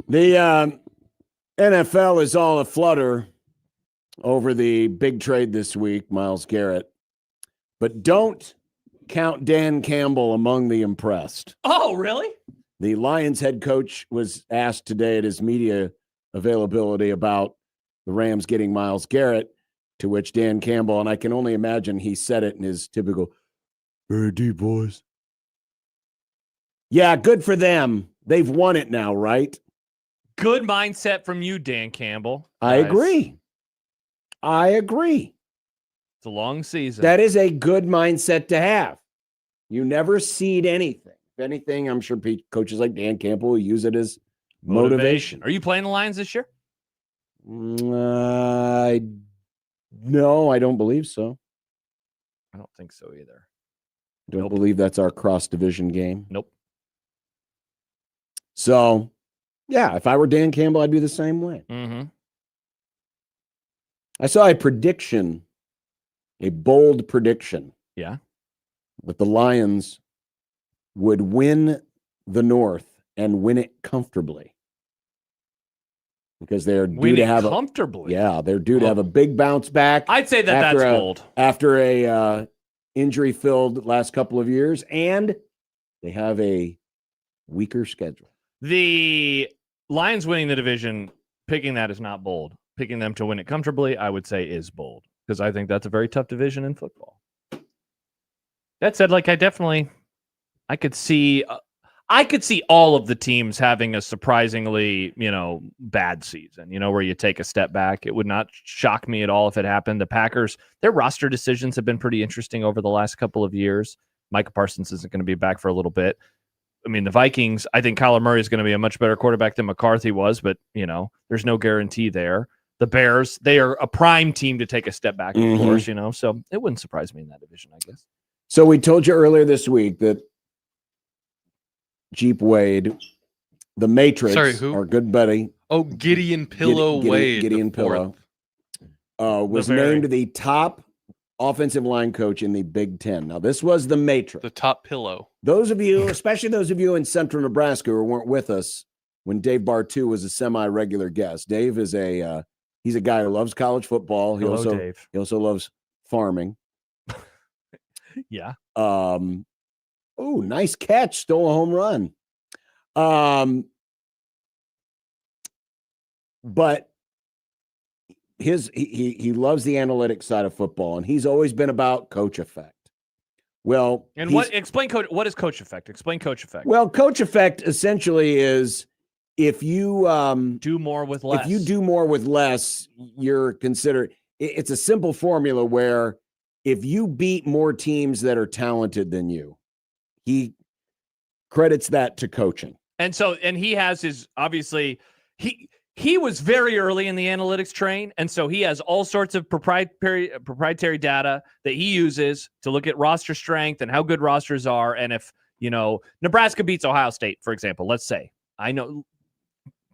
G: The NFL is all aflutter over the big trade this week, Myles Garrett. But don't count Dan Campbell among the impressed.
E: Oh, really?
G: The Lions head coach was asked today at his media availability about the Rams getting Myles Garrett, to which Dan Campbell, and I can only imagine he said it in his typical, very deep voice. Yeah, good for them. They've won it now, right?
E: Good mindset from you, Dan Campbell.
G: I
E: Guys,
G: agree.
E: It's a long season.
G: That is a good mindset to have. You never cede anything. If anything, I'm sure coaches like Dan Campbell will use it as motivation.
E: Are you playing the Lions this year?
G: No, I don't believe so.
E: I don't think so either.
G: Don't believe that's our cross-division game.
E: Nope.
G: So, yeah, if I were Dan Campbell, I'd be the same way.
E: Mm-hmm.
G: I saw a prediction, a bold prediction.
E: Yeah.
G: That the Lions would win the North and win it comfortably. Because they're due to have
E: comfortably.
G: They're due to have a big bounce back.
E: I'd say that's bold.
G: After a injury-filled last couple of years, and they have a weaker schedule.
E: The Lions winning the division, picking that is not bold. Picking them to win it comfortably, I would say, is bold, because I think that's a very tough division in football. That said, like, I could see all of the teams having a surprisingly, bad season, where you take a step back. It would not shock me at all if it happened. The Packers, their roster decisions have been pretty interesting over the last couple of years. Micah Parsons isn't going to be back for a little bit. I mean, the Vikings, I think Kyler Murray is going to be a much better quarterback than McCarthy was, but, there's no guarantee there. The Bears, they are a prime team to take a step back, of course, so it wouldn't surprise me in that division, I guess.
G: So we told you earlier this week that Jeep Wade, the Matrix, our good buddy.
F: Oh, Gideon Pillow Wade.
G: Gideon Pillow was named the top offensive line coach in the Big Ten. Now, this was the Matrix.
F: The top pillow.
G: Those of you, especially those of you in Central Nebraska who weren't with us when Dave Bartu was a semi-regular guest. Dave is he's a guy who loves college football. He also loves farming.
E: Yeah.
G: Oh, nice catch. Stole a home run. But he loves the analytics side of football, and he's always been about coach effect. Well,
E: and what is coach effect? Explain coach effect.
G: Well, coach effect essentially is if you
E: do more with less.
G: If you do more with less, you're considered. It's a simple formula where if you beat more teams that are talented than you, he credits that to coaching.
E: And he has his, obviously, he was very early in the analytics train, and so he has all sorts of proprietary data that he uses to look at roster strength and how good rosters are. And if, Nebraska beats Ohio State, for example, let's say, I know,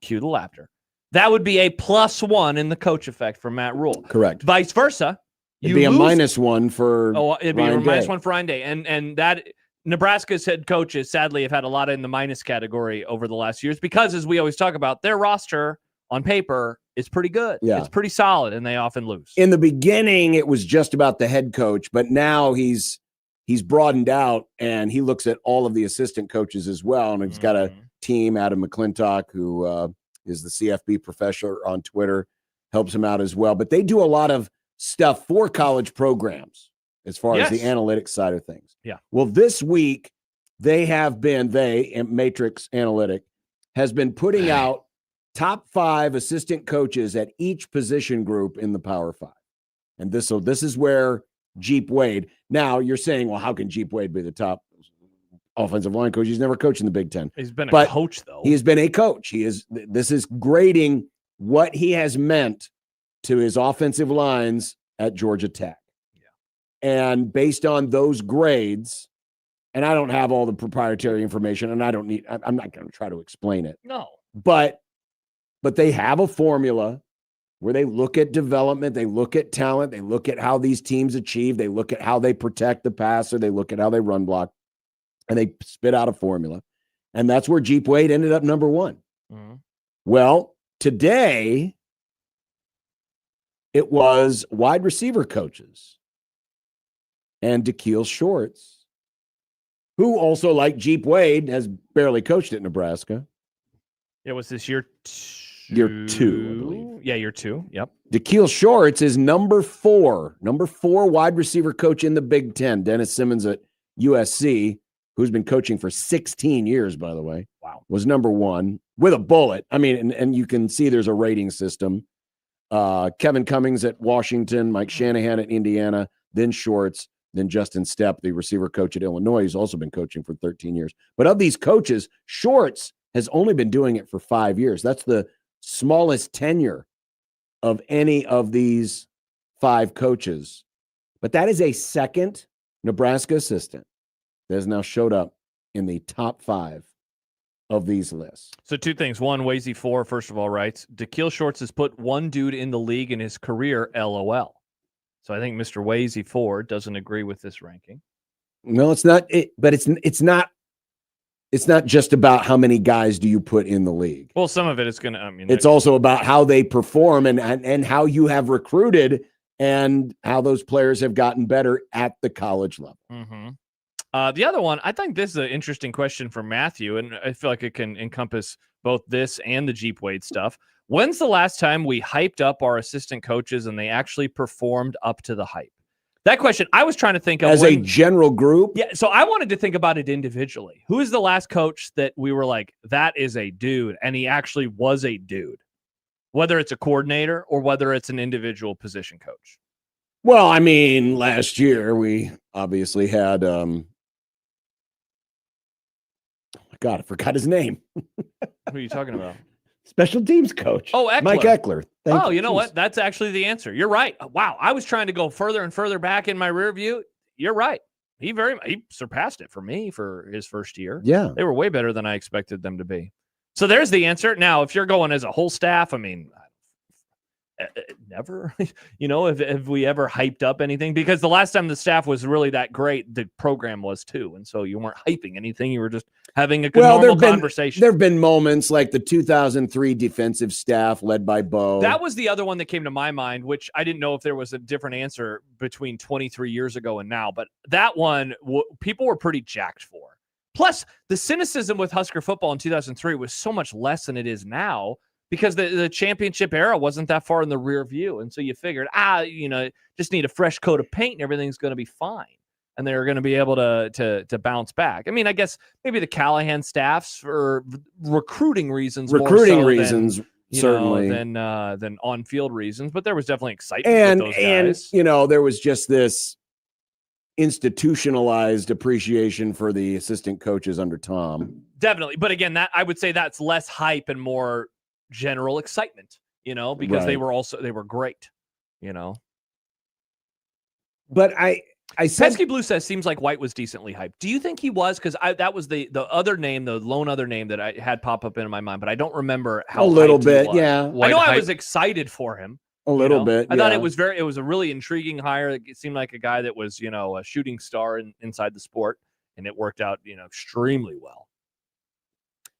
E: cue the laughter. That would be a +1 in the coach effect for Matt Rule.
G: Correct.
E: Vice versa.
G: It'd be a -1 for
E: it'd be a -1 for Ryan Day. And that Nebraska's head coaches sadly have had a lot in the minus category over the last years because, as we always talk about, their roster on paper is pretty good.
G: Yeah.
E: It's pretty solid, and they often lose.
G: In the beginning, it was just about the head coach, but now he's broadened out and he looks at all of the assistant coaches as well. And he's got a team, Adam McClintock, who is the CFB professor on Twitter, helps him out as well. But they do a lot of stuff for college programs as far as the analytics side of things.
E: Yeah.
G: Well, this week Matrix Analytic has been putting out top 5 assistant coaches at each position group in the Power 5. And this is where Jeep Wade. Now you're saying, well, how can Jeep Wade be the top offensive line coach? He's never coached in the Big Ten.
E: He's been a coach, though.
G: He has been a coach. This is grading what he has meant to his offensive lines at Georgia Tech.
E: Yeah.
G: And based on those grades, and I don't have all the proprietary information, and I'm not going to try to explain it.
E: No.
G: But they have a formula where they look at development, they look at talent, they look at how these teams achieve, they look at how they protect the passer, they look at how they run block, and they spit out a formula. And that's where Jeep Wade ended up number 1.
E: Mm-hmm.
G: Well, today it was wide receiver coaches and Da'Keil Shorts, who also, like Jeep Wade, has barely coached at Nebraska.
E: It was this year
G: Year 2, I believe.
E: Yeah, year 2. Yep.
G: Da'Keil Shorts is number 4 wide receiver coach in the Big Ten. Dennis Simmons at USC, who's been coaching for 16 years, by the way.
E: Wow.
G: Was number 1 with a bullet. I mean, and you can see there's a rating system. Kevin Cummings at Washington, Mike Shanahan at Indiana, then Shorts, then Justin Stepp, the receiver coach at Illinois, who's also been coaching for 13 years. But of these coaches, Shorts has only been doing it for 5 years. That's the smallest tenure of any of these 5 coaches. But that is a second Nebraska assistant that has now showed up in the top 5 of these lists.
E: So 2 things. One, Wazy 4, first of all, writes, Da'Keil Shorts has put 1 dude in the league in his career, LOL. So I think Mr. Wazy 4 doesn't agree with this ranking.
G: No, it's not. But it's not just about how many guys do you put in the league.
E: Well, some of it is going to, I mean,
G: it's also about how they perform and how you have recruited and how those players have gotten better at the college level.
E: Mm-hmm. The other one, I think this is an interesting question for Matthew, and I feel like it can encompass both this and the Jeep Wade stuff. When's the last time we hyped up our assistant coaches and they actually performed up to the hype? That question, I was trying to think of
G: as a general group.
E: Yeah, so I wanted to think about it individually. Who is the last coach that we were like, that is a dude, and he actually was a dude, whether it's a coordinator or whether it's an individual position coach?
G: Well, I mean, last year we obviously had God, I forgot his name.
E: Who are you talking about?
G: Special teams coach.
E: Oh, Eckler.
G: Mike Eckler.
E: You know what? That's actually the answer. You're right. Wow. I was trying to go further and further back in my rear view. You're right. He surpassed it for me for his first year.
G: Yeah.
E: They were way better than I expected them to be. So there's the answer. Now, if you're going as a whole staff, I mean, never, have we ever hyped up anything? Because the last time the staff was really that great, the program was too. And so you weren't hyping anything. You were just having a normal conversation.
G: There have been moments like the 2003 defensive staff led by Bo.
E: That was the other one that came to my mind, which I didn't know if there was a different answer between 23 years ago and now. But that one, people were pretty jacked for. Plus, the cynicism with Husker football in 2003 was so much less than it is now, because the championship era wasn't that far in the rear view. And so you figured, just need a fresh coat of paint and everything's going to be fine. And they're going to be able to bounce back. I mean, I guess maybe the Callahan staffs for recruiting reasons,
G: certainly,
E: than on-field reasons. But there was definitely excitement with those guys.
G: And, there was just this institutionalized appreciation for the assistant coaches under Tom.
E: Definitely. But again, that I would say that's less hype and more general excitement, because they were great, But
G: I said,
E: Pesky Blue says seems like White was decently hyped. Do you think he was? Because that was the other name, the lone other name that I had pop up in my mind, but I don't remember how.
G: A little bit,
E: yeah.
G: White
E: I know I was excited for him.
G: A little bit.
E: I thought it was a really intriguing hire. It seemed like a guy that was, a shooting star inside the sport, and it worked out, extremely well.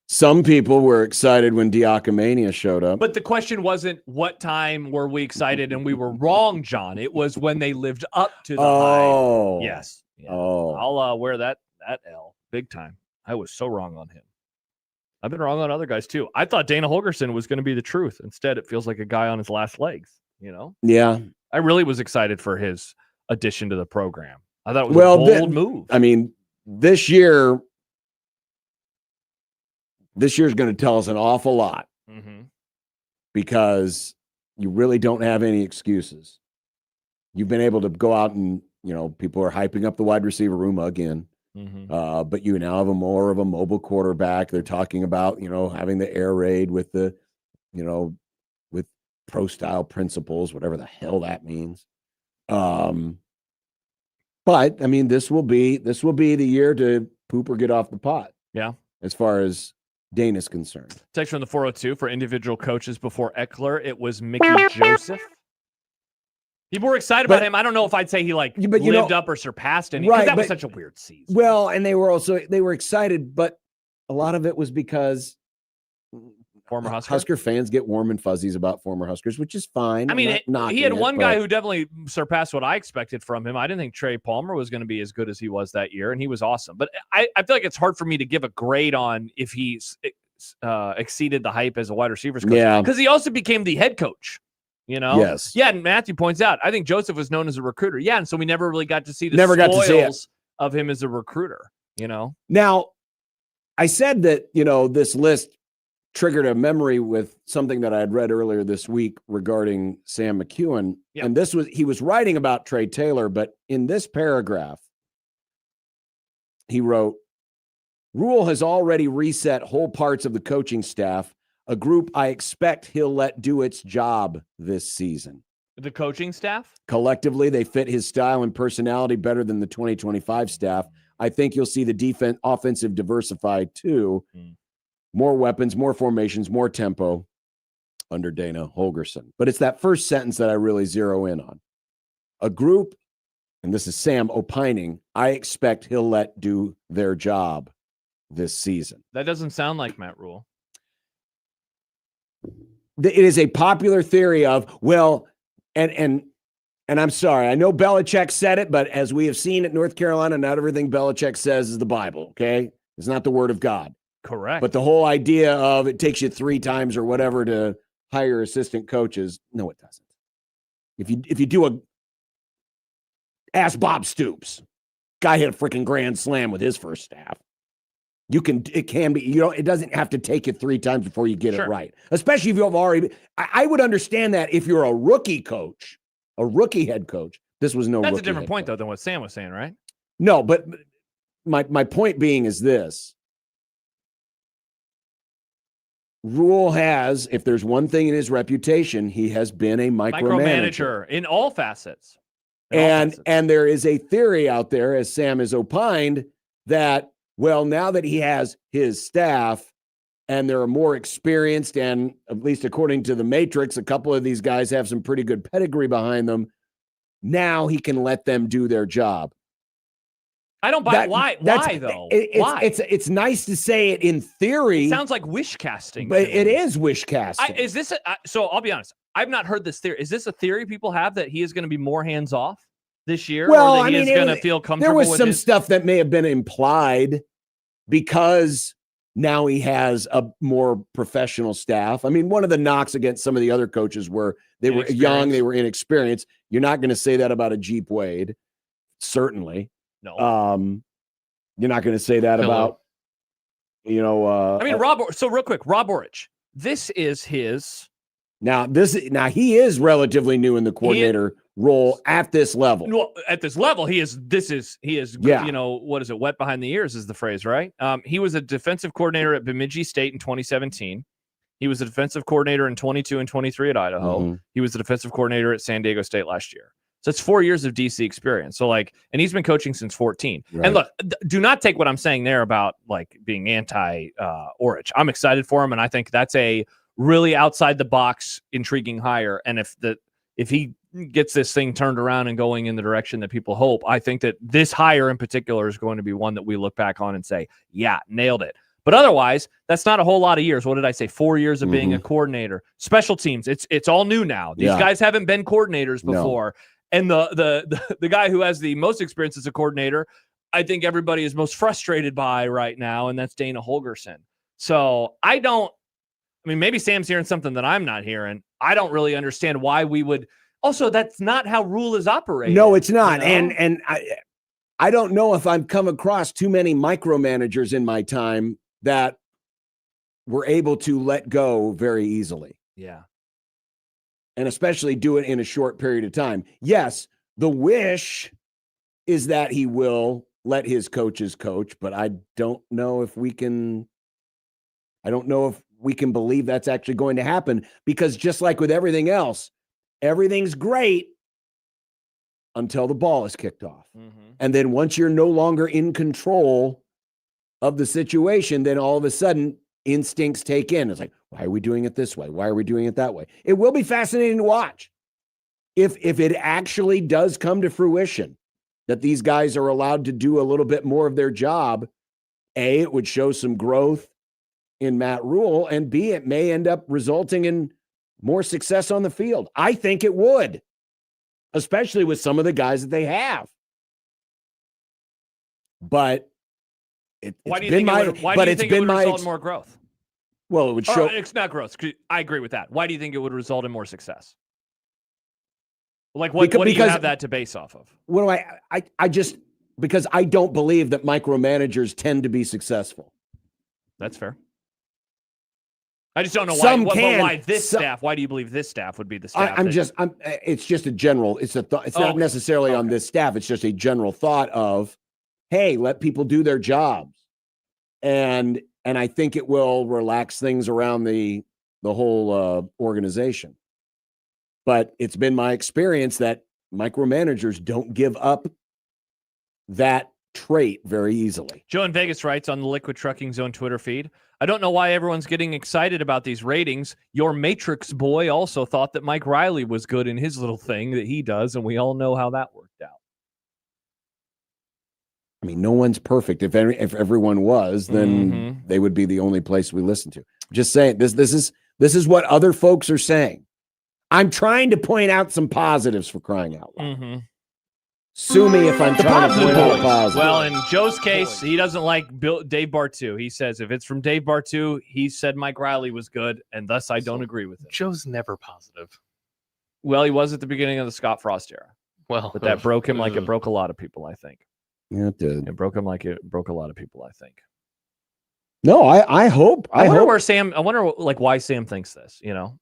G: Some people were excited when Diakomania showed up.
E: But the question wasn't what time were we excited, and we were wrong, John. It was when they lived up to the hype. Yes. Yeah.
G: Oh.
E: I'll wear that L big time. I was so wrong on him. I've been wrong on other guys too. I thought Dana Holgerson was going to be the truth. Instead, it feels like a guy on his last legs,
G: Yeah.
E: I really was excited for his addition to the program. I thought it was a bold move.
G: I mean, this year's going to tell us an awful lot, because you really don't have any excuses. You've been able to go out and, people are hyping up the wide receiver room again. But you now have more of a mobile quarterback. They're talking about, having the air raid with the, with pro style principles, whatever the hell that means. But I mean, this will be the year to poop or get off the pot.
E: Yeah.
G: As far as Dana's concerned.
E: Text from the 402 for individual coaches before Eckler. It was Mickey Joseph. People were excited about him. I don't know if I'd say he lived up or surpassed any. Right, that was such a weird season.
G: Well, and they were excited, but a lot of it was because
E: Former Husker.
G: Husker fans get warm and fuzzies about former Huskers, which is fine.
E: I mean,
G: I'm not
E: he had
G: knocking
E: one
G: it,
E: guy
G: but
E: who definitely surpassed what I expected from him. I didn't think Trey Palmer was going to be as good as he was that year, and he was awesome. But I feel like it's hard for me to give a grade on if he's exceeded the hype as a wide receivers coach.
G: Yeah.
E: Because he also became the head coach. You know?
G: Yes.
E: Yeah, and Matthew points out, I think Joseph was known as a recruiter. Yeah, and so we never really got to see the spoils of him as a recruiter, you know?
G: Now, I said that, this list triggered a memory with something that I had read earlier this week regarding Sam McEwen.
E: Yep.
G: And he was writing about Trey Taylor, but in this paragraph, he wrote, Rule has already reset whole parts of the coaching staff, a group I expect he'll let do its job this season.
E: The coaching staff?
G: Collectively, they fit his style and personality better than the 2025 staff. I think you'll see the offensive diversified too. More weapons, more formations, more tempo under Dana Holgorsen. But it's that first sentence that I really zero in on. A group, and this is Sam opining, I expect he'll let do their job this season.
E: That doesn't sound like Matt Rule.
G: It is a popular theory of, well, and I'm sorry, I know Belichick said it, but as we have seen at North Carolina, not everything Belichick says is the Bible, okay? It's not the word of God.
E: Correct.
G: But the whole idea of it takes you 3 times or whatever to hire assistant coaches, no, it doesn't. If you do ask Bob Stoops, guy hit a freaking grand slam with his first staff. It can be, it doesn't have to take you 3 times before you get it right. Especially if you've already, I would understand that if you're a rookie coach, a rookie head coach. This was no
E: That's
G: rookie
E: a different
G: head
E: point,
G: coach.
E: though, than what Sam was saying, right?
G: No, but my point being is this. Rule has, if there's one thing in his reputation, he has been a micromanager
E: in all facets.
G: And there is a theory out there, as Sam has opined, that, well, now that he has his staff and they're more experienced, and at least according to the Matrix, a couple of these guys have some pretty good pedigree behind them, now he can let them do their job.
E: I don't buy why though? Why?
G: It's nice to say it in theory.
E: It sounds like wish casting.
G: But it is wish casting.
E: Is this so I'll be honest. I've not heard this theory. Is this a theory people have that he is going to be more hands off this year?
G: Well,
E: or that he is going to feel comfortable
G: there was
E: with
G: some stuff that may have been implied because now he has a more professional staff. I mean, one of the knocks against some of the other coaches were they were young, they were inexperienced. You're not going to say that about a Jeep Wade, certainly.
E: No.
G: You're not going to say that about,
E: I mean, so real quick, Rob Orich. This is his.
G: Now he is relatively new in the coordinator role at this level.
E: Well, at this level, he is. What is it? Wet behind the ears is the phrase, right? He was a defensive coordinator at Bemidji State in 2017. He was a defensive coordinator in 22 and 23 at Idaho.
G: Mm-hmm.
E: He was the defensive coordinator at San Diego State last year. So it's 4 years of DC experience. So and he's been coaching since 14.
G: Right.
E: And look, do not take what I'm saying there about being anti Orich. I'm excited for him, and I think that's a really outside the box, intriguing hire. And if he gets this thing turned around and going in the direction that people hope, I think that this hire in particular is going to be one that we look back on and say, yeah, nailed it. But otherwise, that's not a whole lot of years. What did I say? 4 years of being a coordinator. Special teams, it's all new now. These guys haven't been coordinators before. No. And the guy who has the most experience as a coordinator, I think everybody is most frustrated by right now, and that's Dana Holgorsen. So maybe Sam's hearing something that I'm not hearing. I don't really understand why we would. Also, that's not how Rule is operating.
G: No, it's not. And I don't know if I've come across too many micromanagers in my time that were able to let go very easily.
E: Yeah.
G: And especially do it in a short period of time. Yes, the wish is that he will let his coaches coach, but I don't know if we can believe that's actually going to happen, because just like with everything else, everything's great until the ball is kicked off. Mm-hmm. And then once you're no longer in control of the situation, then all of a sudden instincts take in. It's like, why are we doing it this way? Why are we doing it that way? It will be fascinating to watch. If it actually does come to fruition that these guys are allowed to do a little bit more of their job, it would show some growth in Matt Rule, and B, it may end up resulting in more success on the field. I think it would, especially with some of the guys that they have. But
E: why do you think it would result in more growth?
G: Well, it would show.
E: It's not growth. I agree with that. Why do you think it would result in more success? Like, what do you have that to base off of?
G: What do I just, because I don't believe that micromanagers tend to be successful.
E: That's fair. I just don't know why this staff. Why do you believe this staff would be the staff?
G: It's just a general. It's a thought. It's not necessarily on this staff. It's just a general thought of, hey, let people do their jobs, and I think it will relax things around the whole organization. But it's been my experience that micromanagers don't give up that trait very easily.
E: Joe in Vegas writes on the Liquid Trucking Zone Twitter feed, I don't know why everyone's getting excited about these ratings. Your Matrix boy also thought that Mike Riley was good in his little thing that he does, and we all know how that worked out.
G: I mean, no one's perfect. If everyone was, then they would be the only place we listen to. Just saying, this is what other folks are saying. I'm trying to point out some positives, for crying out loud. Sue me if I'm trying to point out positives.
E: Well, in Joe's case, he doesn't like Dave Bartu. He says if it's from Dave Bartu, he said Mike Riley was good, and thus I don't agree with it.
F: Joe's never positive.
E: Well, he was at the beginning of the Scott Frost era.
F: Well,
E: but that broke him like it broke a lot of people, I think.
G: Yeah, it did.
E: It broke him like it broke a lot of people, I think.
G: No, I hope.
E: I wonder where Sam. I wonder why Sam thinks this. You know.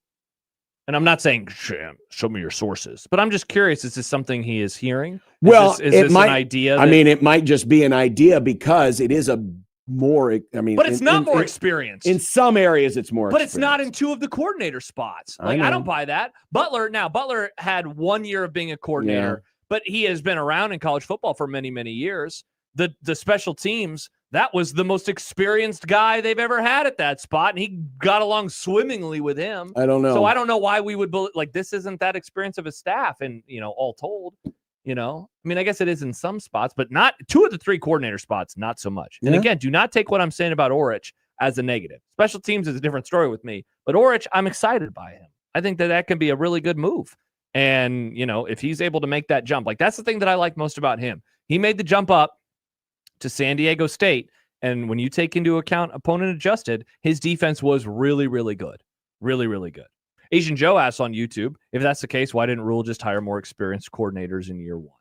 E: And I'm not saying, show me your sources, but I'm just curious, is this something he is hearing? Is this an idea?
G: It might just be an idea because it is a more,
E: but it's not more experienced.
G: In some areas, it's more
E: But it's not in two of the coordinator spots. Like, I don't buy that. Butler had 1 year of being a coordinator, but he has been around in college football for many, many years. The special teams, that was the most experienced guy they've ever had at that spot, and he got along swimmingly with him.
G: I don't know.
E: So I don't know why we would this isn't that experience of a staff, and all told, I mean, I guess it is in some spots, but not two of the three coordinator spots, not so much. And again, do not take what I'm saying about Orich as a negative. Special teams is a different story with me, but Orich, I'm excited by him. I think that can be a really good move. And, if he's able to make that jump, that's the thing that I like most about him. He made the jump up to San Diego State, and when you take into account opponent adjusted, his defense was really, really good. Really, really good. Asian Joe asks on YouTube, if that's the case, why didn't Rule just hire more experienced coordinators in year one?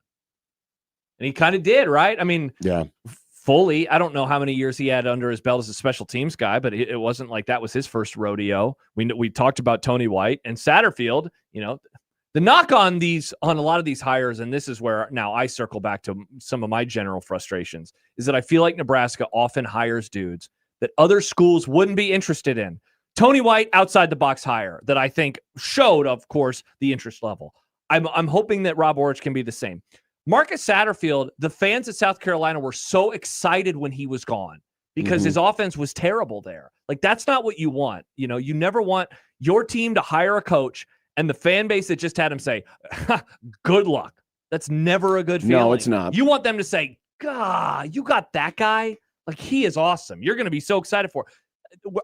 E: And he kind of did, right? I mean, fully, I don't know how many years he had under his belt as a special teams guy, but it wasn't like that was his first rodeo. We talked about Tony White and Satterfield, the knock on a lot of these hires, and this is where now I circle back to some of my general frustrations, is that I feel like Nebraska often hires dudes that other schools wouldn't be interested in. Tony White, outside the box hire that I think showed, of course, the interest level. I'm hoping that Rob Orich can be the same. Marcus Satterfield, the fans at South Carolina were so excited when he was gone because his offense was terrible there. Like, that's not what you want. You never want your team to hire a coach and the fan base that just had him say, good luck. That's never a good feeling.
G: No, it's not.
E: You want them to say, God, you got that guy? Like, he is awesome. You're going to be so excited for it.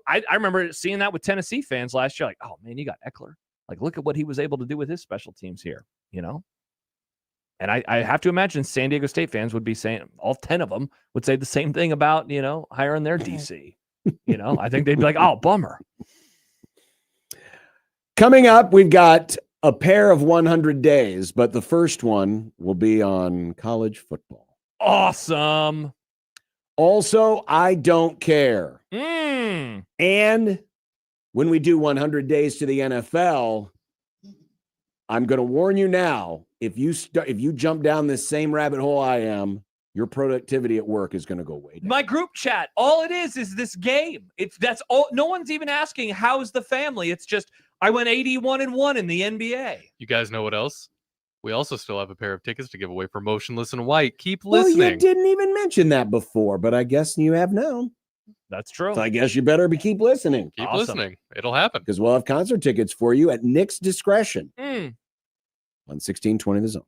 E: I remember seeing that with Tennessee fans last year. Like, oh, man, you got Eckler. Like, look at what he was able to do with his special teams here, And I have to imagine San Diego State fans would be saying, all 10 of them would say the same thing about, hiring their DC. I think they'd be like, oh, bummer.
G: Coming up, we've got a pair of 100 days, but the first one will be on college football.
E: Awesome.
G: Also, I don't care. And when we do 100 days to the NFL, I'm going to warn you now, if you jump down this same rabbit hole I am, your productivity at work is going to go way down.
E: My group chat, all it is this game. That's all. No one's even asking, how's the family? It's just, I went 81-1 in the NBA.
F: You guys know what else? We also still have a pair of tickets to give away for Motionless in White. Keep listening.
G: Well, you didn't even mention that before, but I guess you have now.
E: That's true.
G: So I guess you better keep listening.
F: Keep listening. It'll happen.
G: Because we'll have concert tickets for you at Knicks' discretion. 11620 The Zone.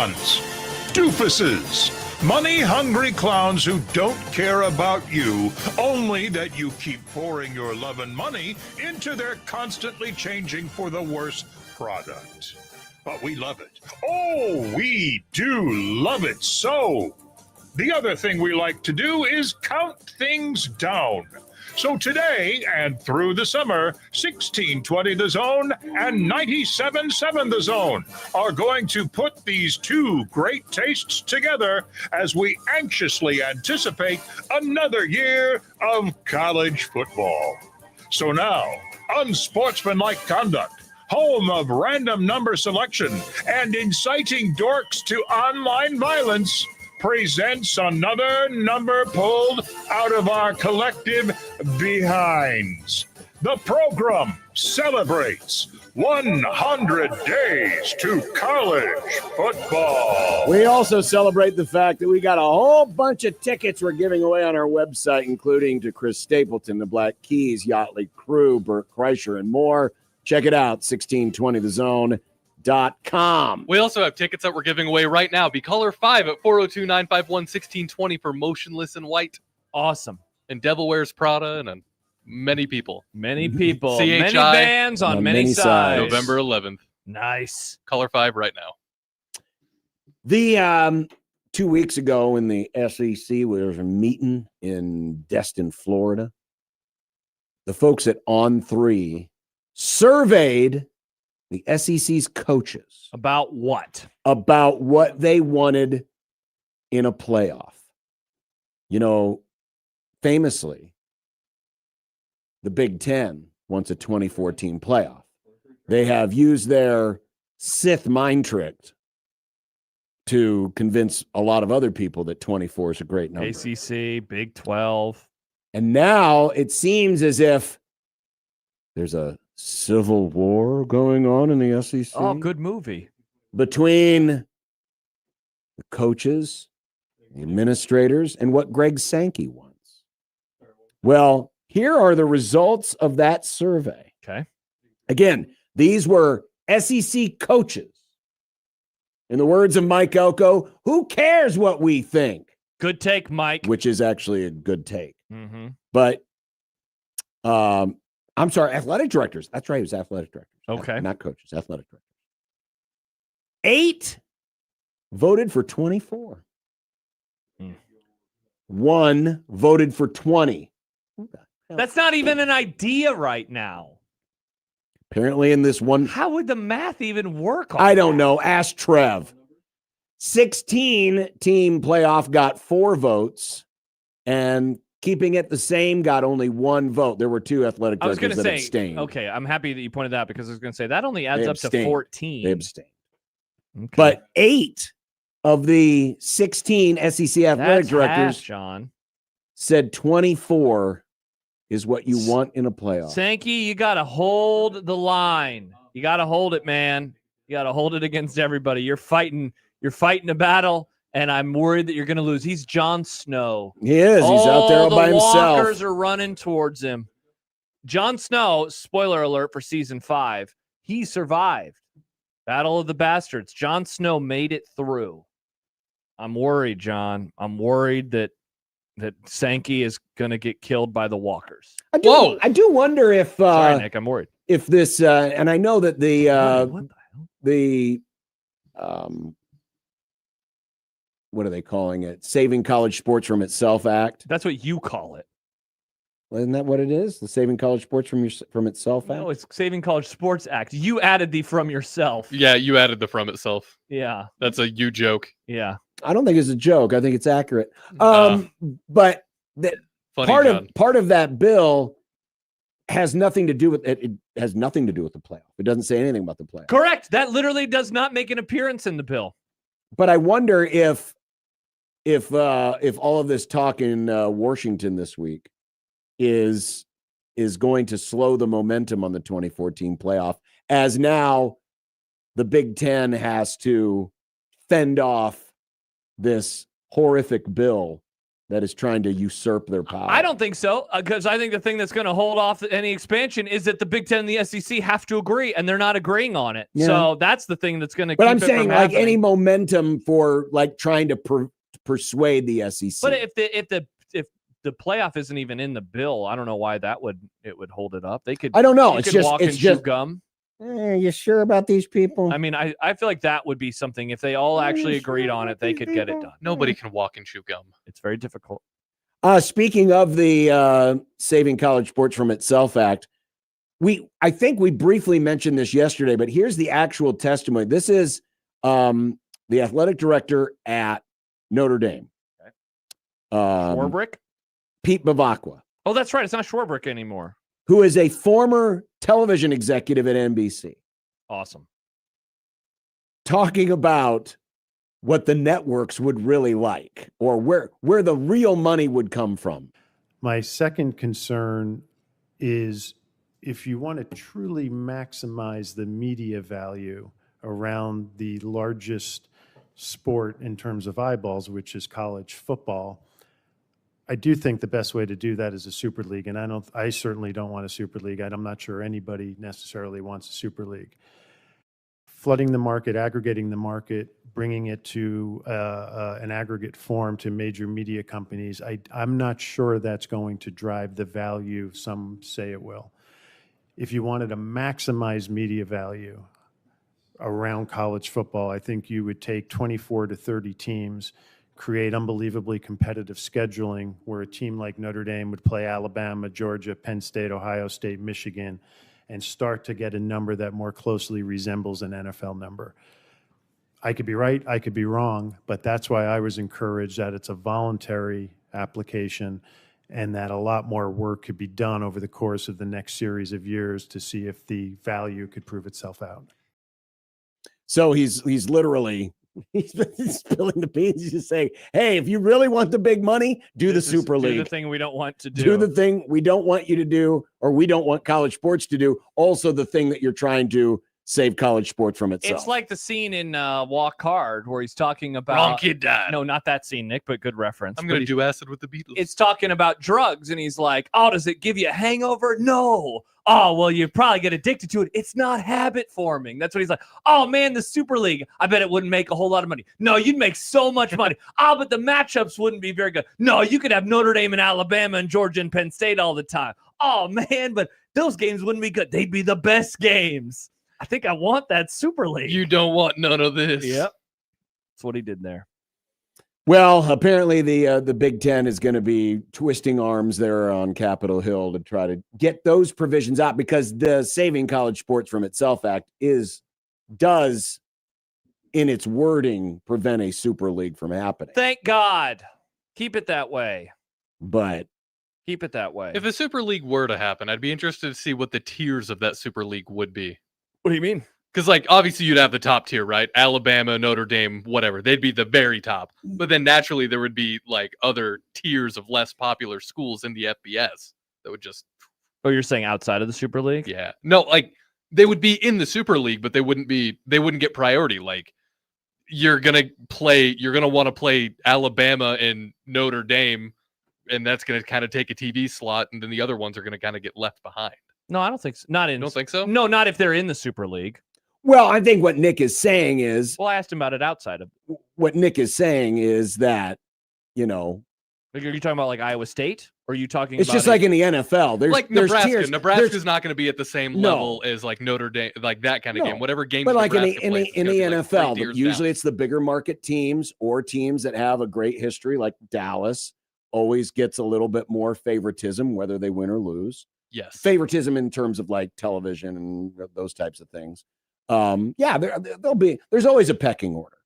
A: morons, doofuses, money-hungry clowns who don't care about you, only that you keep pouring your love and money into their constantly changing for the worse product. But we love it. Oh, we do love it so. The other thing we like to do is count things down. So today and through the summer, 1620 The Zone and 97.7 The Zone are going to put these two great tastes together as we anxiously anticipate another year of college football. So now, Unsportsmanlike Conduct, home of random number selection and inciting dorks to online violence, presents another number pulled out of our collective behinds. The program celebrates 100 days to college football.
G: We also celebrate the fact that we got a whole bunch of tickets we're giving away on our website, including to Chris Stapleton, the Black Keys, Yachtly Crew, Burt Kreischer, and more. Check it out, 1620thezone.com.
F: We also have tickets that we're giving away right now. Be caller 5 at 402-951-1620 for Motionless in White.
E: Awesome.
F: And Devil Wears Prada and many people.
E: Many people.
F: CHI,
E: many bands on many sides.
F: November 11th.
E: Nice.
F: Caller 5 right now.
G: The 2 weeks ago in the SEC, there was a meeting in Destin, Florida. The folks at On3 surveyed the SEC's coaches
E: about what?
G: About what they wanted in a playoff. You know, famously, the Big Ten wants a 2014 playoff. They have used their Sith mind trick to convince a lot of other people that 24 is a great number.
E: ACC, Big 12.
G: And now it seems as if there's a civil war going on in the SEC.
E: Oh, good movie.
G: Between the coaches, the administrators, and what Greg Sankey wants. Well, here are the results of that survey.
E: Okay.
G: Again, these were SEC coaches. In the words of Mike Elko, who cares what we think?
E: Good take, Mike.
G: Which is actually a good take.
E: Mm-hmm.
G: But I'm sorry, athletic directors. That's right, it was athletic directors.
E: Okay.
G: Not coaches, athletic directors. 8 voted for 24. 1 voted for 20.
E: That's not even an idea right now.
G: Apparently in this one.
E: How would the math even work?
G: I don't know. Ask Trev. 16-team playoff got 4 votes, and keeping it the same got only 1 vote. There were 2 athletic directors that abstained.
E: Okay, I'm happy that you pointed that because I was going to say that only adds up to 14.
G: They abstained.
E: Okay.
G: But 8 of the 16 SEC athletic directors,
E: John,
G: said 24 is what you want in a playoff.
E: Sankey, you got to hold the line. You got to hold it, man. You got to hold it against everybody. You're fighting a battle, and I'm worried that you're going to lose. He's Jon Snow.
G: He is. He's out there all by himself.
E: The walkers are running towards him. Jon Snow, spoiler alert for season 5, he survived. Battle of the Bastards. Jon Snow made it through. I'm worried, John. I'm worried that Sankey is going to get killed by the walkers.
G: I do wonder if
E: sorry, Nick, I'm worried.
G: If this and I know that the what are they calling it? Saving College Sports from Itself Act.
E: That's what you call it.
G: Isn't that what it is? The Saving College Sports from Itself Act?
E: No, it's Saving College Sports Act. You added the from yourself.
F: Yeah, you added the from itself.
E: Yeah.
F: That's a you joke.
E: Yeah.
G: I don't think it's a joke. I think it's accurate. But part of that bill has nothing to do with it. It has nothing to do with the playoff. It doesn't say anything about the playoff.
E: Correct. That literally does not make an appearance in the bill.
G: But I wonder if all of this talk in Washington this week is going to slow the momentum on the 2014 playoff, as now the Big Ten has to fend off this horrific bill that is trying to usurp their power.
E: I don't think so, because I think the thing that's going to hold off any expansion is that the Big Ten and the SEC have to agree, and they're not agreeing on it.
G: Yeah.
E: So that's the thing that's going to.
G: But
E: keep
G: I'm
E: it
G: saying,
E: from
G: like,
E: happening.
G: any momentum for like trying to persuade the SEC.
E: But if the playoff isn't even in the bill, I don't know why it would hold it up. They could.
G: I don't know.
E: You
G: It's
E: could
G: just
E: walk
G: it's
E: and
G: just
E: chew gum.
G: You sure about these people?
E: I mean, I feel like that would be something if they all actually agreed on it, they could get it done.
F: Nobody can walk and chew gum.
E: It's very difficult.
G: Speaking of the Saving College Sports from Itself Act, I think we briefly mentioned this yesterday, but here's the actual testimony. This is the athletic director at Notre Dame.
E: Okay. Schwarbrick?
G: Pete Bavacqua.
E: Oh, that's right. It's not Schwarbrick anymore.
G: Who is a former television executive at NBC.
E: Awesome.
G: Talking about what the networks would really like, or where the real money would come from.
J: My second concern is if you want to truly maximize the media value around the largest sport in terms of eyeballs, which is college football, I do think the best way to do that is a super league. And I certainly don't want a super league. I'm not sure anybody necessarily wants a super league. Flooding the market, aggregating the market, bringing it to an aggregate form to major media companies, I'm not sure that's going to drive the value some say it will. If you wanted to maximize media value around college football, I think you would take 24 to 30 teams, create unbelievably competitive scheduling where a team like Notre Dame would play Alabama, Georgia, Penn State, Ohio State, Michigan, and start to get a number that more closely resembles an NFL number. I could be right, I could be wrong, but that's why I was encouraged that it's a voluntary application and that a lot more work could be done over the course of the next series of years to see if the value could prove itself out.
G: So he's literally he's spilling the beans. He's just saying, hey, if you really want the big money, do the Super League.
E: Do the thing we don't want to do.
G: Do the thing we don't want you to do, or we don't want college sports to do. Also the thing that you're trying to save college sports from itself.
E: It's like the scene in Walk Hard where he's talking about...
F: Wrong kid died.
E: No, not that scene, Nick, but good reference.
F: I'm going to do acid with the Beatles.
E: It's talking about drugs, and he's like, oh, does it give you a hangover? No. Oh, well, you probably get addicted to it. It's not habit forming. That's what he's like. Oh, man, the Super League. I bet it wouldn't make a whole lot of money. No, you'd make so much money. Oh, but the matchups wouldn't be very good. No, you could have Notre Dame and Alabama and Georgia and Penn State all the time. Oh, man, but those games wouldn't be good. They'd be the best games. I think I want that Super League.
F: You don't want none of this.
E: Yep. That's what he did there.
G: Well, apparently the Big Ten is going to be twisting arms there on Capitol Hill to try to get those provisions out, because the Saving College Sports from Itself Act does in its wording prevent a Super League from happening.
E: Thank God. Keep it that way.
G: But
E: keep it that way.
F: If a Super League were to happen, I'd be interested to see what the tiers of that Super League would be.
E: What do you mean?
F: Because, like, obviously you'd have the top tier, right? Alabama, Notre Dame, whatever. They'd be the very top. But then naturally there would be, like, other tiers of less popular schools in the FBS that would just...
E: Oh, you're saying outside of the Super League?
F: Yeah. No, like, they would be in the Super League, but they wouldn't get priority. Like, you're going to want to play Alabama and Notre Dame, and that's going to kind of take a TV slot, and then the other ones are going to kind of get left behind.
E: No, I don't think so. Not in.
F: You don't think so?
E: No, not if they're in the Super League.
G: well, I think what Nick is saying is
E: Well, I asked him about it outside of.
G: what Nick is saying is that, you know,
E: Like, are you talking about like Iowa State? Or are you talking
G: it's
E: about
G: just like in the NFL. There's
F: like
G: there's
F: Nebraska.
G: tiers.
F: Nebraska's not going to be at the same
G: No.
F: level as like Notre Dame, like that kind of
G: No.
F: game. Whatever game.
G: But like in
F: Nebraska
G: the
F: plays, it's
G: in
F: gonna
G: the
F: be, like, three
G: NFL,
F: tiers
G: usually
F: down.
G: it's the bigger market teams or teams that have a great history, like Dallas, always gets a little bit more favoritism, whether they win or lose.
F: Yes.
G: Favoritism in terms of like television and those types of things. Yeah, there's always a pecking order.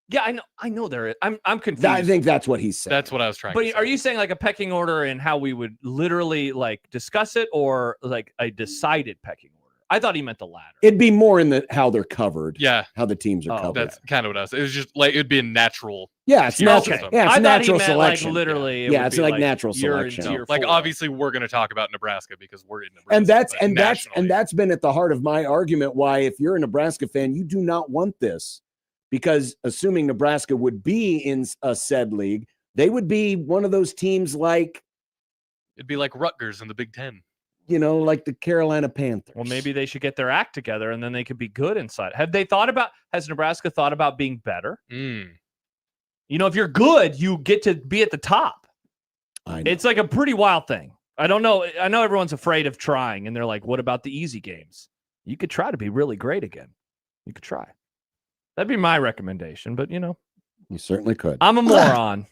E: Yeah, I know there is. I'm confused.
G: I think that's what he's saying.
F: That's what I was trying to say.
E: But are you saying like a pecking order and how we would literally like discuss it, or like a decided pecking order? I thought he meant the latter.
G: It'd be more in the how they're covered.
F: Yeah.
G: How the teams are covered.
F: That's kind of what I was. It was just like it'd be a natural.
G: Yeah, it's
F: tier
G: natural.
F: system.
G: Yeah, it's
E: I thought
G: natural
E: he meant,
G: selection.
E: Like, literally, it
G: Yeah,
E: would
G: it's
E: be
G: like natural
E: you're in
G: selection.
E: tier
F: Like
E: 4.
F: obviously we're going to talk about Nebraska because we're in Nebraska.
G: And
F: nationally.
G: that's been at the heart of my argument why, if you're a Nebraska fan, you do not want this, because assuming Nebraska would be in a said league, They would be one of those teams like,
F: It'd be like Rutgers in the Big Ten.
G: like the Carolina Panthers.
E: Well, maybe they should get their act together and then they could be good inside. Has Nebraska thought about being better?
F: Mm.
E: If you're good, you get to be at the top.
G: I know.
E: It's like a pretty wild thing. I don't know. I know everyone's afraid of trying, and they're like, what about the easy games? You could try to be really great again. You could try. That'd be my recommendation, but
G: You certainly could.
E: I'm a moron.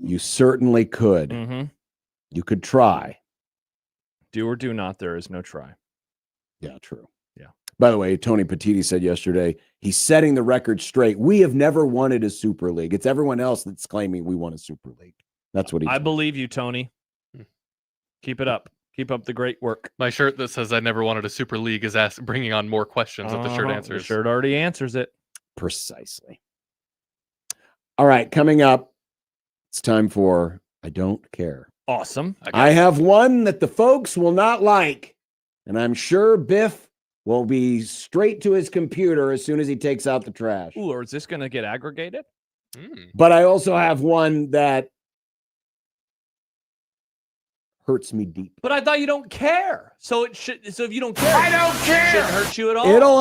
G: You certainly could.
E: Mm-hmm.
G: You could try.
E: Do or do not. There is no try.
G: Yeah, true.
E: Yeah.
G: By the way, Tony Petiti said yesterday, he's setting the record straight. We have never wanted a Super League. It's everyone else that's claiming we want a Super League. That's what he
E: I
G: said.
E: believe you, Tony. Keep it up. Keep up the great work.
F: My shirt that says I never wanted a Super League is bringing on more questions that the shirt answers.
E: The shirt already answers it.
G: Precisely. All right, coming up, it's time for I Don't Care.
E: Awesome.
G: I have one that the folks will not like, and I'm sure Biff will be straight to his computer as soon as he takes out the trash.
E: Ooh, or is this going to get aggregated?
G: But I also have one that hurts me deep.
E: But I thought you don't care. So if you don't care,
G: I don't care.
E: It shouldn't hurt you at all.
G: You'll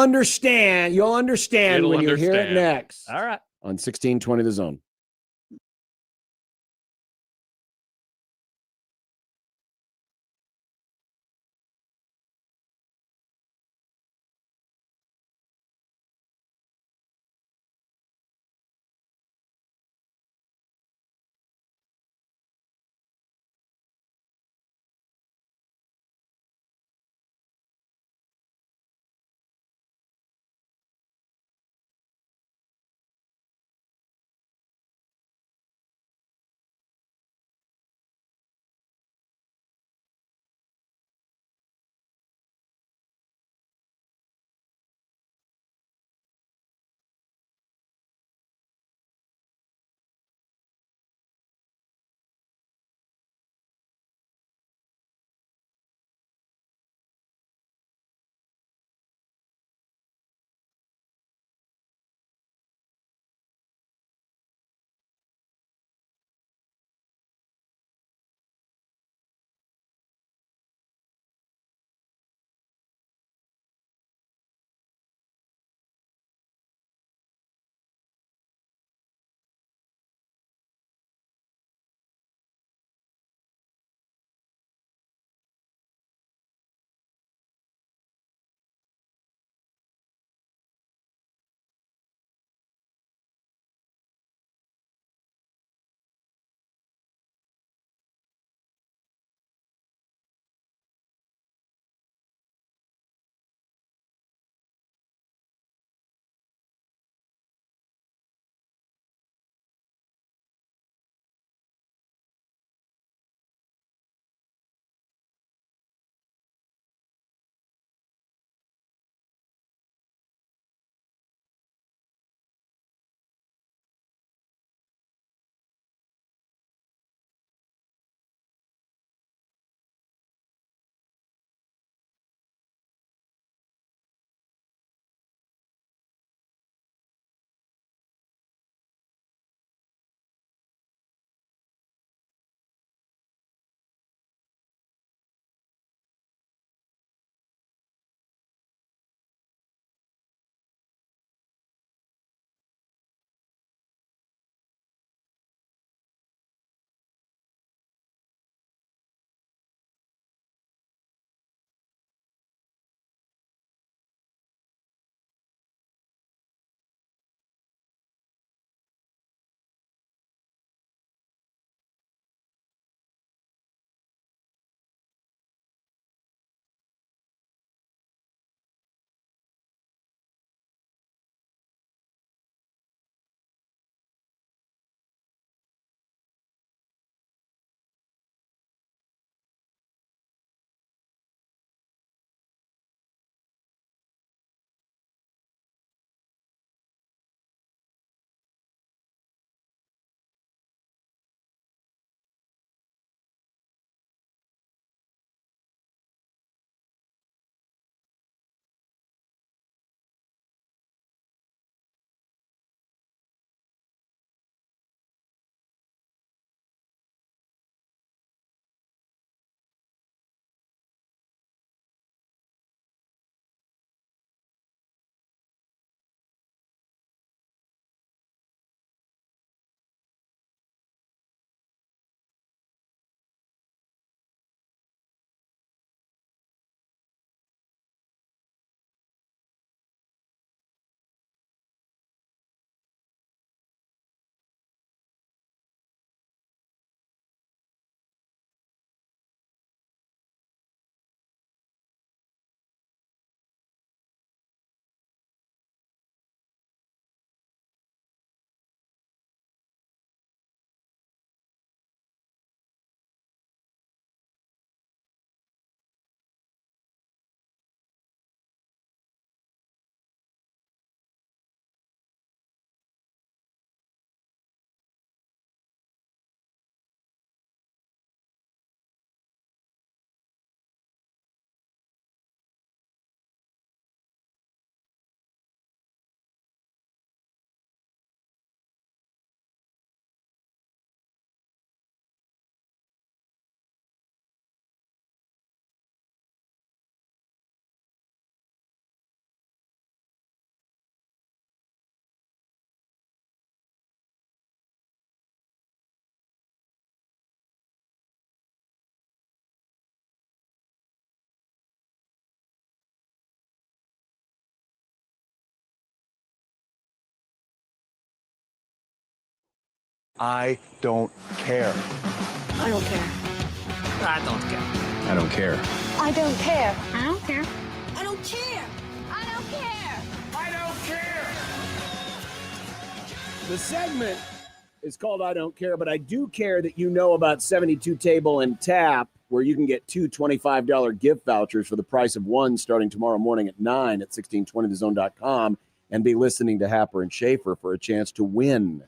G: understand when you hear it next.
E: All right.
G: On 1620 The Zone.
K: I don't care.
L: I don't care.
K: I don't care. I don't care.
L: I don't care.
M: I don't care.
L: I don't care.
M: I don't care.
A: I don't care.
G: The segment is called I Don't Care, but I do care that you know about 72 Table and Tap, where you can get two $25 gift vouchers for the price of one starting tomorrow morning at 9 at 1620thezone.com, and be listening to Happer and Schaefer for a chance to win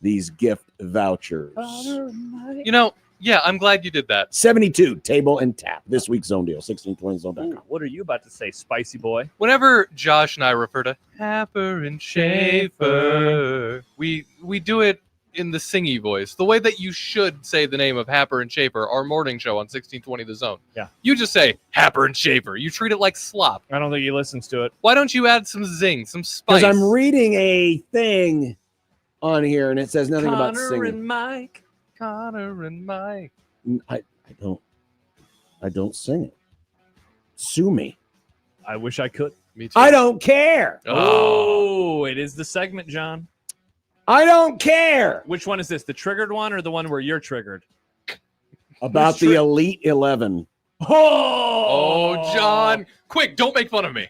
G: these gift vouchers.
F: You know, yeah, I'm glad you did that.
G: 72 Table and Tap, this week's Zone Deal, 1620thezone.com.
E: What are you about to say, spicy boy?
F: Whenever Josh and I refer to Happer and Schaefer, we do it in the singy voice, the way that you should say the name of Happer and Schaefer, our morning show on 1620 The Zone.
E: Yeah.
F: You just say Happer and Schaefer. You treat it like slop.
E: I don't think he listens to it.
F: Why don't you add some zing, some spice?
G: Because I'm reading a thing on here, and it says nothing about
F: Connor
G: singing.
F: and Mike. Connor and Mike.
G: I don't sing it. Sue me.
E: I wish I could.
F: Me too.
G: I don't care.
E: Oh, it is the segment, John.
G: I don't care
E: Which one is this? The triggered one or the one where you're triggered?
G: about the Elite 11.
F: Oh, John. Quick, don't make fun of me.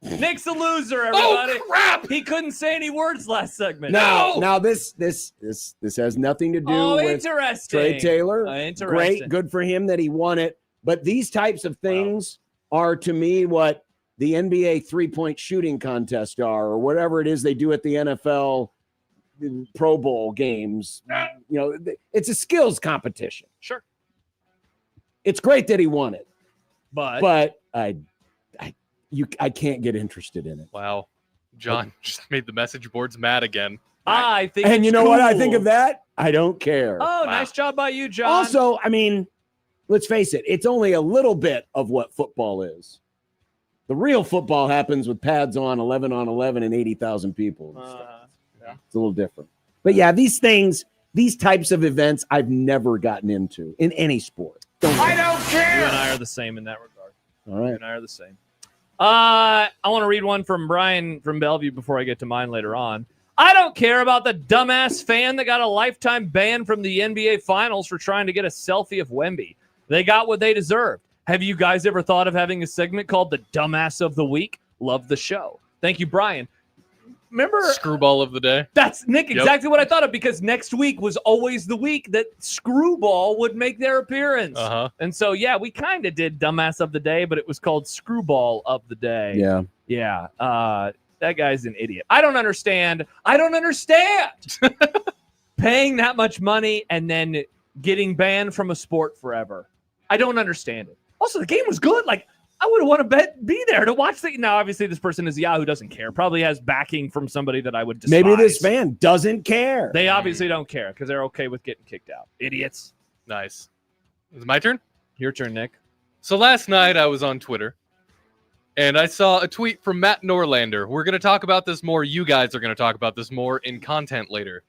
E: Nick's a loser, everybody.
F: Oh, crap.
E: He couldn't say any words last segment.
G: Now this has nothing to do with
E: interesting.
G: Trey Taylor.
E: Interesting.
G: Great, good for him that he won it. But these types of things are, to me, what the NBA three-point shooting contest are, or whatever it is they do at the NFL Pro Bowl games. You know, it's a skills competition.
E: Sure.
G: It's great that he won it,
E: But
G: I can't get interested in it.
F: Wow. John just made the message boards mad again.
E: I think
G: And
E: it's
G: you know what I
E: cool.
G: think of that? I don't care.
E: Oh, nice job by you, John.
G: Also, I mean, let's face it, it's only a little bit of what football is. The real football happens with pads on, 11 on 11, and 80,000 people. And stuff. It's a little different. But yeah, these things, these types of events, I've never gotten into in any sport.
A: I don't
E: You
A: care.
E: and I are the same in that regard.
G: All right.
E: You and I are the same. I want to read one from Brian from Bellevue before I get to mine later on. I don't care about the dumbass fan that got a lifetime ban from the NBA Finals for trying to get a selfie of Wemby. They got what they deserved. Have you guys ever thought of having a segment called the Dumbass of the Week? Love the show. Thank you, Brian. Remember
F: Screwball of the day.
E: That's Nick, exactly what I thought of, because next week was always the week that Screwball would make their appearance.
F: Uh-huh.
E: And so, yeah, we kind of did Dumbass of the Day, but it was called Screwball of the Day.
G: Yeah.
E: Yeah. That guy's an idiot. I don't understand paying that much money and then getting banned from a sport forever. I don't understand it. Also, the game was good. Like, I would want to be there to watch the. Now, obviously, this person is a Yahoo, doesn't care. Probably has backing from somebody that I would despise.
G: Maybe this fan doesn't care.
E: They obviously don't care because they're okay with getting kicked out. Idiots.
F: Nice. Is it my turn?
E: Your turn, Nick.
F: So last night I was on Twitter, and I saw a tweet from Matt Norlander. We're going to talk about this more. You guys are going to talk about this more in content later.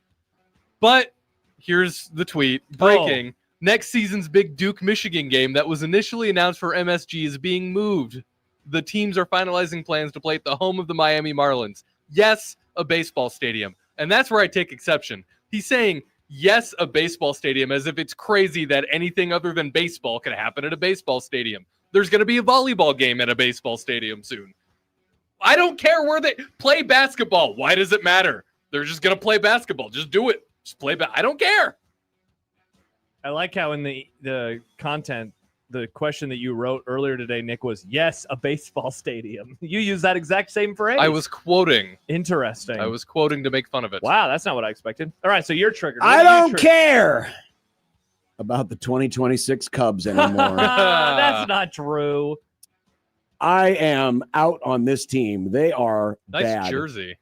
F: But here's the tweet. Breaking. Next season's big Duke-Michigan game that was initially announced for MSG is being moved. The teams are finalizing plans to play at the home of the Miami Marlins. Yes, a baseball stadium. And that's where I take exception. He's saying, yes, a baseball stadium, as if it's crazy that anything other than baseball could happen at a baseball stadium. There's going to be a volleyball game at a baseball stadium soon. I don't care where they play basketball. Why does it matter? They're just going to play basketball. Just do it. Just play I don't care.
E: I like how in the content, the question that you wrote earlier today, Nick, was, yes, a baseball stadium. You use that exact same phrase.
F: I was quoting.
E: Interesting.
F: I was quoting to make fun of it.
E: Wow, that's not what I expected. All right, so you're triggered.
G: I don't care about the 2026 Cubs anymore.
E: That's not true.
G: I am out on this team. They are
F: Nice
G: bad.
F: jersey.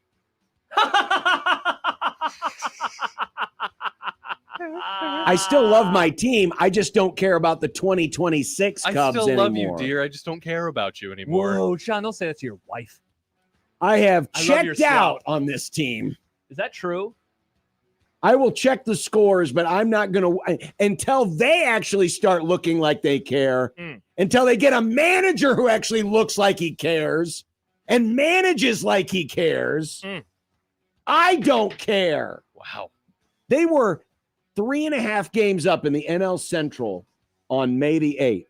G: I still love my team. I just don't care about the 2026 Cubs
F: I still
G: anymore.
F: love you, dear. I just don't care about you anymore.
E: Whoa, Sean, don't say that to your wife.
G: I have
E: I love your
G: checked out
E: scout.
G: on this team.
E: Is that true?
G: I will check the scores, but I'm not going to until they actually start looking like they care, until they get a manager who actually looks like he cares and manages like he cares. I don't care.
F: Wow.
G: They were 3.5 games up in the NL Central on May the 8th.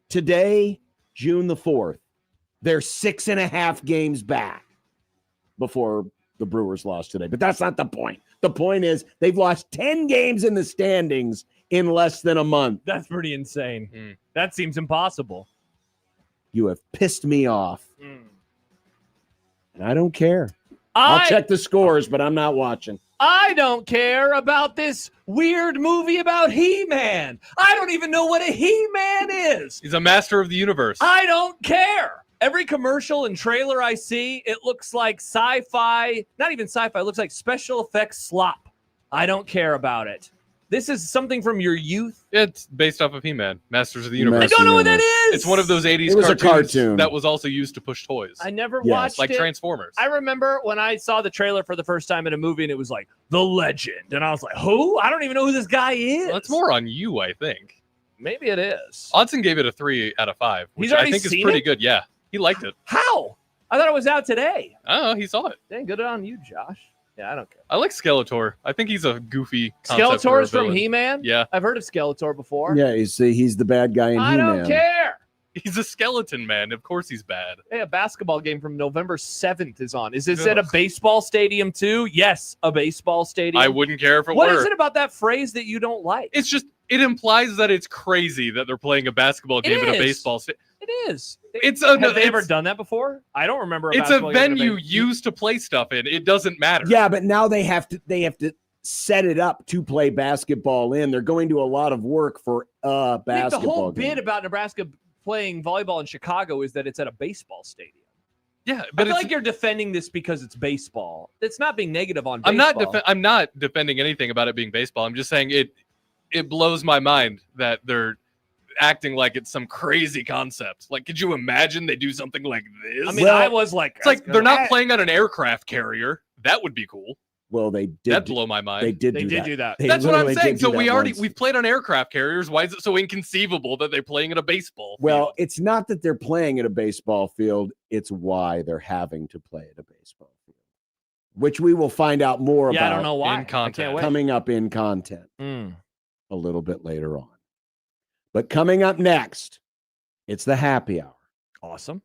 G: Today, June the 4th, they're 6.5 games back before the Brewers lost today. But that's not the point. The point is they've lost 10 games in the standings in less than a month.
E: That's pretty insane. That seems impossible.
G: You have pissed me off. And I don't care. I'll check the scores, but I'm not watching.
E: I don't care about this weird movie about He-Man. I don't even know what a He-Man is.
F: He's a master of the universe.
E: I don't care. Every commercial and trailer I see, it looks like sci-fi, not even sci-fi, it looks like special effects slop. I don't care about it. This is something from your youth.
F: It's based off of He-Man, Masters of the Universe.
E: I don't know what that is.
F: It's one of those 80s
G: It was a
F: cartoons
G: cartoon
F: that was also used to push toys.
E: I never watched
F: like
E: it.
F: Transformers.
E: I remember when I saw the trailer for the first time in a movie and it was like, The Legend. And I was like, who? I don't even know who this guy is.
F: Well, that's more on you, I think.
E: Maybe it is.
F: Odson gave it a 3 out of 5, which
E: He's already
F: I think is
E: seen
F: pretty
E: it?
F: good. Yeah, he liked it.
E: How? I thought it was out today.
F: Oh, he saw it.
E: Dang, good on you, Josh. Yeah, I don't care.
F: I like Skeletor. I think he's a goofy concept for a
E: Skeletor's from
F: villain.
E: He-Man?
F: Yeah.
E: I've heard of Skeletor before.
G: Yeah, he's the bad guy in
E: I
G: He-Man.
E: don't care.
F: He's a skeleton man. Of course he's bad.
E: Hey, a basketball game from November 7th is on. Is this at a baseball stadium too? Yes, a baseball stadium.
F: I wouldn't care if it
E: What
F: were.
E: is it about that phrase that you don't like?
F: It's just, it implies that it's crazy that they're playing a basketball game at a
E: is.
F: baseball stadium.
E: It is.
F: Have
E: they ever done that before? I don't remember.
F: It's a
E: basketball game at
F: venue
E: base-
F: used to play stuff in. It doesn't matter.
G: Yeah, but now they have to set it up to play basketball in. They're going to a lot of work for a
E: Nick,
G: basketball
E: the whole
G: game.
E: bit about Nebraska playing volleyball in Chicago is that it's at a baseball stadium.
F: Yeah,
E: I
F: but
E: feel
F: it's,
E: like you're defending this because it's baseball. It's not being negative on baseball.
F: I'm not defending anything about it being baseball. I'm just saying it blows my mind that they're acting like it's some crazy concept. Like, could you imagine they do something like this?
E: I mean, I was like,
F: it's like they're not playing on an aircraft carrier. That would be cool.
G: Well, they did.
F: That'd blow my mind.
G: They did
E: do
G: do
E: that.
G: They
F: That's what I'm
G: literally
F: saying.
G: did do
F: So
G: that once.
F: we've played on aircraft carriers. Why is it so inconceivable that they're playing at a baseball field?
G: Well, it's not that they're playing at a baseball field. It's why they're having to play at a baseball field, which we will find out more
E: Yeah,
G: about
E: I don't know why.
F: in
E: I
F: content.
E: can't wait.
G: coming up in content
E: Mm.
G: a little bit later on. But coming up next, it's the happy hour,
E: Awesome.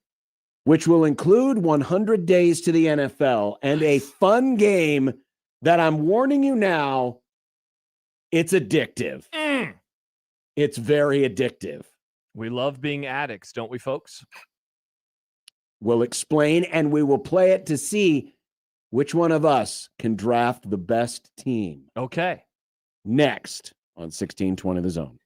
G: which will include 100 days to the NFL and a fun game that I'm warning you now, it's addictive.
E: Mm.
G: It's very addictive.
E: We love being addicts, don't we, folks?
G: We'll explain and we will play it to see which one of us can draft the best team.
E: Okay.
G: Next on 1620 The Zone.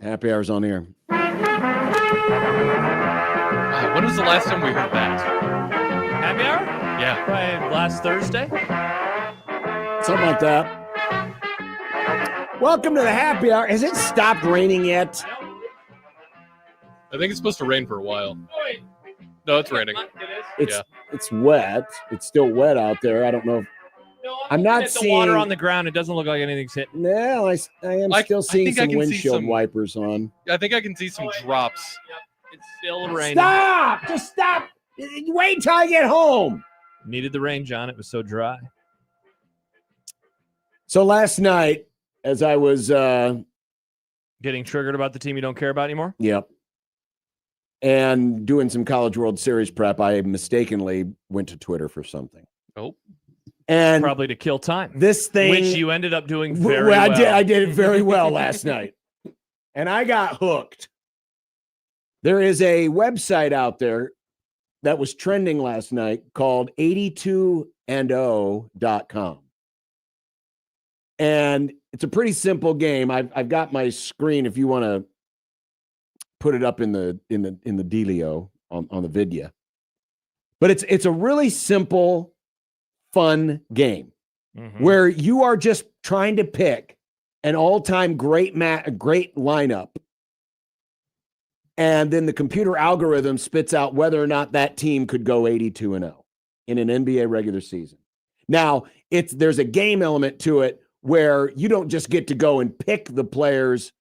G: Happy hour's on air.
F: Wow, when was the last time we heard that?
E: Happy hour?
F: Yeah.
E: Probably last Thursday.
G: Something like that. Welcome to the happy hour. Has it stopped raining yet?
F: I think it's supposed to rain for a while. No, it's raining.
G: It's wet. It's still wet out there. I don't know. I'm not
E: It's the
G: seeing
E: water on the ground. It doesn't look like anything's hitting.
G: No, I am still seeing
F: think I
G: some
F: can see
G: windshield
F: some-
G: wipers on.
F: I think I can see some drops.
E: It's still raining.
G: Stop! Just stop! Wait till I get home.
E: Needed the rain, John. It was so dry.
G: So last night, as I was,
E: Getting triggered about the team you don't care about anymore?
G: yep, and doing some College World Series prep, I mistakenly went to Twitter for something.
F: Oh.
G: And
E: Probably to kill time.
G: this thing,
E: Which you ended up doing very well.
G: I did it very well last night, and I got hooked. There is a website out there that was trending last night called 82and0.com. And it's a pretty simple game. I've got my screen if you want to put it up in the dealio on the video. But it's a really simple, fun game where you are just trying to pick an all-time great lineup. And then the computer algorithm spits out whether or not that team could go 82-0 in an NBA regular season. Now, there's a game element to it where you don't just get to go and pick the players,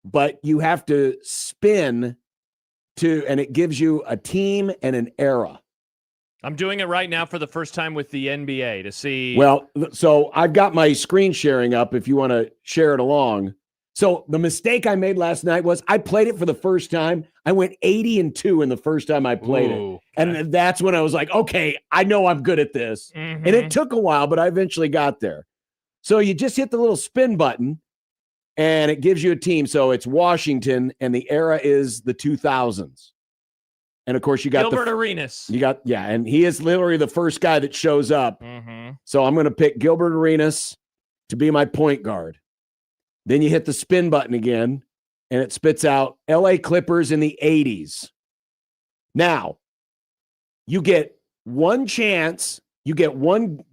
G: but you have to spin and it gives you a team and an era.
E: I'm doing it right now for the first time with the NBA to see.
G: Well, so I've got my screen sharing up if you want to share it along. So the mistake I made last night was I played it for the first time. I went 80-2 in the first time I played it. And that's when I was like, okay, I know I'm good at this. And it took a while, but I eventually got there. So you just hit the little spin button and it gives you a team. So it's Washington and the era is the 2000s. And of course you got
E: Gilbert Arenas.
G: And he is literally the first guy that shows up. So I'm going to pick Gilbert Arenas to be my point guard. Then you hit the spin button again, and it spits out LA Clippers in the 80s. Now, you get one chance. You get one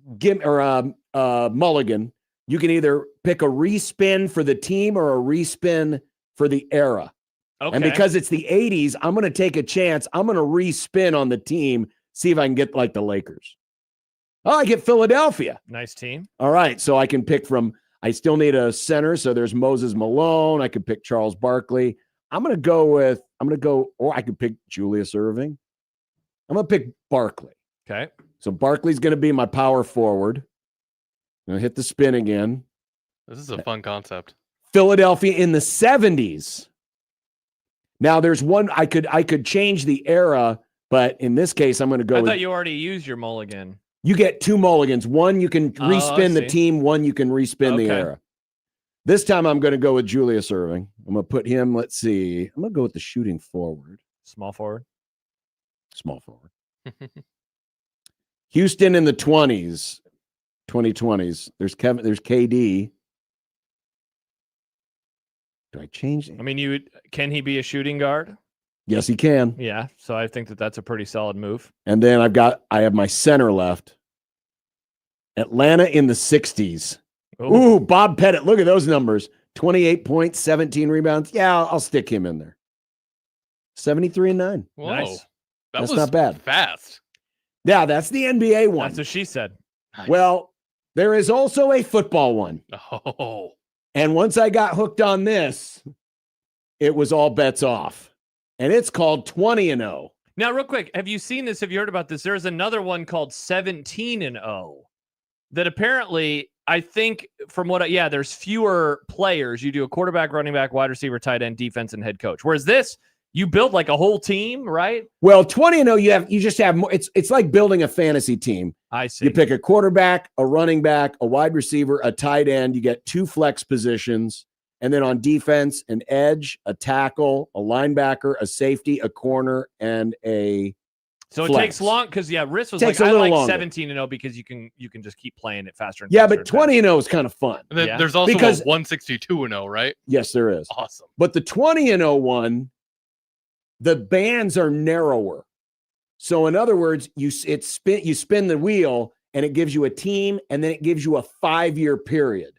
G: mulligan. You can either pick a respin for the team or a respin for the era.
E: Okay.
G: And because it's the 80s, I'm going to take a chance. I'm going to respin on the team, see if I can get like the Lakers. Oh, I get Philadelphia.
E: Nice team.
G: All right, so I can pick from – I still need a center, so there's Moses Malone. I could pick Charles Barkley. Or I could pick Julius Erving. I'm going to pick Barkley.
E: Okay.
G: So Barkley's going to be my power forward. I'm going to hit the spin again.
F: This is a fun concept.
G: Philadelphia in the 70s. Now there's one I could change the era, but in this case I'm going to go
E: I thought you already used your mulligan.
G: You get two mulligans. One, you can respin the team. One, you can respin the era. This time, I'm going to go with Julius Erving. I'm going to put him, let's see. I'm going to go with the shooting forward.
E: Small forward.
G: Small forward. Houston in the 20s. There's KD. Do I change it?
E: I mean, can he be a shooting guard?
G: Yes, he can.
E: Yeah, so I think that's a pretty solid move.
G: And then I have my center left. Atlanta in the 60s. Ooh, Bob Pettit. Look at those numbers. 28 points, 17 rebounds. Yeah, I'll stick him in there. 73-9.
F: Whoa.
G: Nice.
F: That's
G: not bad.
F: Fast.
G: Yeah, that's the NBA one.
E: That's what she said.
F: Nice.
G: Well, there is also a football one.
F: Oh.
G: And once I got hooked on this, it was all bets off. And it's called 20-0.
E: Now, real quick, have you seen this? Have you heard about this? There's another one called 17-0 that apparently, I think from there's fewer players. You do a quarterback, running back, wide receiver, tight end, defense, and head coach. Whereas this, you build like a whole team, right?
G: Well, 20-0, you just have more. It's like building a fantasy team.
E: I see.
G: You pick a quarterback, a running back, a wide receiver, a tight end. You get two flex positions. And then on defense, an edge, a tackle, a linebacker, a safety, a corner, and a
E: So it
G: flex.
E: takes long because Riss was
G: Takes
E: like,
G: a
E: I
G: little
E: like
G: longer.
E: 17-0 because you can just keep playing it faster. And
G: Yeah,
E: faster
G: but 20-0 is kind of fun.
F: And then
E: Yeah.
F: there's also
G: Because-
F: a 162-0, right?
G: Yes, there is.
F: Awesome.
G: But the 20-0 one, the bands are narrower. So in other words, you spin the wheel and it gives you a team, and then it gives you a 5-year period,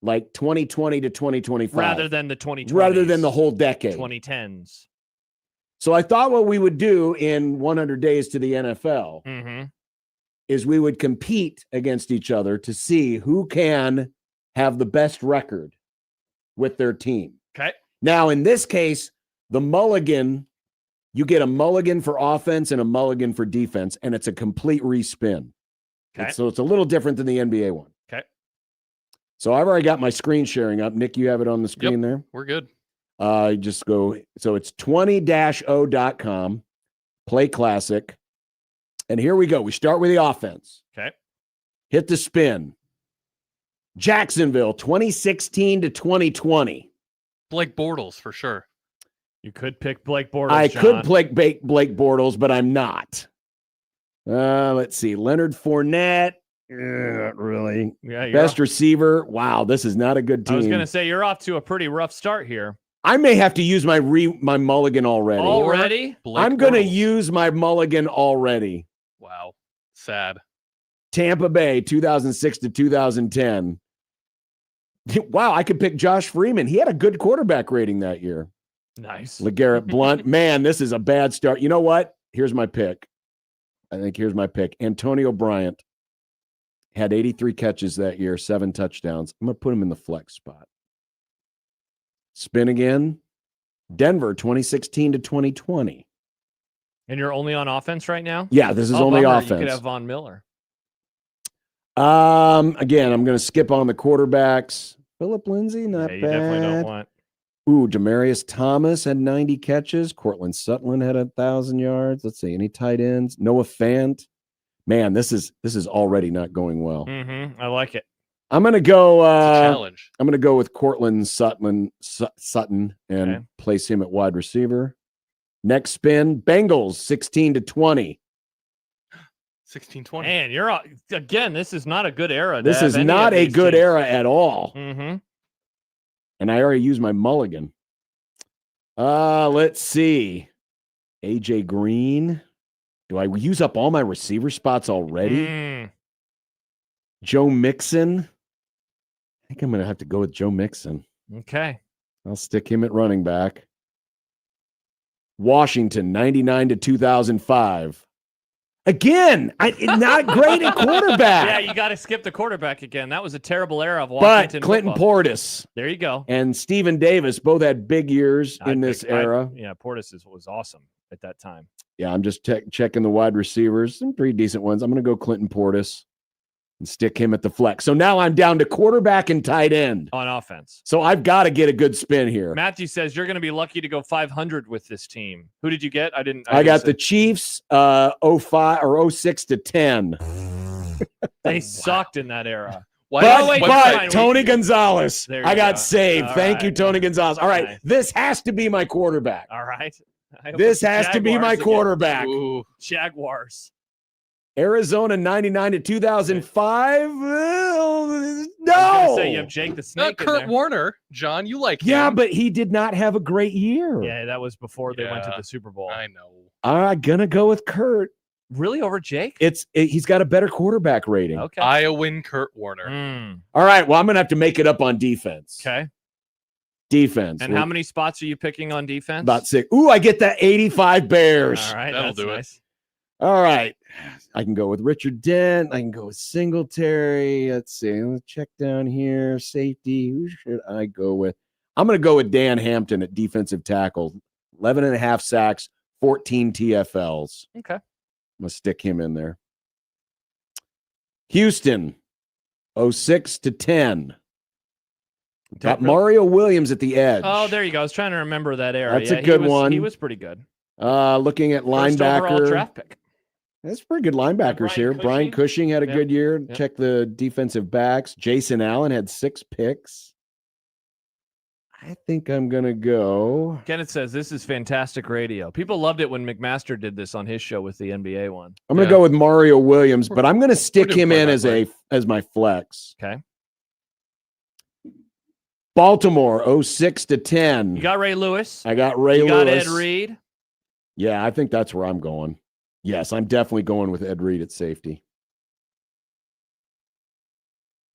G: like 2020 to 2025,
E: rather than the 2020s,
G: rather than the whole decade.
E: 2010s.
G: So I thought what we would do in 100 Days to the NFL
E: Mm-hmm.
G: is we would compete against each other to see who can have the best record with their team.
E: Okay.
G: Now, in this case, the mulligan, you get a mulligan for offense and a mulligan for defense, and it's a complete respin.
E: Okay.
G: So it's a little different than the NBA one.
E: Okay.
G: So I've already got my screen sharing up. Nick, you have it on the screen there?
F: We're good.
G: Just go. So it's 20-o.com, play classic. And here we go. We start with the offense.
E: Okay.
G: Hit the spin. Jacksonville, 2016 to 2020.
F: Blake Bortles for sure.
E: You could pick Blake Bortles.
G: I
E: John.
G: could play Blake Bortles, but I'm not. Let's see. Leonard Fournette. Not really.
E: Yeah, you're
G: Best
E: off.
G: receiver. Wow, this is not a good team.
E: I was going to say you're off to a pretty rough start here.
G: I may have to use my mulligan already.
E: Already?
F: Blake
G: I'm going to
F: Bortles.
G: use my mulligan already.
F: Wow. Sad.
G: Tampa Bay, 2006 to 2010. Wow, I could pick Josh Freeman. He had a good quarterback rating that year.
E: Nice.
G: LeGarrette Blount. Man, this is a bad start. You know what? Here's my pick. Here's my pick. Antonio Bryant had 83 catches that year, 7 touchdowns. I'm going to put him in the flex spot. Spin again. Denver, 2016 to 2020.
E: And you're only on offense right now?
G: Yeah, this is
E: Oh,
G: only
E: bummer.
G: offense.
E: You could have Von Miller.
G: Again, I'm going to skip on the quarterbacks. Phillip Lindsay, not
E: Yeah, you
G: bad.
E: definitely don't want.
G: Ooh, Demaryius Thomas had 90 catches. Cortland Sutton had 1,000 yards. Let's see, any tight ends? Noah Fant. Man, this is already not going well.
E: Mm-hmm. I like it.
G: I'm going to go.
F: Challenge.
G: I'm going to go with Cortland Sutton and
E: Okay.
G: place him at wide receiver. Next spin, Bengals 16 to 20.
F: 16-20.
E: Man, you're again. This is not a good era. to
G: This
E: have
G: is
E: any
G: not
E: of
G: a
E: these
G: good
E: teams.
G: era at all.
E: Mm-hmm.
G: And I already used my mulligan. Let's see. AJ Green. Do I use up all my receiver spots already?
E: Mm.
G: Joe Mixon. I think I'm going to have to go with Joe Mixon.
E: Okay.
G: I'll stick him at running back. Washington, 99 to 2005. Again, not great at quarterback.
E: Yeah, you got to skip the quarterback again. That was a terrible era of
G: But
E: Washington
G: Clinton
E: football.
G: Portis
E: There you go.
G: and Stephen Davis both had big years in this era.
E: Portis was awesome at that time.
G: Yeah, I'm just checking the wide receivers. Some pretty decent ones. I'm going to go Clinton Portis and stick him at the flex. So now I'm down to quarterback and tight end.
E: On offense.
G: So I've got to get a good spin here.
E: Matthew says you're going to be lucky to go 500 with this team. Who did you get?
G: I got the Chiefs 05 or 06 to 10.
E: They sucked in that era.
G: But Tony Gonzalez.
E: There you
G: I got
E: go.
G: saved.
E: All
G: Thank you,
E: right.
G: Tony Gonzalez. All right.
E: Nice.
G: This has to be my quarterback.
E: All right. I hope
G: This
E: it's
G: has to be my
E: Jaguars again.
G: quarterback.
F: Ooh.
E: Jaguars.
G: Arizona 99 to 2005. Well,
E: I was
G: no.
E: gonna say you have Jake the
F: Not
E: Snake in
F: Kurt
E: there.
F: Warner. John, you like
G: Yeah,
F: him.
G: but he did not have a great year.
E: Yeah, that was before they went to
F: Yeah.
E: the Super Bowl.
F: I know.
G: I'm gonna go with Kurt.
E: Really over Jake?
G: He's got a better quarterback rating.
E: Okay.
F: Iowan Kurt Warner.
E: Mm,
G: All right. Well, I'm gonna have to make it up on defense.
E: okay.
G: Defense.
E: And how many spots are you picking on defense?
G: About 6. Ooh, I get that 85 Bears.
E: All right,
F: That'll
E: that's
F: do it.
E: nice.
G: All right. I can go with Richard Dent. I can go with Singletary. Let's see. Let's check down here. Safety. Who should I go with? I'm going to go with Dan Hampton at defensive tackle. 11 and a half sacks, 14 TFLs.
E: Okay.
G: I'm going to stick him in there. Houston, 06 to 10. Got Mario Williams at the edge.
E: Oh, there you go. I was trying to remember that era.
G: That's a
E: he
G: good
E: was-
G: one.
E: He was pretty good.
G: Looking at
E: First overall
G: linebacker.
E: draft pick.
G: That's pretty good linebackers
E: Brian
G: here. Brian Cushing had a
E: Yep.
G: good year.
E: Yep.
G: Check the defensive backs. Jason Allen had 6 picks. I think I'm going to go.
E: Kenneth says this is fantastic radio. People loved it when McMaster did this on his show with the NBA one.
G: I'm going to go with Mario Williams, but I'm going to stick
F: doing
G: him in as
F: play-by-play.
G: as my flex.
E: Okay.
G: Baltimore 06-10.
E: You got Ray Lewis.
G: I got Ray
E: You got
G: Lewis.
E: Ed Reed.
G: Yeah, I think that's where I'm going. Yes, I'm definitely going with Ed Reed at safety.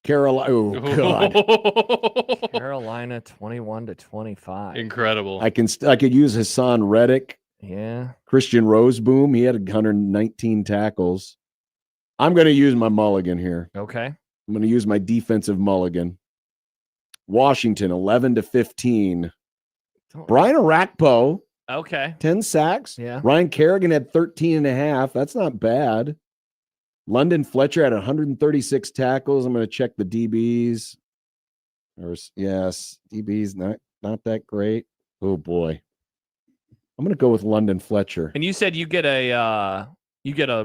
G: Carolina. Oh God.
E: Carolina 21-25.
F: Incredible.
G: I could use Hassan Reddick.
E: Yeah.
G: Christian Roseboom. He had 119 tackles. I'm going to use my mulligan here.
E: Okay.
G: I'm going to use my defensive mulligan. Washington 11-15. Brian Arakpo,
E: Okay.
G: 10 sacks.
E: Yeah.
G: Ryan Kerrigan had 13.5. That's not bad. London Fletcher had 136 tackles. I'm going to check the DBs. Yes, DBs not that great. Oh boy. I'm going to go with London Fletcher.
E: And you said you get a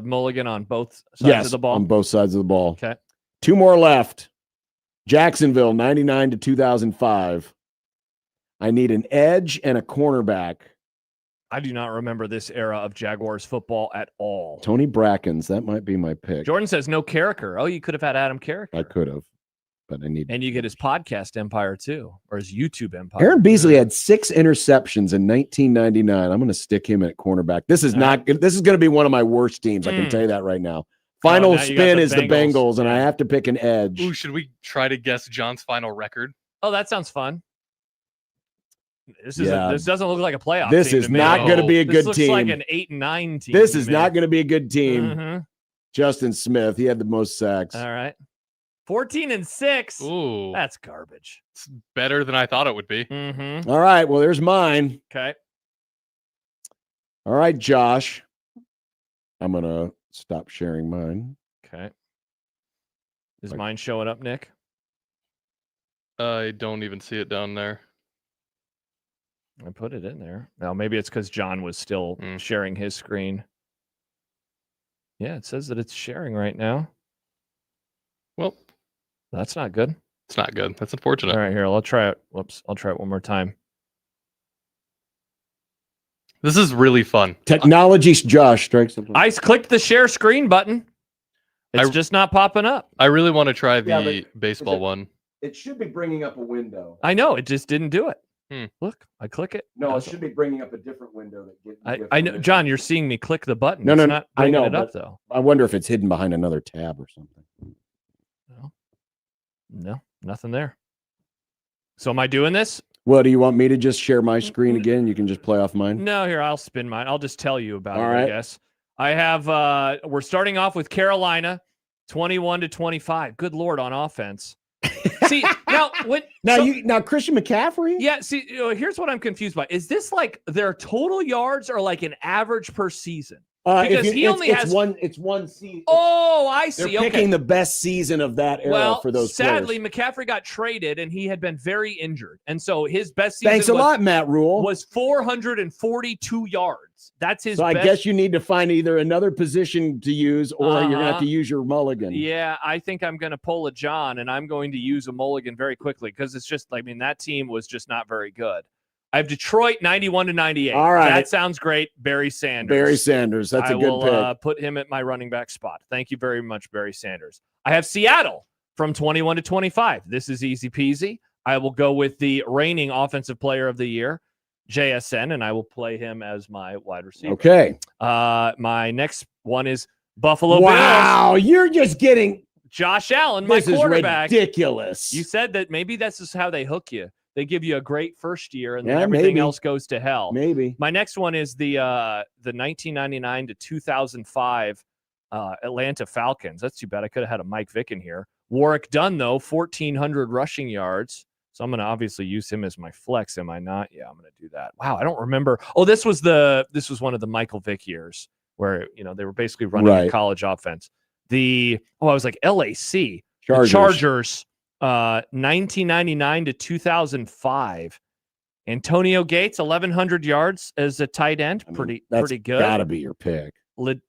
E: mulligan on both sides of the ball?
G: On both sides of the ball.
E: Okay.
G: 2 more left. Jacksonville 99-2005. I need an edge and a cornerback.
E: I do not remember this era of Jaguars football at all.
G: Tony Brackens, that might be my pick.
E: Jordan says no Carricker. Oh, you could have had Adam Carricker.
G: I could have, but I need.
E: And you get his podcast empire too, or his YouTube empire.
G: Aaron Beasley had 6 interceptions in 1999. I'm going to stick him at cornerback. This is not good. This is going to be one of my worst teams. I can tell you that right now. Final spin is the Bengals, and I have to pick an edge.
F: Ooh, should we try to guess John's final record?
E: Oh, that sounds fun. This doesn't look like a playoff.
G: This
E: team
G: is
E: to me.
G: not going to be a good
E: this
G: team.
E: looks like an 8-9 team.
G: This is
E: to me.
G: not going to be a good team.
E: Mhm.
G: Justin Smith, he had the most sacks.
E: All right. 14-6.
F: Ooh,
E: That's garbage.
F: it's better than I thought it would be.
E: Mm-hmm.
G: All right, well, there's mine.
E: Okay.
G: All right, Josh. I'm going to stop sharing mine.
E: Okay. Is mine showing up, Nick?
F: I don't even see it down there.
E: I put it in there. Now, maybe it's because John was still sharing his screen. Yeah, it says that it's sharing right now.
F: Well,
E: that's not good.
F: It's not good. That's unfortunate.
E: All right, here, I'll try it. Whoops, I'll try it one more time.
F: This is really fun.
G: Technology, Josh strikes.
E: I clicked the share screen button. It's just not popping up.
F: I really want to try the baseball one.
G: It should be bringing up a window.
E: I know, it just didn't do it. Look, I click it.
G: No, it should be bringing up a different window.
E: I know, John, you're seeing me click the button.
G: No,
E: It's
G: no,
E: not
G: I
E: bringing
G: know.
E: it up,
G: But
E: though.
G: I wonder if it's hidden behind another tab or something.
E: No, nothing there. So am I doing this?
G: Well, do you want me to just share my screen again? You can just play off mine.
E: No, here, I'll spin mine. I'll just tell you about
G: All
E: it,
G: right.
E: I guess. I have we're starting off with Carolina 21-25. Good Lord, on offense. See, now
G: Christian McCaffrey?
E: Yeah, see, here's what I'm confused by. Is this like their total yards or like an average per season? Because he only has
G: it's one season.
E: Oh, I see.
G: They're picking the best season of that era for those
E: sadly,
G: players.
E: McCaffrey got traded and he had been very injured. And so his best season
G: Thanks a lot, Matt Rule.
E: was 442 yards. That's his
G: So I
E: best.
G: guess you need to find either another position to use or you're going to have to use your mulligan.
E: Yeah, I think I'm going to pull a John and I'm going to use a mulligan very quickly because it's just, I mean, that team was just not very good. I have Detroit 91-98.
G: All right.
E: That sounds great. Barry Sanders.
G: Barry Sanders. That's a good pick.
E: Put him at my running back spot. Thank you very much, Barry Sanders. I have Seattle from 21-25. This is easy peasy. I will go with the reigning offensive player of the year, JSN, and I will play him as my wide receiver.
G: Okay.
E: My next one is Buffalo Bills.
G: Wow, you're just getting
E: Josh Allen, my
G: this is
E: quarterback.
G: ridiculous.
E: You said that maybe this is how they hook you. They give you a great first year, and then
G: Yeah,
E: everything
G: maybe.
E: else goes to hell.
G: Maybe.
E: My next one is the 1999 to 2005 Atlanta Falcons. That's too bad. I could have had a Mike Vick in here. Warwick Dunn, though, 1,400 rushing yards. So I'm going to obviously use him as my flex. Am I not? Yeah, I'm going to do that. Wow, I don't remember. Oh, this was one of the Michael Vick years where they were basically running a college offense. I was like LAC Chargers. 1999 to 2005. Antonio Gates, 1,100 yards as a tight end. Pretty good.
G: Got to be your pick.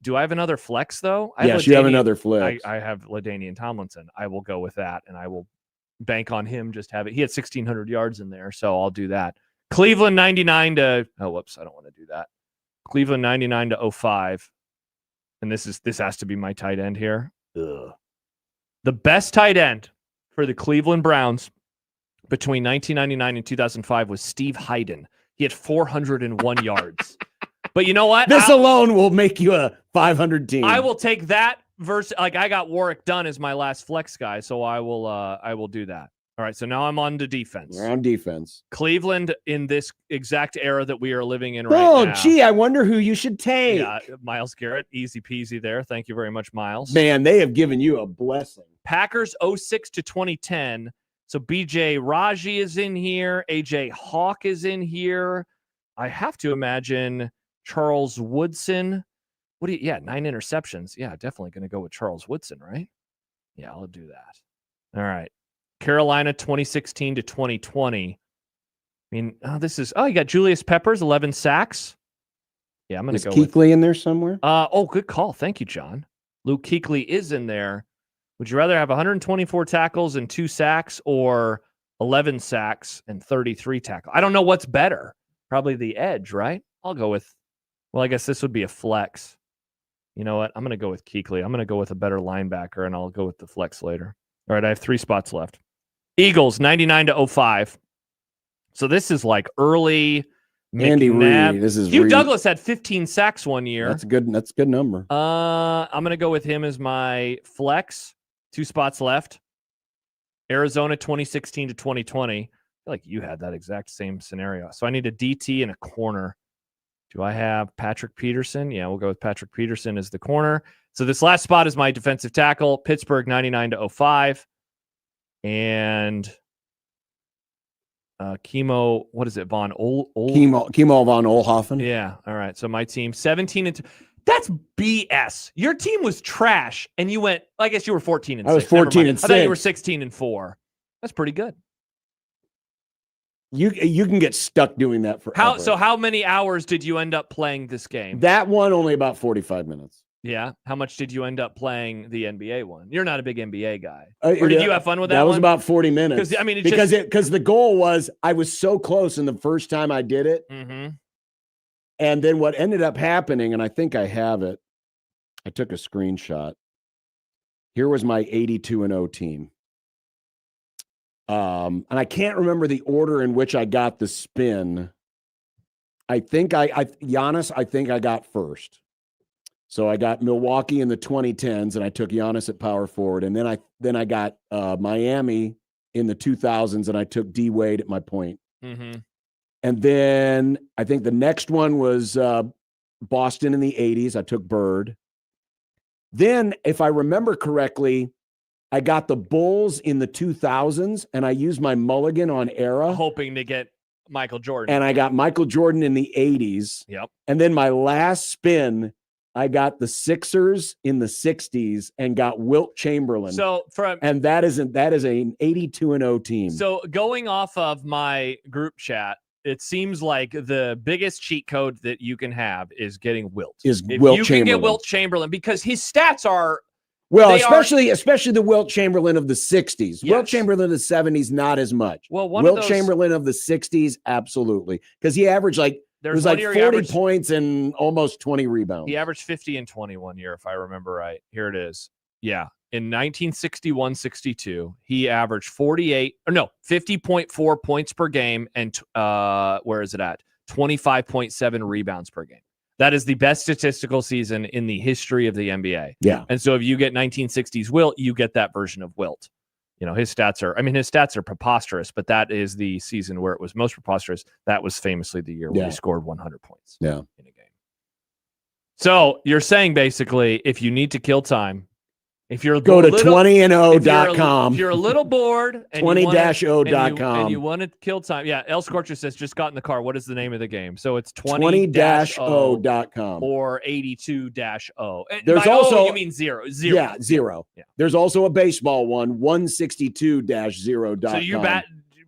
E: Do I have another flex, though?
G: Yes, you have another flex.
E: I have LaDainian Tomlinson. I will go with that, and I will bank on him. Just have it. He had 1,600 yards in there, so I'll do that. Cleveland 99 to. Oh, whoops! I don't want to do that. Cleveland 99 to 05, and this has to be my tight end here. Ugh. The best tight end for the Cleveland Browns between 1999 and 2005 was Steve Hyden. He had 401 yards. But you know what?
G: This alone will make you a 500 team.
E: I will take that versus I got Warwick Dunn as my last flex guy, so I will do that. All right, so now I'm on to defense.
G: We're on defense.
E: Cleveland in this exact era that we are living in right now.
G: Oh, gee, I wonder who you should take.
E: Yeah, Myles Garrett, easy peasy there. Thank you very much, Miles.
G: Man, they have given you a blessing.
E: Packers 06 to 2010. So BJ Raji is in here. AJ Hawk is in here. I have to imagine Charles Woodson. 9 interceptions. Yeah, definitely going to go with Charles Woodson, right? Yeah, I'll do that. All right. Carolina 2016 to 2020. I mean, you got Julius Peppers, 11 sacks. Yeah, I'm going to go with
G: Kuechly in there somewhere?
E: Good call. Thank you, John. Luke Kuechly is in there. Would you rather have 124 tackles and 2 sacks or 11 sacks and 33 tackles? I don't know what's better. Probably the edge, right? I'll go with, I guess this would be a flex. You know what? I'm going to go with Kuechly. I'm going to go with a better linebacker, and I'll go with the flex later. All right, I have 3 spots left. Eagles, 99 to 05. So this is like early
G: Andy
E: McNabb.
G: Reid. This is
E: Hugh
G: Reid.
E: Douglas had 15 sacks one year.
G: That's a good number.
E: I'm going to go with him as my flex. 2 spots left. Arizona 2016 to 2020. I feel like you had that exact same scenario. So I need a DT and a corner. Do I have Patrick Peterson? Yeah, we'll go with Patrick Peterson as the corner. So this last spot is my defensive tackle. Pittsburgh 99 to 05. And Chemo, what is it?
G: Chemo von Oelhoffen.
E: Yeah. All right. So my team 17 and 2. That's BS. Your team was trash, and you went. I guess you were 14 and 6.
G: I was 14 and 6.
E: I thought you were 16 and 4. That's pretty good.
G: You can get stuck doing that forever.
E: How many hours did you end up playing this game?
G: That one only about 45 minutes.
E: Yeah. How much did you end up playing the NBA one? You're not a big NBA guy. Or did you have fun with that?
G: That was
E: one?
G: about 40 minutes.
E: Because
G: the goal was I was so close in the first time I did it.
E: Mm-hmm.
G: And then what ended up happening, and I think I have it. I took a screenshot. Here was my 82-0 team. And I can't remember the order in which I got the spin. I think Giannis, I think I got first. So I got Milwaukee in the 2010s, and I took Giannis at power forward. And then I got Miami in the 2000s, and I took D Wade at my point.
E: Mm-hmm.
G: And then I think the next one was Boston in the 80s. I took Bird. Then, if I remember correctly, I got the Bulls in the 2000s, and I used my mulligan on era.
E: Hoping to get Michael Jordan.
G: And I got Michael Jordan in the 80s.
E: Yep.
G: And then my last spin, I got the Sixers in the 60s and got Wilt Chamberlain. And that is an 82-0 team.
E: So going off of my group chat, it seems like the biggest cheat code that you can have is getting Wilt.
G: If
E: you
G: Chamberlain.
E: can get Wilt Chamberlain, because his stats are
G: especially the Wilt Chamberlain of the 60s.
E: Yes.
G: Wilt Chamberlain of the 70s, not as much.
E: Well,
G: Wilt Chamberlain of the 60s, absolutely. Because he averaged 40 points and almost 20 rebounds.
E: He averaged 50 and 20 one year, if I remember right. Here it is. Yeah. In 1961-62, he averaged 50.4 points per game and where is it at? 25.7 rebounds per game. That is the best statistical season in the history of the NBA.
G: Yeah.
E: And so if you get 1960s Wilt, you get that version of Wilt. You know, his stats are preposterous, but that is the season where it was most preposterous. That was famously the year where he scored 100 points in a game. So you're saying basically, if you need to kill time, if you're
G: go to 20and0.com.
E: If you're a little bored,
G: 20-0.com.
E: and you want to kill time. Yeah, El Scorcher says just got in the car. What is the name of the game? So it's 20-0.com or 82-0.
G: There's
E: by
G: also
E: you mean zero.
G: Yeah, zero.
E: Yeah.
G: There's also a baseball one, 162-0.com.
E: So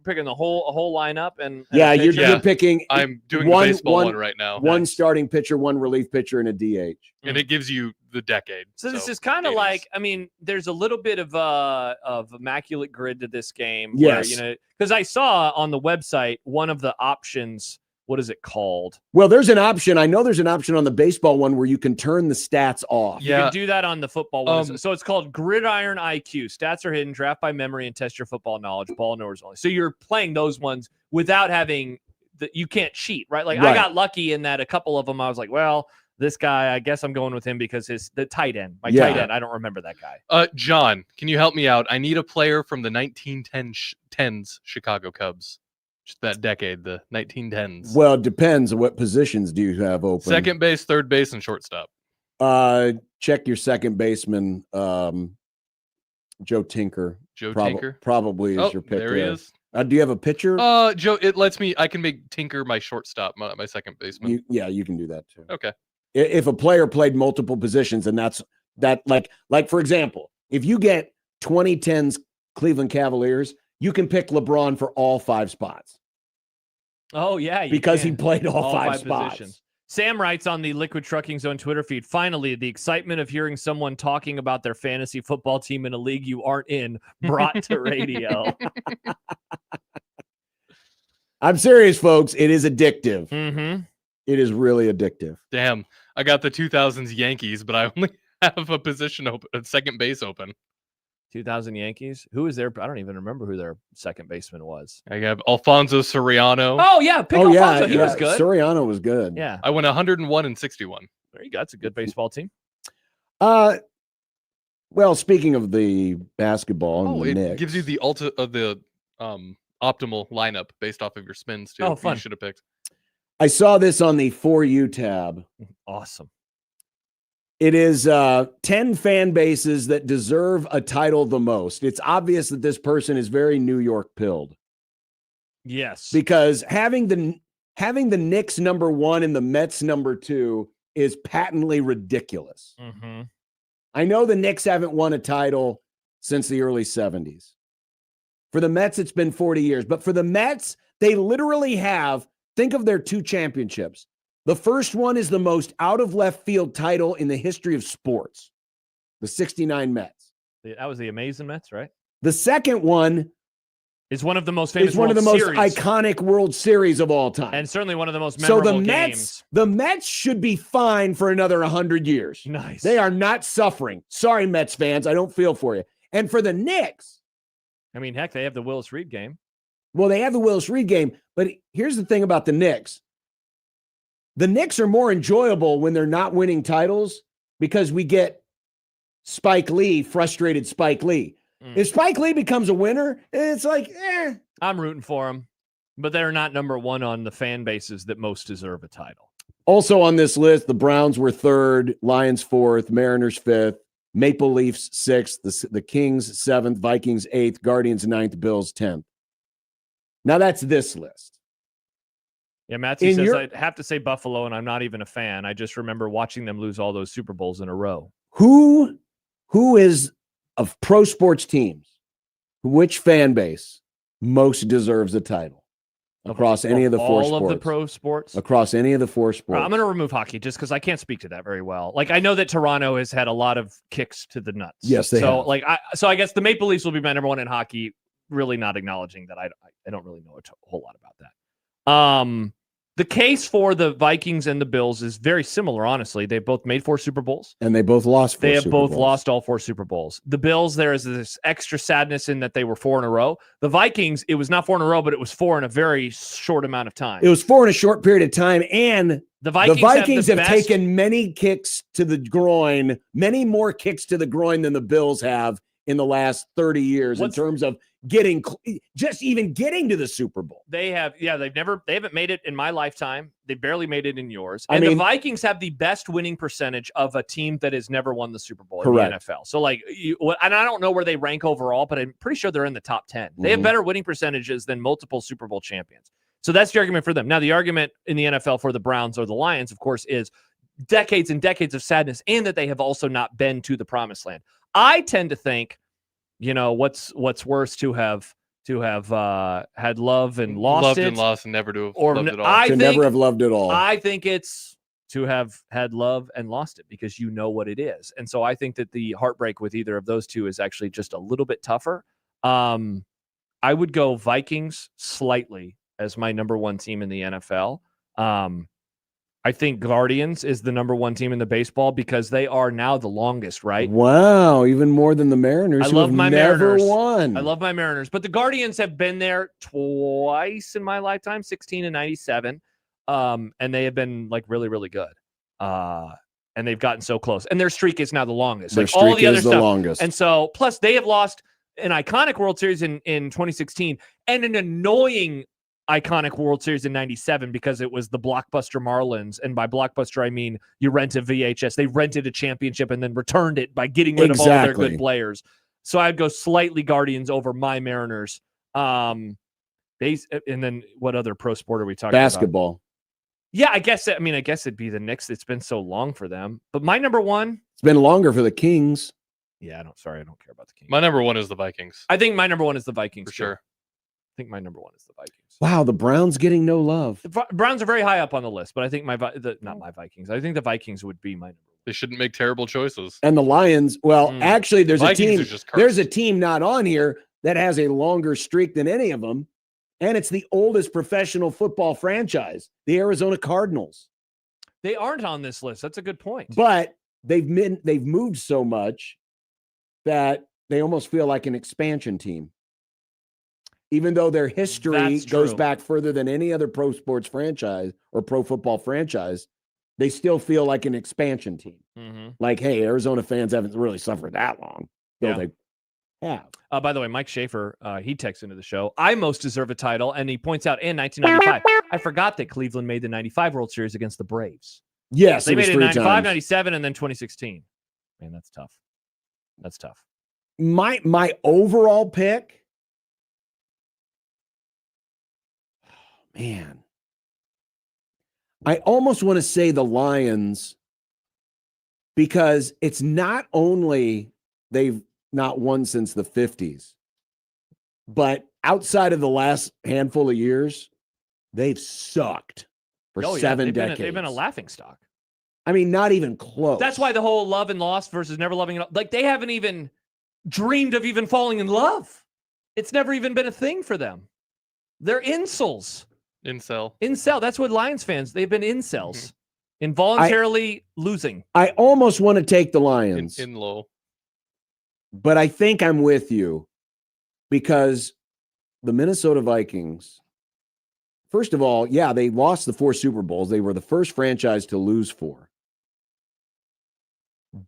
E: picking a whole lineup and
G: Yeah,
E: a
G: you're,
E: pitcher?
G: you're picking.
F: I'm doing the baseball one right now.
G: One starting pitcher, one relief pitcher, and a DH.
F: And it gives you the decade.
E: So this is kind of like, I mean, there's a little bit of immaculate grid to this game.
G: Yes.
E: Where, because I saw on the website one of the options. What is it called?
G: Well, there's an option. I know there's an option on the baseball one where you can turn the stats off.
E: You can do that on the football one. So it's called Gridiron IQ. Stats are hidden, draft by memory, and test your football knowledge. Ball knowers only. So you're playing those ones without having you can't cheat, right? Like I got lucky in that a couple of them. I was like, well, this guy, I guess I'm going with him because the tight end, tight end, I don't remember that guy.
F: John, can you help me out? I need a player from the 1910s Chicago Cubs. Just that decade, the 1910s.
G: Well, it depends on what positions do you have open.
F: Second base, third base, and shortstop.
G: Check your second baseman, Joe Tinker.
F: Tinker
G: probably is your pick.
F: There he is.
G: Do you have a pitcher?
F: Joe, it lets me. I can make Tinker my shortstop, my second baseman.
G: You can do that too.
F: Okay.
G: If a player played multiple positions, and that's like for example, if you get 2010s Cleveland Cavaliers, you can pick LeBron for all 5 spots.
E: Oh yeah,
G: because he played all 5 spots.
E: Positions. Sam writes on the Liquid Trucking Zone Twitter feed, finally, the excitement of hearing someone talking about their fantasy football team in a league you aren't in brought to radio.
G: I'm serious, folks. It is addictive.
E: Mm-hmm.
G: It is really addictive.
F: Damn, I got the 2000s Yankees, but I only have a position open, a second base open.
E: 2000 Yankees. Who is there? I don't even remember who their second baseman was.
F: I have Alfonso Soriano.
E: Oh yeah, Alfonso. He was good.
G: Soriano was good.
E: Yeah,
F: I went 101 and 61.
E: There you go. That's a good baseball team.
G: Well, speaking of the basketball, and the Knicks,
F: gives you the optimal lineup based off of your spins too.
E: Oh, fun.
F: You should have picked.
G: I saw this on the For You tab.
E: Awesome.
G: It is 10 fan bases that deserve a title the most. It's obvious that this person is very New York pilled.
E: Yes.
G: Because having the Knicks number 1 and the Mets number 2 is patently ridiculous.
E: Mm-hmm.
G: I know the Knicks haven't won a title since the early 70s. For the Mets, it's been 40 years. But for the Mets, they literally have, think of their 2 championships. The first one is the most out of left field title in the history of sports. The 69 Mets.
E: That was the Amazing Mets, right?
G: The second one
E: is one of the most famous.
G: It's one of the most
E: series.
G: iconic World Series of all time.
E: And certainly one of the most memorable games.
G: The Mets should be fine for another 100 years.
E: Nice.
G: They are not suffering. Sorry, Mets fans. I don't feel for you. And for the Knicks.
E: I mean, heck, they have the Willis Reed game.
G: Well, they have the Willis Reed game. But here's the thing about the Knicks. The Knicks are more enjoyable when they're not winning titles because we get Spike Lee, frustrated Spike Lee. If Spike Lee becomes a winner, it's like,
E: I'm rooting for him, but they're not number 1 on the fan bases that most deserve a title.
G: Also on this list, the Browns were 3rd, Lions 4th, Mariners 5th, Maple Leafs 6th, the Kings 7th, Vikings 8th, Guardians 9th, Bills 10th. Now that's this list.
E: Yeah, Matthew says I'd have to say Buffalo, and I'm not even a fan. I just remember watching them lose all those Super Bowls in a row.
G: Who is of pro sports teams, which fan base most deserves a title across any of the 4 sports?
E: All of the pro sports?
G: Across any of the 4 sports.
E: I'm going to remove hockey just because I can't speak to that very well. Like, I know that Toronto has had a lot of kicks to the nuts.
G: Yes, they have.
E: So I guess the Maple Leafs will be my number 1 in hockey, really not acknowledging that I don't really know a whole lot about that. The case for the Vikings and the Bills is very similar, honestly. They both made 4 Super Bowls.
G: And they both lost 4
E: They have
G: Super
E: both
G: Bowls.
E: lost all 4 Super Bowls. The Bills, there is this extra sadness in that they were 4 in a row. The Vikings, it was not 4 in a row, but it was 4 in a very short amount of time.
G: It was 4 in a short period of time, and the Vikings have taken many kicks to the groin, many more kicks to the groin than the Bills have in the last 30 years in terms of getting to the Super Bowl.
E: They haven't made it in my lifetime. They barely made it in yours. And the Vikings have the best winning percentage of a team that has never won the Super Bowl in the NFL. So and I don't know where they rank overall, but I'm pretty sure they're in the top 10. They have better winning percentages than multiple Super Bowl champions. So that's the argument for them. Now, the argument in the NFL for the Browns or the Lions, of course, is decades and decades of sadness and that they have also not been to the promised land. I tend to think, what's worse, to have to have had love and lost
F: Loved
E: it,
F: and lost and never to have
E: or
F: loved it all.
E: I
G: To
E: think
G: never have loved it all.
E: I think it's to have had love and lost it because you know what it is. And so I think that the heartbreak with either of those two is actually just a little bit tougher. I would go Vikings slightly as my number one team in the NFL. I think Guardians is the number one team in the baseball because they are now the longest, right?
G: Wow, even more than the Mariners.
E: I
G: who
E: love
G: have
E: my
G: never
E: Mariners.
G: won.
E: I love my Mariners, but the Guardians have been there twice in my lifetime, 16 and 97. And they have been like really, really good. And they've gotten so close. And their streak is now the longest.
G: Their
E: Like all
G: streak
E: the other
G: is the
E: stuff.
G: longest.
E: And so plus they have lost an iconic World Series in 2016 and an annoying iconic World Series in 97 because it was the blockbuster Marlins. And by blockbuster, I mean you rent a VHS. They rented a championship and then returned it by getting rid of all their good players. So I'd go slightly Guardians over my Mariners. And then what other pro sport are we talking about?
G: Basketball.
E: Yeah, I guess it'd be the Knicks. It's been so long for them. But my number one.
G: It's been longer for the Kings.
E: Yeah, I don't care about the Kings.
F: My number one is the Vikings.
E: I think my number one is the Vikings.
F: For sure.
E: I think my number one is the Vikings.
G: Wow, the Browns getting no love.
E: The Browns are very high up on the list, but I think not my Vikings. I think the Vikings would be my number one.
F: They shouldn't make terrible choices.
G: And the Lions, well, actually, there's
F: Vikings
G: a
F: are
G: team.
F: just
G: There's a
F: cursed.
G: team not on here that has a longer streak than any of them, and it's the oldest professional football franchise, the Arizona Cardinals.
E: They aren't on this list. That's a good point.
G: But they've moved so much that they almost feel like an expansion team. Even though their history
E: That's
G: goes
E: true.
G: back further than any other pro sports franchise or pro football franchise, they still feel like an expansion team.
E: Mm-hmm.
G: Like, hey, Arizona fans haven't really suffered that long. Though
E: Yeah.
G: they have.
E: By the way, Mike Schaefer, he texts into the show. I most deserve a title, and he points out in 1995. I forgot that Cleveland made the 95 World Series against the Braves.
G: Yes,
E: They
G: was
E: made it in
G: 3
E: 95,
G: times.
E: 97, and then 2016. Man, that's tough. That's tough.
G: My overall pick, man, I almost want to say the Lions because it's not only they've not won since the 50s, but outside of the last handful of years, they've sucked for 7 decades.
E: They've been a laughing stock.
G: I mean, not even close.
E: That's why the whole love and lost versus never loving it. Like, they haven't even dreamed of even falling in love. It's never even been a thing for them. They're incels. Incel. That's what Lions fans, they've been incels. Involuntarily losing.
G: I almost want to take the Lions.
F: In low.
G: But I think I'm with you because the Minnesota Vikings, first of all, yeah, they lost the 4 Super Bowls. They were the first franchise to lose 4.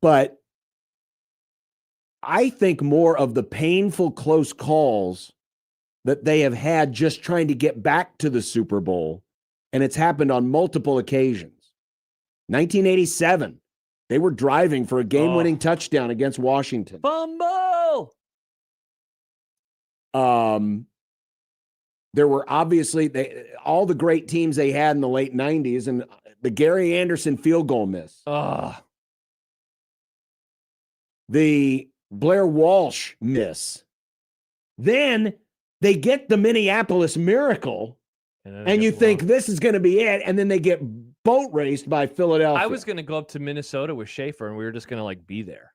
G: But I think more of the painful close calls that they have had just trying to get back to the Super Bowl, and it's happened on multiple occasions. 1987, they were driving for a game-winning touchdown against Washington.
E: Fumble!
G: There were obviously all the great teams they had in the late 90s, and the Gary Anderson field goal miss. The Blair Walsh miss. Then they get the Minneapolis Miracle, and you think this is going to be it, and then they get boat raced by Philadelphia.
E: I was going to go up to Minnesota with Schaefer, and we were just going to be there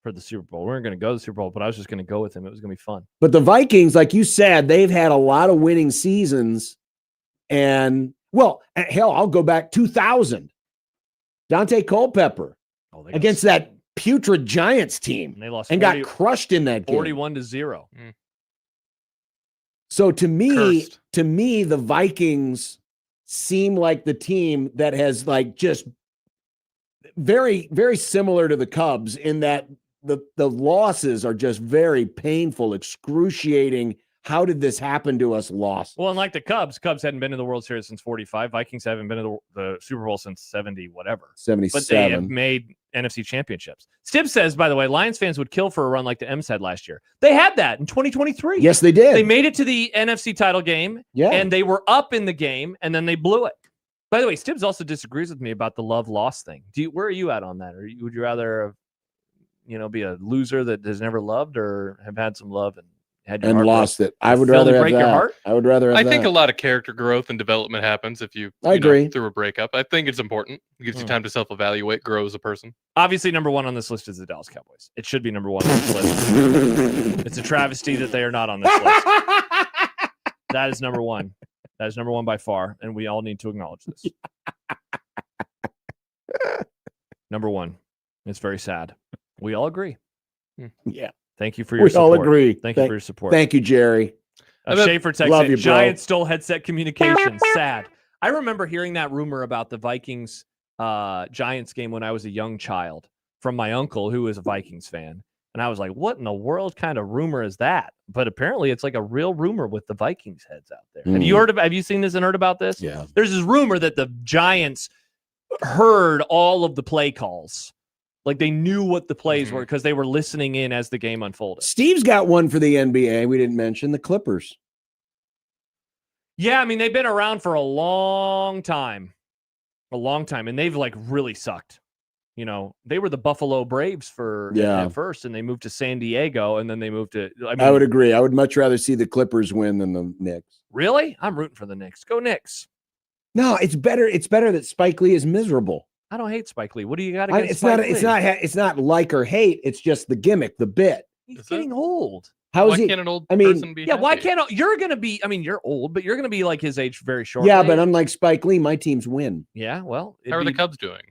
E: for the Super Bowl. We weren't going to go to the Super Bowl, but I was just going to go with him. It was going to be fun.
G: But the Vikings, like you said, they've had a lot of winning seasons. And, well, hell, I'll go back 2000. Dante Culpepper against that putrid Giants team.
E: And they lost
G: and got crushed in that game.
E: 41-0.
G: So to me, the Vikings seem like the team that has just very, very similar to the Cubs in that the losses are just very painful, excruciating. How did this happen to us? Lost.
E: Well, and like the Cubs hadn't been to the World Series since 45. Vikings haven't been to the Super Bowl since 70, whatever.
G: 77.
E: But they have made NFC championships. Stibb says, by the way, Lions fans would kill for a run like the M's had last year. They had that in 2023.
G: Yes, they did.
E: They made it to the NFC title game.
G: Yeah.
E: And they were up in the game, and then they blew it. By the way, Stibbs also disagrees with me about the love-loss thing. Where are you at on that? Would you rather be a loser that has never loved or have had some love had your
G: and
E: heart
G: lost it. I
E: Did
G: would
E: Philly
G: rather have
E: break your
G: that.
E: heart?
G: I would rather have
F: I
G: that.
F: think a lot of character growth and development happens if you
G: agree.
F: through a breakup. I think it's important. It gives you time to self-evaluate, grow as a person.
E: Obviously, number one on this list is the Dallas Cowboys. It should be number one on this list. It's a travesty that they are not on this list. That is number one. That is number one by far, and we all need to acknowledge this. Number one. It's very sad. We all agree.
G: Yeah.
E: Thank you for your
G: We
E: support.
G: all agree.
E: Thank you for your support.
G: Thank you, Jerry.
E: Schaefer texted,
G: Love you, bro.
E: Giants stole headset communications. Sad. I remember hearing that rumor about the Vikings Giants game when I was a young child from my uncle who was a Vikings fan. And I was like, what in the world kind of rumor is that? But apparently it's like a real rumor with the Vikings heads out there. Have you seen this and heard about this?
G: Yeah.
E: There's this rumor that the Giants heard all of the play calls. Like they knew what the plays were because they were listening in as the game unfolded.
G: Steve's got one for the NBA. We didn't mention the Clippers.
E: Yeah, I mean, they've been around for a long time. And they've like really sucked. You know, they were the Buffalo Braves at first, and they moved to San Diego, and then they moved to.
G: I would agree. I would much rather see the Clippers win than the Knicks.
E: Really? I'm rooting for the Knicks. Go Knicks.
G: No, it's better. It's better that Spike Lee is miserable.
E: I don't hate Spike Lee. What do you got against
G: It's
E: Spike
G: not.
E: Lee?
G: It's not like or hate. It's just the gimmick, the bit.
E: He's getting old.
G: How is
F: Why
G: he?
F: can't an old
G: I mean,
F: person be
E: Yeah, why
F: happy?
E: can't you're gonna be? I mean, you're old, but you're gonna be like his age very shortly.
G: Yeah, but unlike Spike Lee, my teams win.
E: Yeah, well,
F: How are the Cubs doing?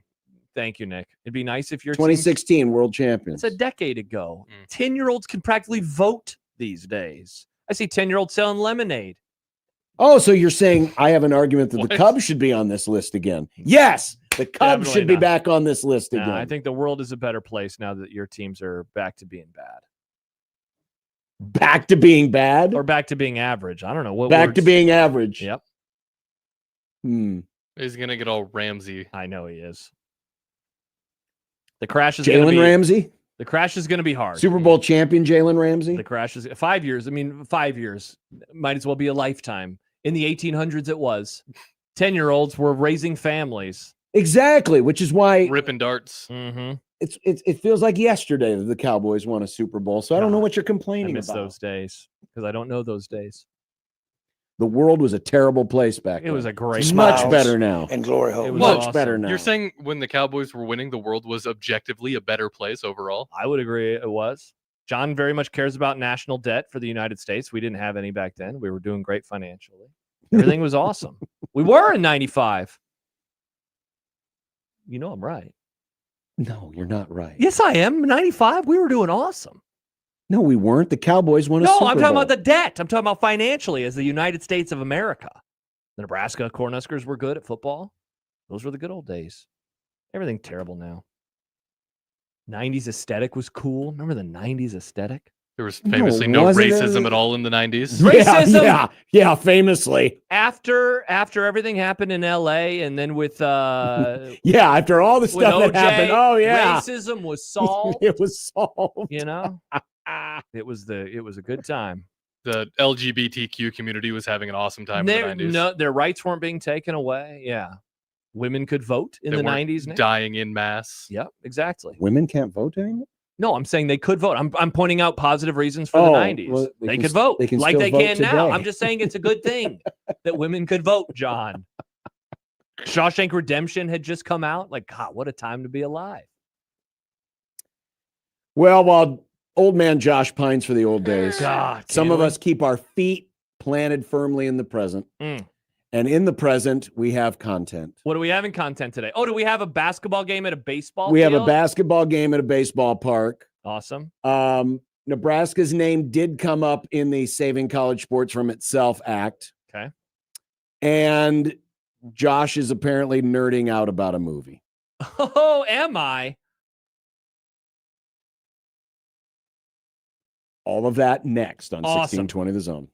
E: Thank you, Nick. It'd be nice if your
G: 2016 world champions.
E: It's a decade ago. 10-year-olds can practically vote these days. I see 10-year-olds selling lemonade.
G: Oh, so you're saying I have an argument that
F: What?
G: the Cubs should be on this list again? Yes, the Cubs
E: Definitely
G: should be
E: not.
G: back on this list
E: Nah,
G: again.
E: I think the world is a better place now that your teams are back to being bad.
G: Back to being bad?
E: Or back to being average. I don't know. What
G: Back to
E: words-
G: being average.
E: Yep.
F: He's gonna get all Ramsey.
E: I know he is. The crash is
G: Jalen Ramsey?
E: The crash is going to be hard.
G: Super Bowl champion Jalen Ramsey?
E: The crash is 5 years. I mean, 5 years might as well be a lifetime. In the 1800s, it was. 10-year-olds were raising families.
G: Exactly, which is why
F: Ripping darts.
E: Mm-hmm.
G: it feels like yesterday that the Cowboys won a Super Bowl. So I don't know what you're
E: I
G: complaining
E: miss
G: about.
E: those days because I don't know those days.
G: The world was a terrible place back then.
E: It was a great
G: It's
E: place.
G: much better now.
K: And glory hole.
E: It was
G: Much
E: awesome.
G: better now.
F: You're saying when the Cowboys were winning, the world was objectively a better place overall?
E: I would agree it was. John very much cares about national debt for the United States. We didn't have any back then. We were doing great financially. Everything was awesome. We were in 95. You know I'm right.
G: No, you're not right.
E: Yes, I am. 95, we were doing awesome.
G: No, we weren't. The Cowboys won a
E: No,
G: Super
E: I'm
G: Bowl.
E: talking about the debt. I'm talking about financially as the United States of America. The Nebraska Cornhuskers were good at football. Those were the good old days. Everything terrible now. 90s aesthetic was cool. Remember the 90s aesthetic?
F: There was famously no
G: wasn't
F: racism
G: it?
F: at all in the 90s.
E: Racism!
G: Yeah, famously.
E: After everything happened in LA and then with
G: Yeah, after all the
E: with
G: stuff that
E: OJ,
G: happened. Oh, yeah.
E: racism was solved.
G: It was solved.
E: You know? It was a good time.
F: The LGBTQ community was having an awesome time in the 90s.
E: No, their rights weren't being taken away. Yeah. Women could vote in
F: They
E: the
F: weren't
E: 90s now.
F: dying in mass.
E: Yep, exactly.
G: Women can't vote anymore?
E: No, I'm saying they could vote. I'm pointing out positive reasons for the 90s.
G: well,
E: they
G: can
E: could
G: st-
E: vote
G: they can
E: like
G: still
E: they
G: vote
E: can now.
G: today.
E: I'm just saying it's a good thing that women could vote, John. Shawshank Redemption had just come out. Like, God, what a time to be alive.
G: Well, while old man Josh pines for the old days,
E: God,
G: some
E: can
G: of
E: we?
G: us keep our feet planted firmly in the present.
E: Mm.
G: And in the present, we have content.
E: What do we have in content today? Oh, do we have a basketball game at a baseball
G: We have a
E: field?
G: basketball game at a baseball park.
E: Awesome.
G: Nebraska's name did come up in the Saving College Sports from Itself Act.
E: Okay.
G: And Josh is apparently nerding out about a movie.
E: Oh, am I?
G: All of that next on
E: Awesome.
G: 1620 The Zone.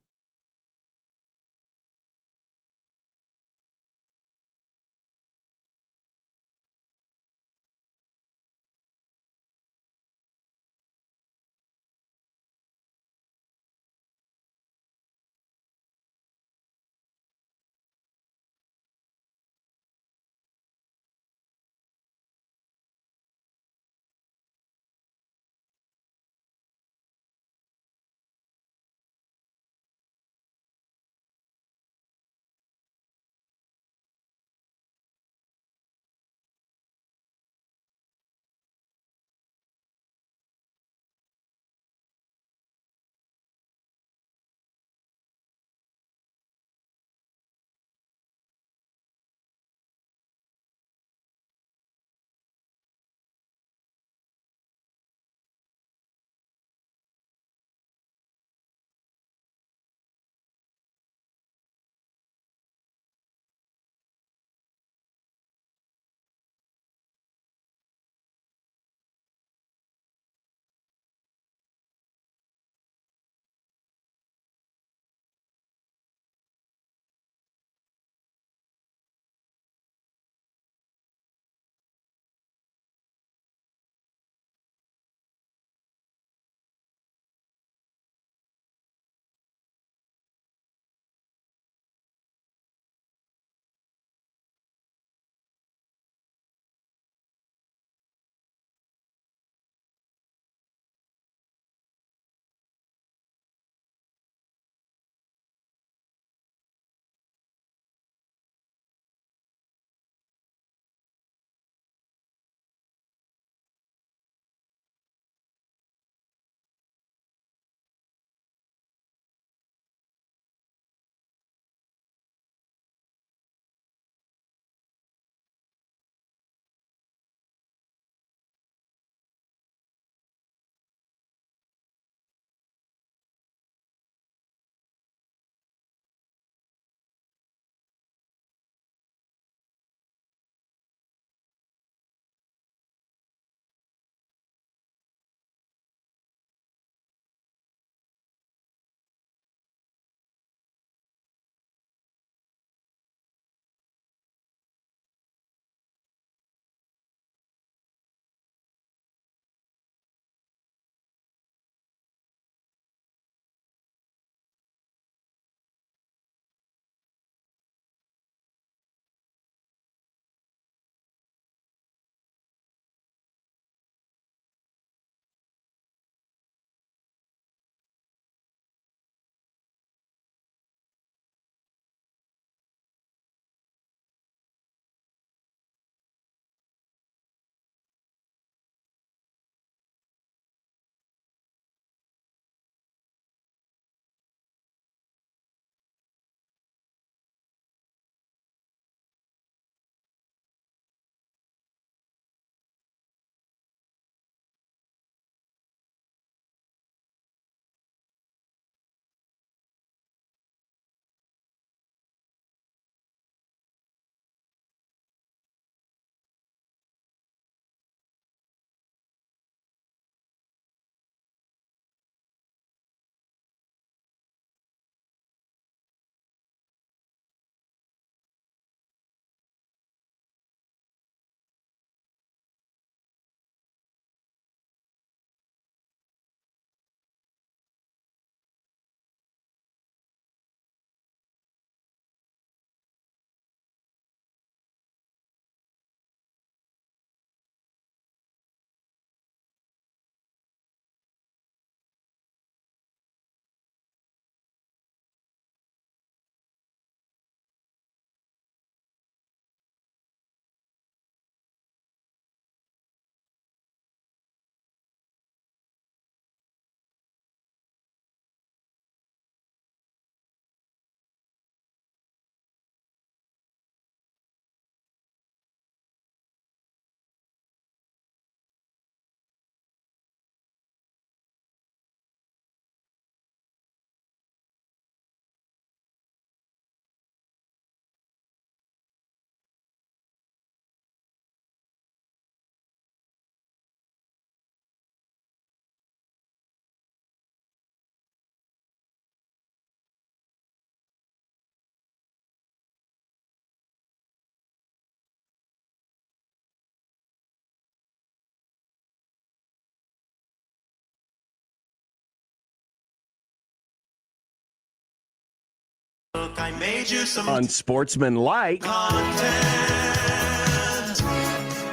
B: Look, I made you some
G: Unsportsmanlike
B: content.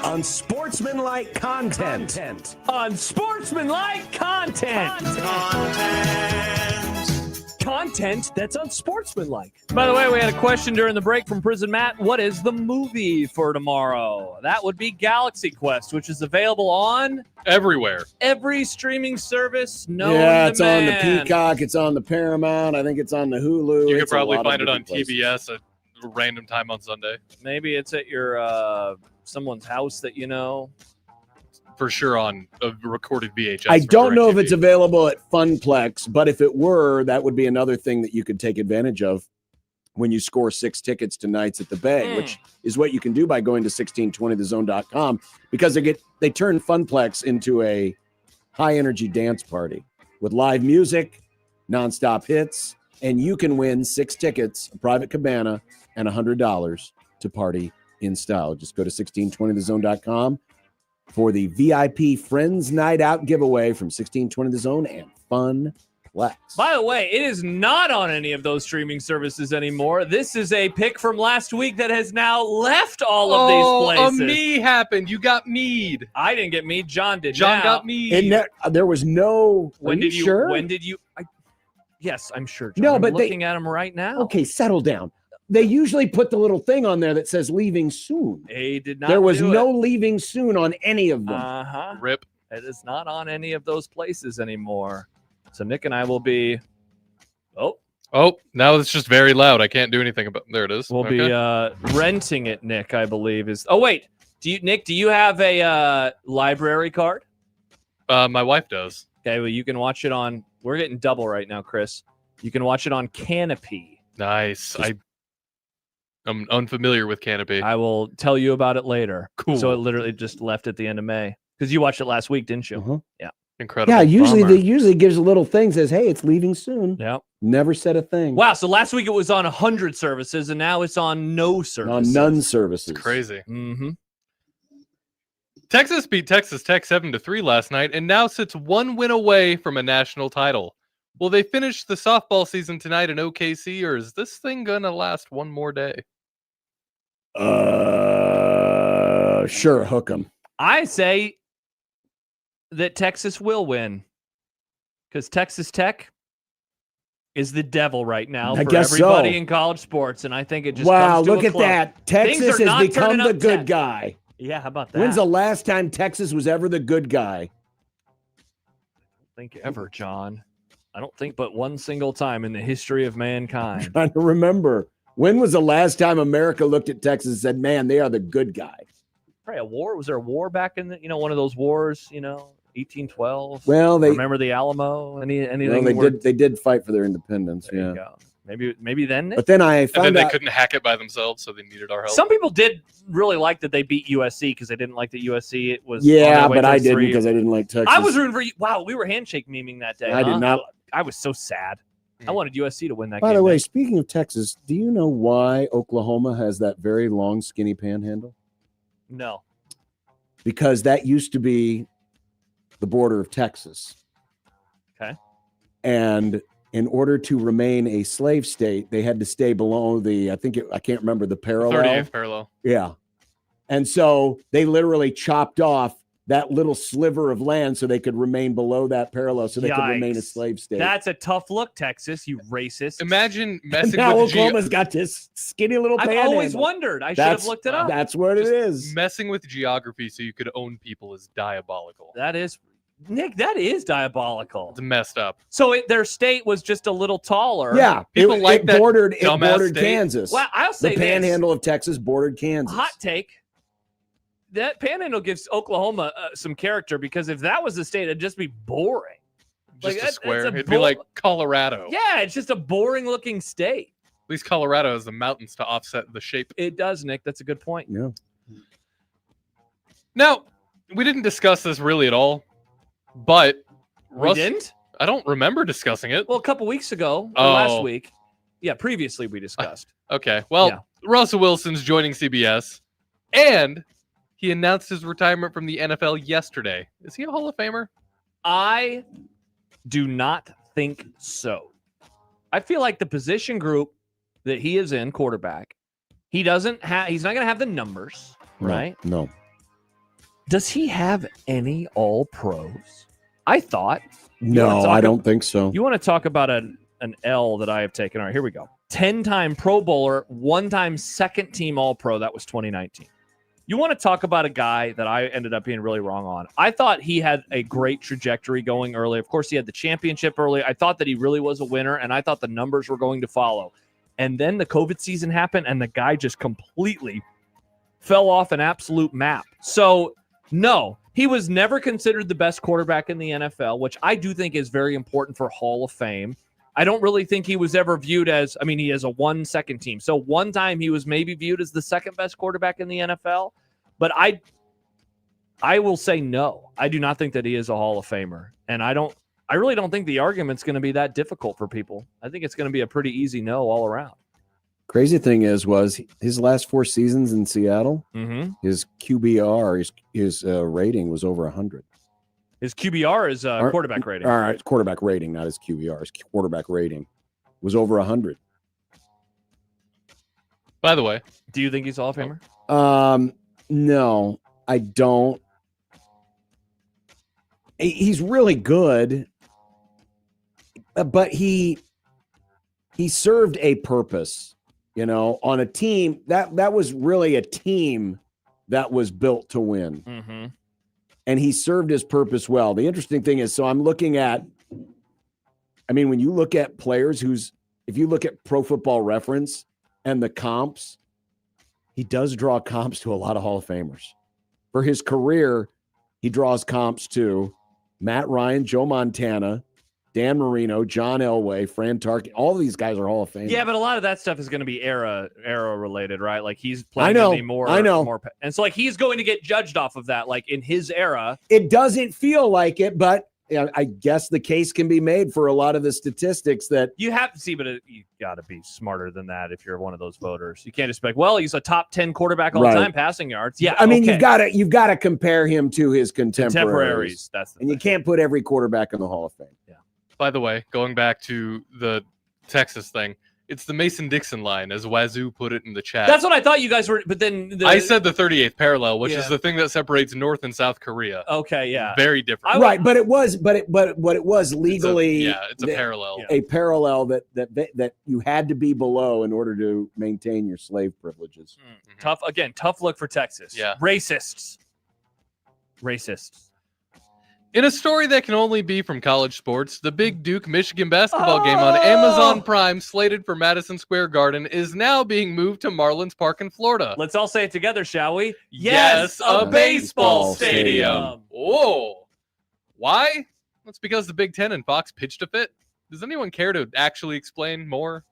G: Unsportsmanlike content.
E: Unsportsmanlike content. Content that's unsportsmanlike. By the way, we had a question during the break from Prison Matt. What is the movie for tomorrow? That would be Galaxy Quest, which is available on
F: Everywhere.
E: every streaming service known
G: Yeah,
E: to
G: it's on the
E: man.
G: Peacock. It's on the Paramount. I think it's on the Hulu.
F: You could
G: It's a
F: probably
G: lot of
F: find it on
G: different places.
F: TBS at a random time on Sunday.
E: Maybe it's at your someone's house that you know.
F: For sure on a recorded VHS.
G: I
F: for
G: don't know if it's
F: DirecTV.
G: available at Funplex, but if it were, that would be another thing that you could take advantage of when you score 6 tickets to Nights at the Bay, which is what you can do by going to 1620thezone.com, because they turn Funplex into a high-energy dance party with live music, nonstop hits, and you can win 6 tickets, a private cabana, and $100 to party in style. Just go to 1620thezone.com for the VIP Friends Night Out giveaway from 1620 The Zone and Funplex.
E: By the way, it is not on any of those streaming services anymore. This is a pick from last week that has now left all of these places.
F: A me happened. You got mead.
E: I didn't get mead. John did.
F: John
E: Now,
F: got mead.
G: And there was no.
E: When
G: are
E: did
G: you sure?
E: When did you? Yes, I'm sure. John.
G: No,
E: I'm
G: but
E: looking at him right now.
G: Okay, settle down. They usually put the little thing on there that says leaving soon.
E: They did not.
G: There was
E: do
G: no leaving soon on any of them.
E: Uh-huh.
F: Rip.
E: It is not on any of those places anymore. So Nick and I will be.
F: Oh, now it's just very loud. I can't do anything about. There it is.
E: We'll be renting it. Nick, I believe is. Oh wait, Nick? Do you have a library card?
F: My wife does.
E: Okay, well you can watch it on. We're getting double right now, Chris. You can watch it on Canopy.
F: Nice. I'm unfamiliar with Canopy.
E: I will tell you about it later.
F: Cool.
E: So it literally just left at the end of May because you watched it last week, didn't you?
G: Uh-huh.
E: Yeah.
F: Incredible.
G: Yeah, usually
E: Bummer.
G: they usually gives a little thing says, "Hey, it's leaving soon."
E: Yeah.
G: Never said a thing.
E: Wow. So last week it was on 100 services, and now it's on no services.
G: On none services.
F: It's crazy.
E: Mm-hmm.
F: Texas beat Texas Tech 7-3 last night, and now sits 1 win away from a national title. Will they finish the softball season tonight in OKC, or is this thing gonna last one more day?
G: Sure, hook 'em.
E: I say that Texas will win because Texas Tech is the devil right now
G: I
E: for
G: guess
E: everybody
G: so.
E: in college sports, and I think it just
G: Wow,
E: comes to
G: look
E: a
G: at
E: close.
G: that.
E: Things
G: Texas
E: are
G: has
E: not
G: become
E: turning
G: the
E: up
G: good
E: 10.
G: guy.
E: Yeah, how about that?
G: When's the last time Texas was ever the good guy?
E: I don't think ever, John. I don't think but one single time in the history of mankind.
G: Trying to remember. When was the last time America looked at Texas and said, "Man, they are the good guy"?
E: Probably a war. Was there a war back in the, one of those wars, 1812?
G: Well, they
E: Remember the Alamo? Anything?
G: well, they
E: where-
G: did fight for their independence.
E: There you
G: Yeah,
E: go. Maybe then. Nick?
G: but then I
F: And then
G: found
F: they
G: out.
F: couldn't hack it by themselves, so they needed our help.
E: Some people did really like that they beat USC because they didn't like that USC was. on
G: Yeah,
E: their way
G: but
E: to
G: I
E: a
G: didn't
E: 3.
G: because I didn't like Texas.
E: I was rooting for you. Wow, we were handshake memeing that day.
G: I
E: huh?
G: did not.
E: I was so sad. I wanted USC to win that
G: By
E: game.
G: the way,
E: Nick.
G: speaking of Texas, do you know why Oklahoma has that very long, skinny panhandle?
E: No.
G: Because that used to be the border of Texas.
E: Okay.
G: And in order to remain a slave state, they had to stay below the, I can't remember the parallel.
F: 38th parallel.
G: Yeah. And so they literally chopped off that little sliver of land so they could remain below that parallel so they could remain a
E: Yikes.
G: slave state.
E: That's a tough look, Texas, you racist.
F: Imagine
G: And
F: messing
G: now
F: with
G: Oklahoma's got this skinny little
E: I've
G: panhandle.
E: always wondered. I should have looked it up.
G: That's what it is.
F: messing with geography so you could own people is diabolical.
E: That is, Nick, that is diabolical.
F: It's messed up.
E: So their state was just a little taller.
G: Yeah,
F: People like that
G: bordered
F: dumbass state.
G: Kansas.
E: Well, I'll say
G: The
E: this.
G: panhandle of Texas bordered Kansas.
E: Hot take. That panhandle gives Oklahoma some character because if that was the state, it'd just be boring.
F: Just
E: Like,
F: a
E: that's
F: square.
E: a
F: It'd be like Colorado.
E: Yeah, it's just a boring looking state.
F: At least Colorado has the mountains to offset the shape.
E: It does, Nick. That's a good point.
G: Yeah.
F: Now, we didn't discuss this really at all, but
E: We didn't?
F: I don't remember discussing it.
E: Well, a couple weeks ago, or
F: Oh.
E: last week. Yeah, previously we discussed.
F: Okay. Well,
E: Yeah.
F: Russell Wilson's joining CBS, and he announced his retirement from the NFL yesterday. Is he a Hall of Famer?
E: I do not think so. I feel like the position group that he is in quarterback. He's not going to have the numbers, right?
G: No.
E: Does he have any All-Pros? I thought.
G: No, I don't think so.
E: You want to talk about an L that I have taken? All right, here we go. 10-time Pro Bowler, 1-time second-team All-Pro. That was 2019. You want to talk about a guy that I ended up being really wrong on. I thought he had a great trajectory going early. Of course, he had the championship early. I thought that he really was a winner, and I thought the numbers were going to follow. And then the COVID season happened, and the guy just completely fell off an absolute map. So, no, he was never considered the best quarterback in the NFL, which I do think is very important for Hall of Fame. I don't really think he was ever viewed as, he has a 1 second team. So one time he was maybe viewed as the second best quarterback in the NFL. But I will say no. I do not think that he is a Hall of Famer. And I really don't think the argument's going to be that difficult for people. I think it's going to be a pretty easy no all around.
G: Crazy thing was his last 4 seasons in Seattle, his QBR, his rating was over 100.
E: His QBR is quarterback rating.
G: All right, quarterback rating, not his QBR. His quarterback rating was over 100.
F: By the way,
E: do you think he's a Hall of Famer?
G: No, I don't. He's really good, but he served a purpose, on a team that was really a team that was built to win.
E: Mm-hmm.
G: And he served his purpose well. The interesting thing is, so I'm looking at, when you look at players if you look at Pro Football Reference and the comps, he does draw comps to a lot of Hall of Famers. For his career, he draws comps to Matt Ryan, Joe Montana, Dan Marino, John Elway, Fran Tarkenton. All of these guys are Hall of Famers.
E: Yeah, but a lot of that stuff is going to be era related, right? Like he's playing I know. More, and so like he's going to get judged off of that. Like in his era,
G: it doesn't feel like it, but I guess the case can be made for a lot of the statistics that
E: you have to see. But you got to be smarter than that if you're one of those voters. You can't just be like, well, he's a top 10 quarterback all time passing yards. Yeah,
G: you've got to compare him to his contemporaries.
E: That's
G: and you can't put every quarterback in the Hall of Fame.
E: Yeah.
F: By the way, going back to the Texas thing, it's the Mason-Dixon line, as Wazoo put it in the chat.
E: That's what I thought you guys were, but then...
F: I said the 38th parallel, which is the thing that separates North and South Korea.
E: Okay, yeah.
F: Very different.
G: Right, but it was legally...
F: It's a parallel.
G: A parallel that you had to be below in order to maintain your slave privileges.
E: Mm-hmm. Tough look for Texas.
F: Yeah.
E: Racists.
F: In a story that can only be from college sports, the big Duke-Michigan basketball game on Amazon Prime, slated for Madison Square Garden, is now being moved to Marlins Park in Florida.
E: Let's all say it together, shall we?
F: Yes, a baseball stadium. Whoa. Why? That's because the Big Ten and Fox pitched a fit. Does anyone care to actually explain more?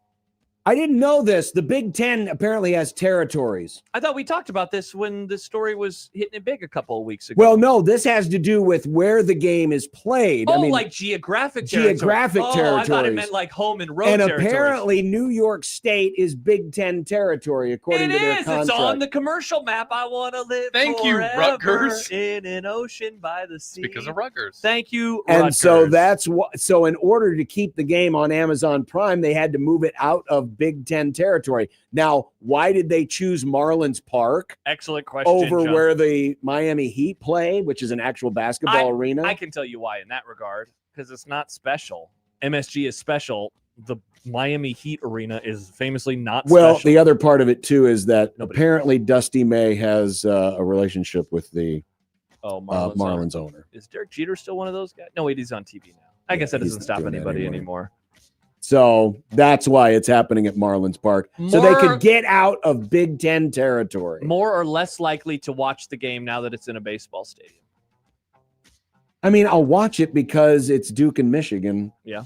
G: I didn't know this. The Big Ten apparently has territories.
E: I thought we talked about this when the story was hitting it big a couple of weeks ago.
G: Well, no, this has to do with where the game is played.
E: Oh, like geographic territories.
G: territories.
E: I thought it meant like home and road
G: and
E: territories.
G: Apparently New York State is Big Ten territory, according to their contract.
E: It's on the commercial map. I want to live
F: Thank you, Rutgers.
E: In an ocean by the sea.
F: Because of Rutgers.
E: Thank you,
G: and
E: Rutgers.
G: So that's what. So in order to keep the game on Amazon Prime, they had to move it out of Big Ten territory. Now, why did they choose Marlins Park?
E: Excellent question.
G: Over
E: John.
G: where the Miami Heat play, which is an actual basketball arena?
E: I can tell you why in that regard, because it's not special. MSG is special. The Miami Heat arena is famously not
G: special. Well, the other part of it, too, is that apparently Dusty May has a relationship with the Marlins owner.
E: Is Derek Jeter still one of those guys? No, wait, he's on TV now. I guess that doesn't stop anybody anymore.
G: So that's why it's happening at Marlins Park. So they could get out of Big Ten territory.
E: More or less likely to watch the game now that it's in a baseball stadium.
G: I'll watch it because it's Duke and Michigan.
E: Yeah.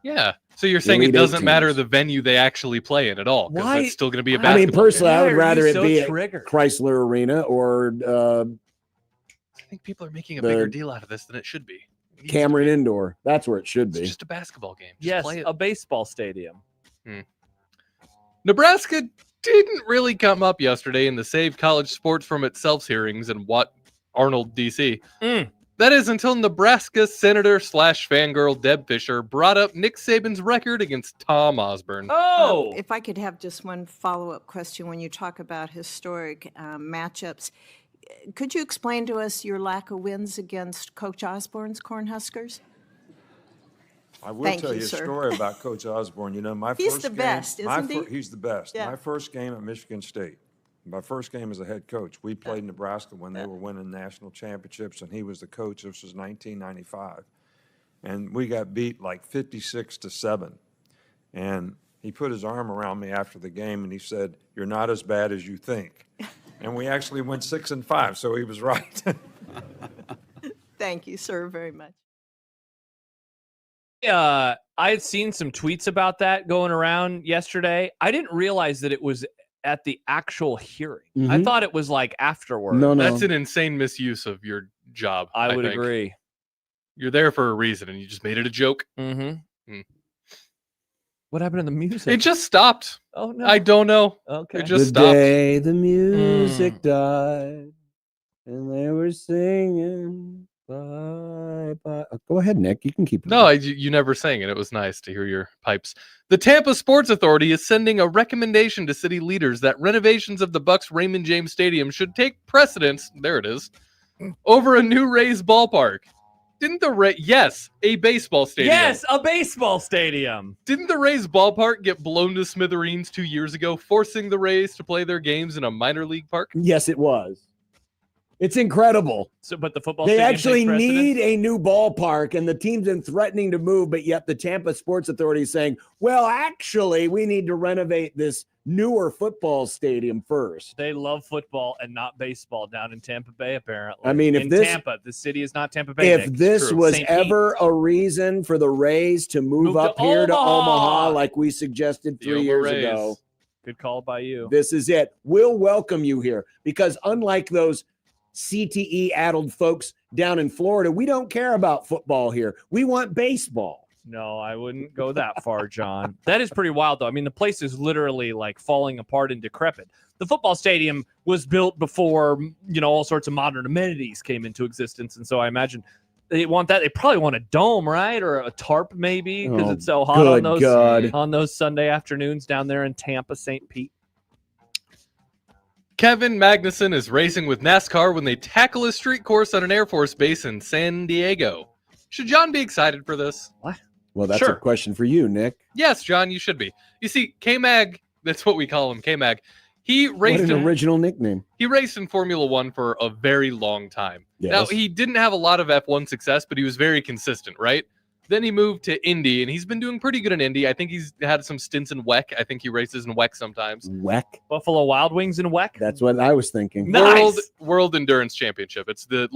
F: Yeah. So you're saying it doesn't matter the venue they actually play in at all? Because it's still going to be a basketball
G: personally,
F: game.
G: I would rather it be at Chrysler Arena or...
F: I think people are making a bigger deal out of this than it should be.
G: Cameron Indoor. That's where it should be.
F: It's just a basketball game.
E: Yes, a baseball stadium.
F: Nebraska didn't really come up yesterday in the Save College Sports from Itself hearings in Arnold, D.C. That is until Nebraska Senator / fangirl Deb Fisher brought up Nick Saban's record against Tom Osborne.
E: Oh,
M: If I could have just one follow-up question when you talk about historic matchups, could you explain to us your lack of wins against Coach Osborne's Cornhuskers?
N: I will
M: Thank
N: tell
M: you,
N: you a
M: sir.
N: story about Coach Osborne. You know, my
M: He's
N: first
M: the
N: game,
M: best, isn't he?
N: He's the best.
M: Yeah.
N: My first game at Michigan State, my first game as a head coach, we played Nebraska when they were winning national championships, and he was the coach. This was 1995. And we got beat like 56-7. And he put his arm around me after the game, and he said, "You're not as bad as you think." And we actually went 6-5, so he was right.
M: Thank you, sir, very much.
E: I had seen some tweets about that going around yesterday. I didn't realize that it was at the actual hearing. I thought it was like afterward.
G: No, no.
F: That's an insane misuse of your job.
E: I would
F: think.
E: agree.
F: You're there for a reason, and you just made it a joke.
E: Mm-hmm. What happened to the music?
F: It just stopped.
E: Oh no,
F: I don't know.
E: Okay.
F: It just
G: the
F: stopped.
G: day the music died, and they were singing bye bye. Go ahead, Nick. You can keep it.
F: No, you never sang it. It was nice to hear your pipes. The Tampa Sports Authority is sending a recommendation to city leaders that renovations of the Bucks Raymond James Stadium should take precedence, there it is, over a new Rays ballpark. Didn't the Rays, yes, a baseball stadium.
E: Yes, a baseball stadium.
F: Didn't the Rays ballpark get blown to smithereens 2 years ago, forcing the Rays to play their games in a minor league park?
G: Yes, it was. It's incredible.
E: So, but the football
G: They
E: stadium
G: actually
E: takes precedence?
G: need a new ballpark, and the team's been threatening to move, but yet the Tampa Sports Authority is saying, well, actually, we need to renovate this newer football stadium first.
E: They love football and not baseball down in Tampa Bay, apparently.
G: I mean, if
E: in
G: this-
E: Tampa, the city is not Tampa Bay.
G: If
E: Nick.
G: this
E: True.
G: was
E: St. Pete.
G: ever a reason for the Rays to move
E: Move to
G: up here to
E: Omaha.
G: Omaha, like we suggested
F: The
G: 3
F: Oma
G: years
F: Rays.
G: ago,
E: Good call by you.
G: this is it. We'll welcome you here because unlike those CTE-addled folks down in Florida, we don't care about football here. We want baseball.
E: No, I wouldn't go that far, John. That is pretty wild, though. I mean, the place is literally like falling apart and decrepit. The football stadium was built before, all sorts of modern amenities came into existence. And so I imagine they want that. They probably want a dome, right? Or a tarp, maybe, because
G: Oh,
E: it's so hot on
G: good God.
E: on those Sunday afternoons down there in Tampa, St. Pete.
F: Kevin Magnuson is racing with NASCAR when they tackle a street course on an Air Force base in San Diego. Should John be excited for this?
G: Well, that's
E: Sure.
G: a question for you, Nick.
F: Yes, John, you should be. You see, K-Mag, that's what we call him, K-Mag. He
G: What
F: raced
G: an
F: in,
G: original nickname.
F: he raced in Formula One for a very long time. Now,
G: Yes.
F: he didn't have a lot of F1 success, but he was very consistent, right? Then he moved to Indy, and he's been doing pretty good in Indy. I think he's had some stints in WEC. I think he races in WEC sometimes.
G: WEC.
E: Buffalo Wild Wings and WEC.
G: That's what I was thinking.
E: Nice.
F: World Endurance Championship. It's the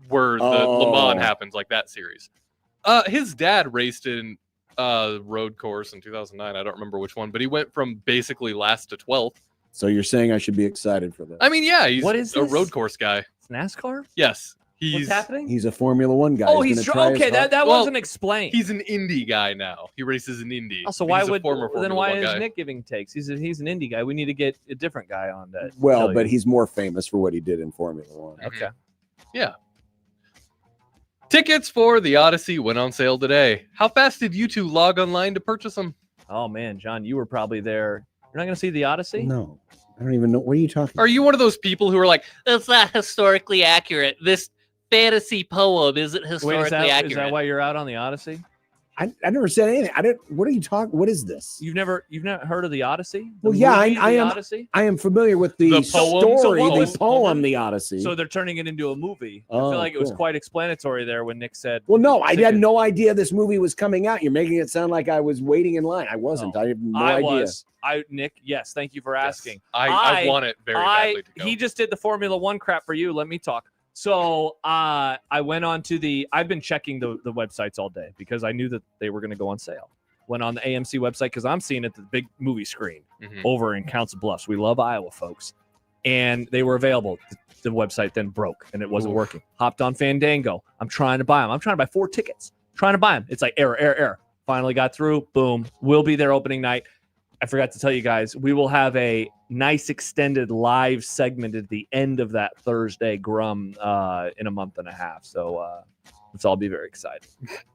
F: where the Le Mans happens, like that series. His dad raced in road course in 2009. I don't remember which one, but he went from basically last to 12th.
G: So you're saying I should be excited for this?
F: I mean, yeah, he's
E: What is
F: a
E: this?
F: road course guy.
E: It's NASCAR?
F: Yes,
E: What's
F: he's
E: happening?
G: He's a Formula One guy.
E: Oh, he's
G: gonna try his
E: okay.
G: hard-
E: That
F: Well,
E: wasn't explained.
F: he's an Indy guy now. He races in Indy.
E: Also,
F: He's
E: why
F: a
E: would
F: former
E: then
F: Formula
E: why
F: One
E: is
F: guy.
E: Nick giving takes? He's an indie guy. We need to get a different guy on that.
G: Well, but he's more famous for what he did in Formula One.
E: Okay.
F: Yeah. Tickets for the Odyssey went on sale today. How fast did you two log online to purchase them?
E: Oh man, John, you were probably there. You're not going to see the Odyssey?
G: No, I don't even know. What are you talking
F: Are you one of those people who are like, that's not historically accurate? This fantasy poem isn't
E: Wait,
F: historically accurate.
E: is that why you're out on the Odyssey?
G: I never said anything. I didn't. What are you talking? What is this?
E: You've never heard of the Odyssey? The
G: Well, yeah,
E: movie,
G: I
E: The
G: am.
E: Odyssey?
G: I am familiar with the,
F: The poem?
G: story,
E: So what
G: the
E: was-
G: poem, the Odyssey.
E: So they're turning it into a movie. I
G: Oh,
E: feel like it was
G: cool.
E: quite explanatory there when Nick said.
G: Well, no, I had
E: Ticket.
G: no idea this movie was coming out. You're making it sound like I was waiting in line. I wasn't.
E: Oh,
G: I have no
E: I
G: idea.
E: was. Nick, yes, thank you for asking.
F: I want it very badly to go.
E: He just did the Formula One crap for you. Let me talk. So I went on to I've been checking the websites all day because I knew that they were going to go on sale. Went on the AMC website because I'm seeing it at the big movie screen
F: Mhm.
E: over in Council Bluffs. We love Iowa, folks. And they were available. The website then broke and it wasn't
F: Oof.
E: working. Hopped on Fandango. I'm trying to buy them. I'm trying to buy 4 tickets. Trying to buy them. It's like error. Finally got through. Boom. We'll be there opening night. I forgot to tell you guys, we will have a nice extended live segment at the end of that Thursday Grum in a month and a half. So let's all be very excited.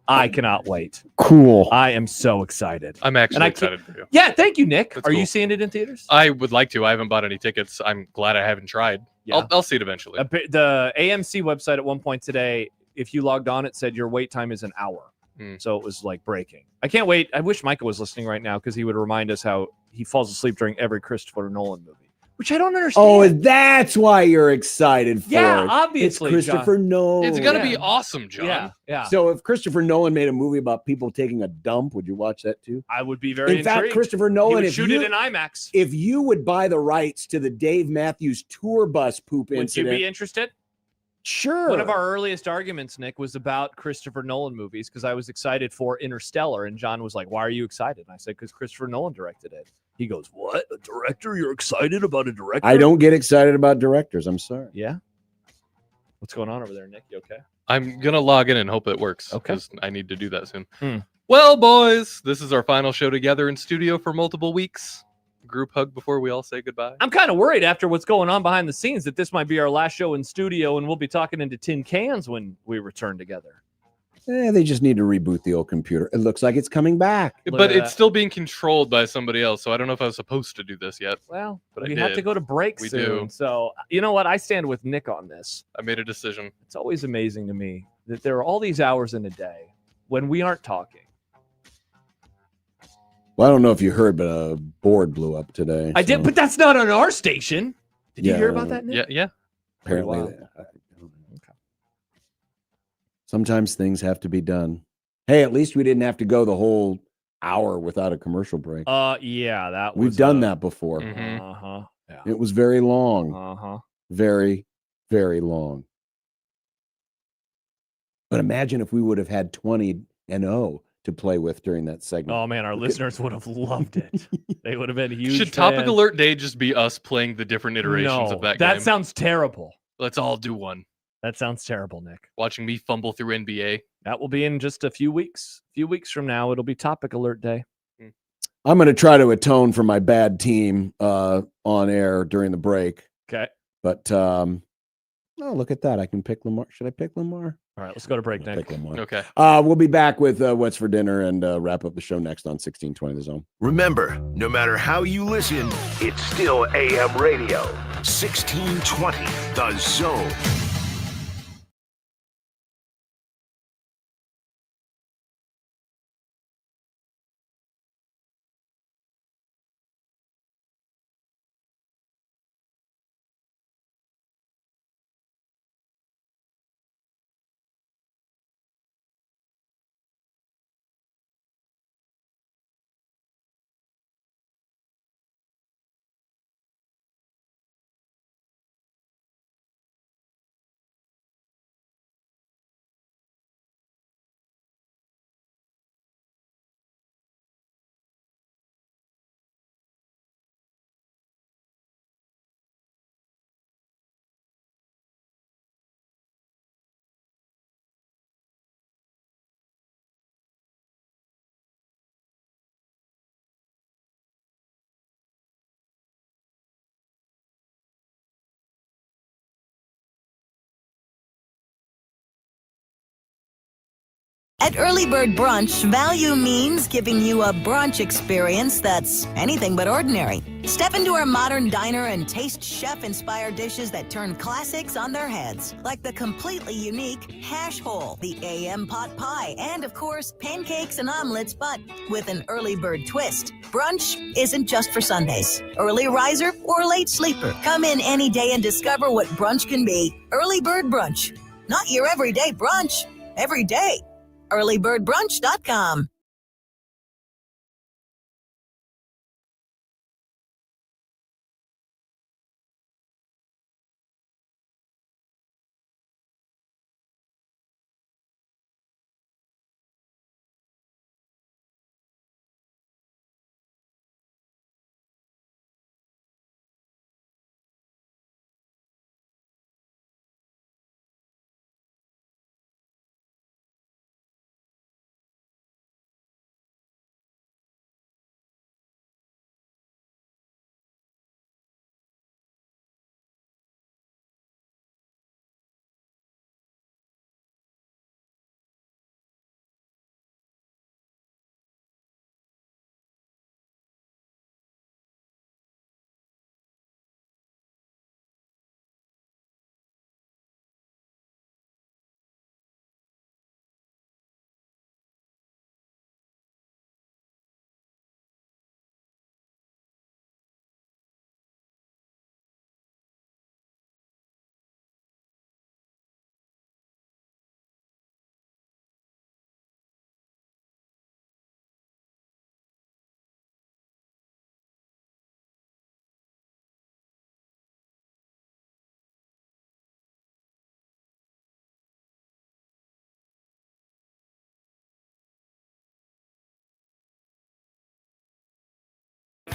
E: I cannot wait.
G: Cool.
E: I am so excited.
F: I'm actually excited for you.
E: Yeah, thank you, Nick.
F: That's
E: Are you
F: cool.
E: seeing it in theaters?
F: I would like to. I haven't bought any tickets. I'm glad I haven't tried.
E: Yeah.
F: I'll see it eventually.
E: The AMC website at one point today, if you logged on, it said your wait time is an hour. So it was like breaking. I can't wait. I wish Micah was listening right now because he would remind us how he falls asleep during every Christopher Nolan movie, which I don't understand.
G: Oh, that's why you're excited for
E: Yeah,
G: it.
E: obviously,
G: It's Christopher Nolan.
F: It's gonna be awesome, John.
E: Yeah.
G: So if Christopher Nolan made a movie about people taking a dump, would you watch that too?
E: I would be very
G: In fact,
E: intrigued.
G: Christopher
E: He
G: Nolan,
E: would
G: if
E: shoot
G: you,
E: it in IMAX.
G: if you would buy the rights to the Dave Matthews tour bus poop
E: Would
G: incident,
E: you be interested?
G: Sure.
E: One of our earliest arguments, Nick, was about Christopher Nolan movies because I was excited for Interstellar, and John was like, "Why are you excited?" And I said, "Because Christopher Nolan directed it." He goes, "What? A director? You're excited about a director?"
G: I don't get excited about directors. I'm sorry.
E: Yeah. What's going on over there, Nick? You okay?
F: I'm gonna log in and hope it works.
E: Okay.
F: Because I need to do that soon.
E: Hmm.
F: Well, boys, this is our final show together in studio for multiple weeks. Group hug before we all say goodbye.
E: I'm kind of worried after what's going on behind the scenes that this might be our last show in studio, and we'll be talking into tin cans when we return together.
G: They just need to reboot the old computer. It looks like it's coming back.
F: But it's still being controlled by somebody else, so I don't know if I was supposed to do this yet.
E: Well,
F: but
E: we
F: I
E: have
F: did.
E: to go to break
F: We
E: soon.
F: do.
E: So, you know what? I stand with Nick on this.
F: I made a decision.
E: It's always amazing to me that there are all these hours in a day when we aren't talking.
G: Well, I don't know if you heard, but a board blew up today.
E: I did, but that's not on our station. Did you
G: Yeah,
E: hear about that, Nick?
F: Yeah.
G: Apparently,
E: Wow.
G: sometimes things have to be done. Hey, at least we didn't have to go the whole hour without a commercial break.
E: Yeah, that was
G: We've done that before.
F: Mhm.
E: Uh-huh. Yeah.
G: It was very long.
E: Uh-huh.
G: Very, very long. But imagine if we would have had 20-0 to play with during that segment.
E: Oh man, our listeners would have loved it. They would have been huge.
F: Should Topic
E: fans.
F: Alert Day just be us playing the different iterations
E: No,
F: of that game?
E: that sounds terrible.
F: Let's all do one.
E: That sounds terrible, Nick.
F: Watching me fumble through NBA.
E: That will be in just a few weeks. A few weeks from now, it'll be Topic Alert Day.
G: I'm going to try to atone for my bad team on air during the break.
E: Okay.
G: But, oh, look at that. I can pick Lamar. Should I pick Lamar?
E: All right, let's go to break, Nick.
G: Pick Lamar.
F: Okay.
G: We'll be back with What's for Dinner and wrap up the show next on 1620 The Zone.
O: Remember, no matter how you listen, it's still AM radio. 1620 The Zone.
P: At Early Bird Brunch, value means giving you a brunch experience that's anything but ordinary. Step into our modern diner and taste chef-inspired dishes that turn classics on their heads, like the completely unique hash hole, the AM pot pie, and of course, pancakes and omelets, but with an early bird twist. Brunch isn't just for Sundays. Early riser or late sleeper. Come in any day and discover what brunch can be. Early Bird Brunch. Not your everyday brunch. Every day. earlybirdbrunch.com.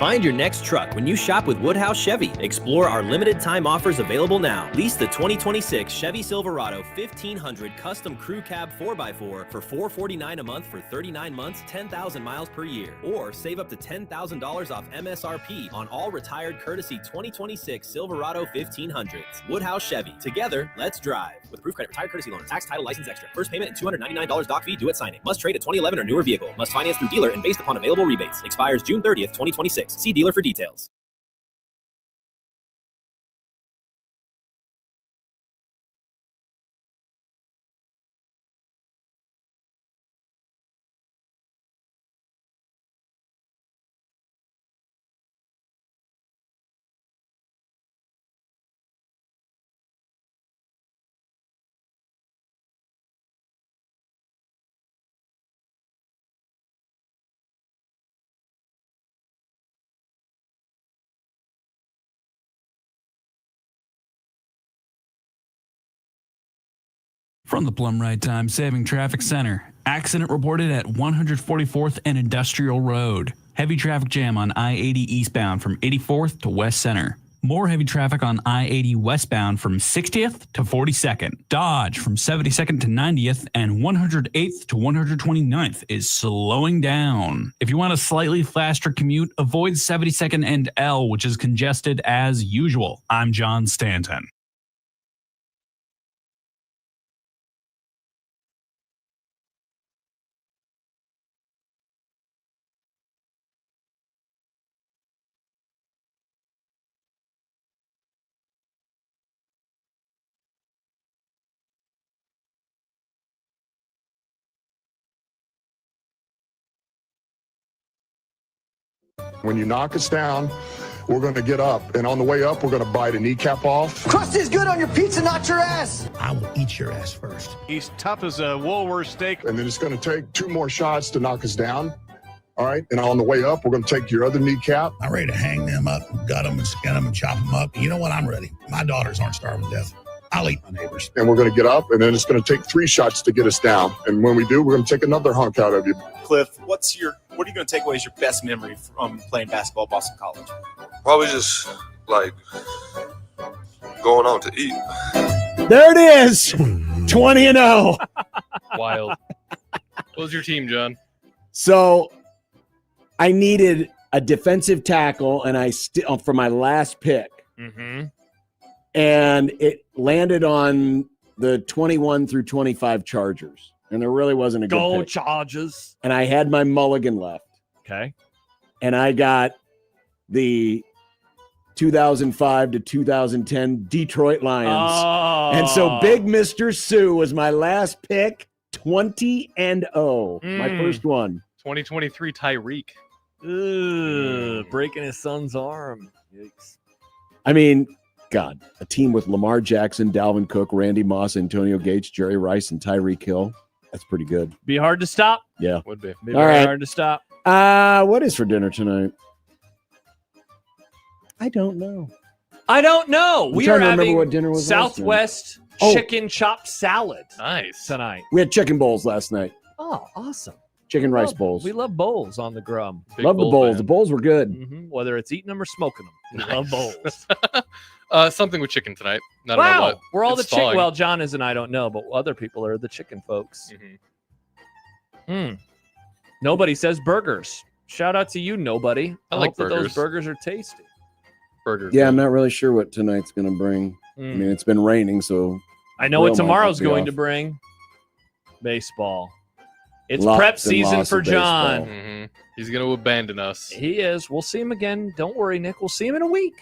Q: Find your next truck when you shop with Woodhouse Chevy. Explore our limited time offers available now. Lease the 2026 Chevy Silverado 1500 Custom Crew Cab 4x4 for $449 a month for 39 months, 10,000 miles per year. Or save up to $10,000 off MSRP on all retired courtesy 2026 Silverado 1500s. Woodhouse Chevy. Together, let's drive. With approved credit, retired courtesy loan, tax, title, license extra. First payment and $299 doc fee due at signing. Must trade a 2011 or newer vehicle. Must finance through dealer and based upon available rebates. Expires June 30th, 2026. See dealer for details.
R: From the Plum Ride Time Saving Traffic Center. Accident reported at 144th and Industrial Road. Heavy traffic jam on I-80 eastbound from 84th to West Center. More heavy traffic on I-80 westbound from 60th to 42nd. Dodge from 72nd to 90th and 108th to 129th is slowing down. If you want a slightly faster commute, avoid 72nd and L, which is congested as usual. I'm John Stanton.
S: When you knock us down, we're going to get up. And on the way up, we're going to bite a kneecap off.
T: Crust is good on your pizza, not your ass.
S: I will eat your ass first.
C: He's tough as a Woolworth steak.
S: And then it's going to take 2 more shots to knock us down. All right. And on the way up, we're going to take your other kneecap.
U: I'm ready to hang them up, gut them and skin them and chop them up. You know what? I'm ready. My daughters aren't starving to death. I'll eat my neighbors.
S: And we're going to get up, and then it's going to take 3 shots to get us down. And when we do, we're going to take another hunk out of you.
V: Cliff, what are you going to take away as your best memory from playing basketball at Boston College?
W: Probably just like going out to eat.
G: There it is. 20-0.
F: Wild. What was your team, John?
G: So I needed a defensive tackle, and I still for my last pick.
E: Mm-hmm.
G: And it landed on the 21 through 25 Chargers. And there really wasn't a good
E: Go
G: pick.
E: Chargers.
G: And I had my mulligan left.
E: Okay.
G: And I got the 2005 to 2010 Detroit Lions.
E: Oh.
G: And so Big Mr. Sue was my last pick, 20-0. My first one.
F: 2023 Tyreek.
E: Breaking his son's arm. Yikes.
G: I mean, God, a team with Lamar Jackson, Dalvin Cook, Randy Moss, Antonio Gates, Jerry Rice, and Tyreek Hill. That's pretty good.
E: Be hard to stop.
G: Yeah.
F: Would be.
E: Be
G: All
E: very
G: right.
E: hard to stop.
G: What is for dinner tonight? I don't know.
E: I don't know.
G: I'm
E: We
G: trying
E: are
G: to remember
E: having
G: what dinner was last
E: Southwest
G: night.
E: chicken chopped salad
F: Nice.
E: tonight.
G: We had chicken bowls last night.
E: Oh, awesome.
G: Chicken rice bowls.
E: We love bowls on the Grum.
G: Love the bowls. The bowls were good.
E: Mm-hmm. Whether it's eating them or smoking them. We love bowls.
F: Something with chicken tonight. I don't know
E: Wow.
F: what.
E: We're all
F: It's
E: the chicken.
F: thawing.
E: Well, John is and I don't know, but other people are the chicken folks. Nobody says burgers. Shout out to you, nobody.
F: I like
E: hope that those
F: burgers.
E: burgers are tasty.
F: Burgers.
G: Yeah, I'm not really sure what tonight's going to bring. I mean, it's been raining, so
E: I know what
G: grill might
E: tomorrow's
G: not be
E: going
G: off.
E: to bring. Baseball. It's
G: Lots
E: prep
G: and
E: season
G: lots
E: for
G: of
E: John.
G: baseball.
F: Mm-hmm. He's going to abandon us.
E: He is. We'll see him again. Don't worry, Nick. We'll see him in a week.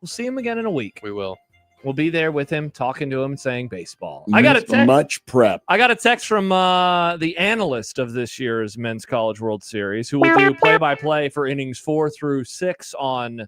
E: We'll see him again in a week.
F: We will.
E: We'll be there with him, talking to him, and saying baseball. I got a text.
G: Much prep.
E: I got a text from the analyst of this year's Men's College World Series, who will do play-by-play for innings 4 through 6 on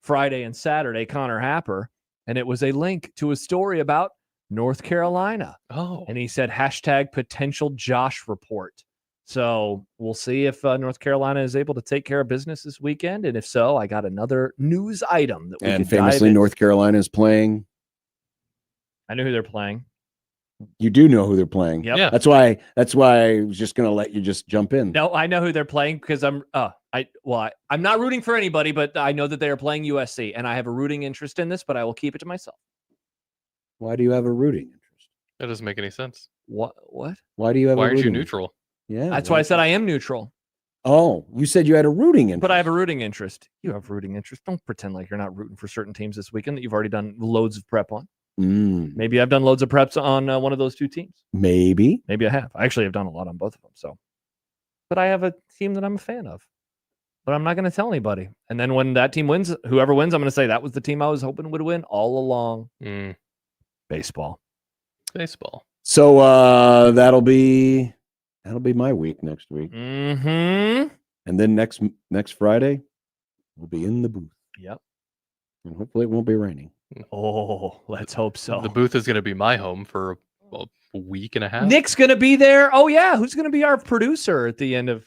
E: Friday and Saturday, Connor Happer, and it was a link to a story about North Carolina.
F: Oh.
E: And he said hashtag potential Josh report. So we'll see if North Carolina is able to take care of business this weekend. And if so, I got another news item that we
G: And
E: could dive
G: famously,
E: in.
G: North Carolina is playing.
E: I know who they're playing.
G: You do know who they're playing.
E: Yep. Yeah.
G: That's why I was just going to let you just jump in.
E: No, I know who they're playing because I'm I'm not rooting for anybody, but I know that they are playing USC, and I have a rooting interest in this, but I will keep it to myself.
G: Why do you have a rooting interest?
F: That doesn't make any sense.
E: What?
G: Why do you have
F: Why
G: a
F: aren't you
G: rooting
F: neutral?
G: interest? Yeah.
E: That's why I said I am neutral.
G: Oh, you said you had a rooting interest.
E: But I have a rooting interest. You have rooting interest. Don't pretend like you're not rooting for certain teams this weekend that you've already done loads of prep on. Maybe I've done loads of preps on one of those two teams.
G: Maybe
E: I have. I actually have done a lot on both of them. So, but I have a team that I'm a fan of. But I'm not going to tell anybody. And then when that team wins, whoever wins, I'm going to say that was the team I was hoping would win all along. Baseball.
G: So that'll be my week next week. And then next Friday, we'll be in the booth.
E: Yep.
G: And hopefully it won't be raining.
E: Oh, let's hope so.
F: The booth is going to be my home for a week and a half.
E: Nick's going to be there. Oh yeah, who's going to be our producer at the end of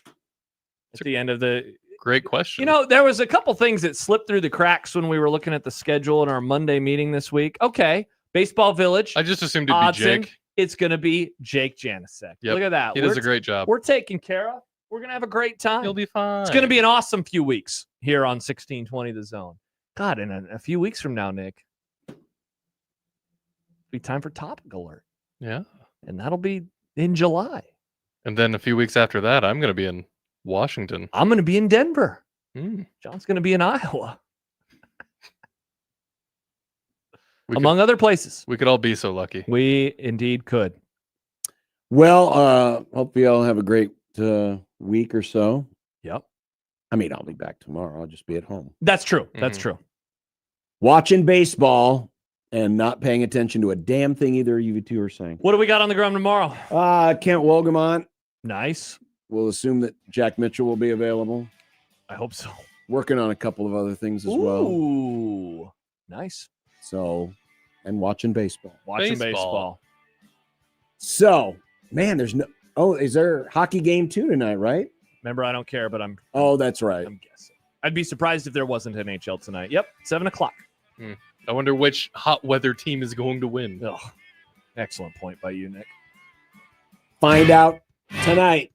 E: the?
F: Great question.
E: You know, there was a couple things that slipped through the cracks when we were looking at the schedule in our Monday meeting this week. Okay, Baseball Village.
F: I just assumed it'd be Jake.
E: It's going to be Jake Janicek.
F: Yep.
E: Look at that.
F: He does a great job.
E: We're taken care of. We're going to have a great time.
F: He'll be fine.
E: It's going to be an awesome few weeks here on 1620 The Zone. God, in a few weeks from now, Nick, it'll be time for Topic Alert.
F: Yeah.
E: And that'll be in July.
F: And then a few weeks after that, I'm going to be in Washington.
E: I'm going to be in Denver. John's going to be in Iowa. Among other places.
F: We could all be so lucky.
E: We indeed could.
G: Well, hope you all have a great week or so.
E: Yep.
G: I mean, I'll be back tomorrow. I'll just be at home.
E: That's true. That's true.
G: Watching baseball and not paying attention to a damn thing either of you two are saying.
E: What do we got on the ground tomorrow?
G: Kent Wolgamont.
E: Nice.
G: We'll assume that Jack Mitchell will be available.
E: I hope so.
G: Working on a couple of other things as well.
E: Ooh, nice.
G: So, and watching baseball.
E: Watching baseball.
G: So, man, there's no. Oh, is there a hockey game too tonight? Right?
E: Remember, I don't care, but I'm.
G: Oh, that's right.
E: I'm guessing. I'd be surprised if there wasn't NHL tonight. Yep, 7:00.
F: I wonder which hot weather team is going to win.
E: Oh, excellent point by you, Nick.
G: Find out tonight.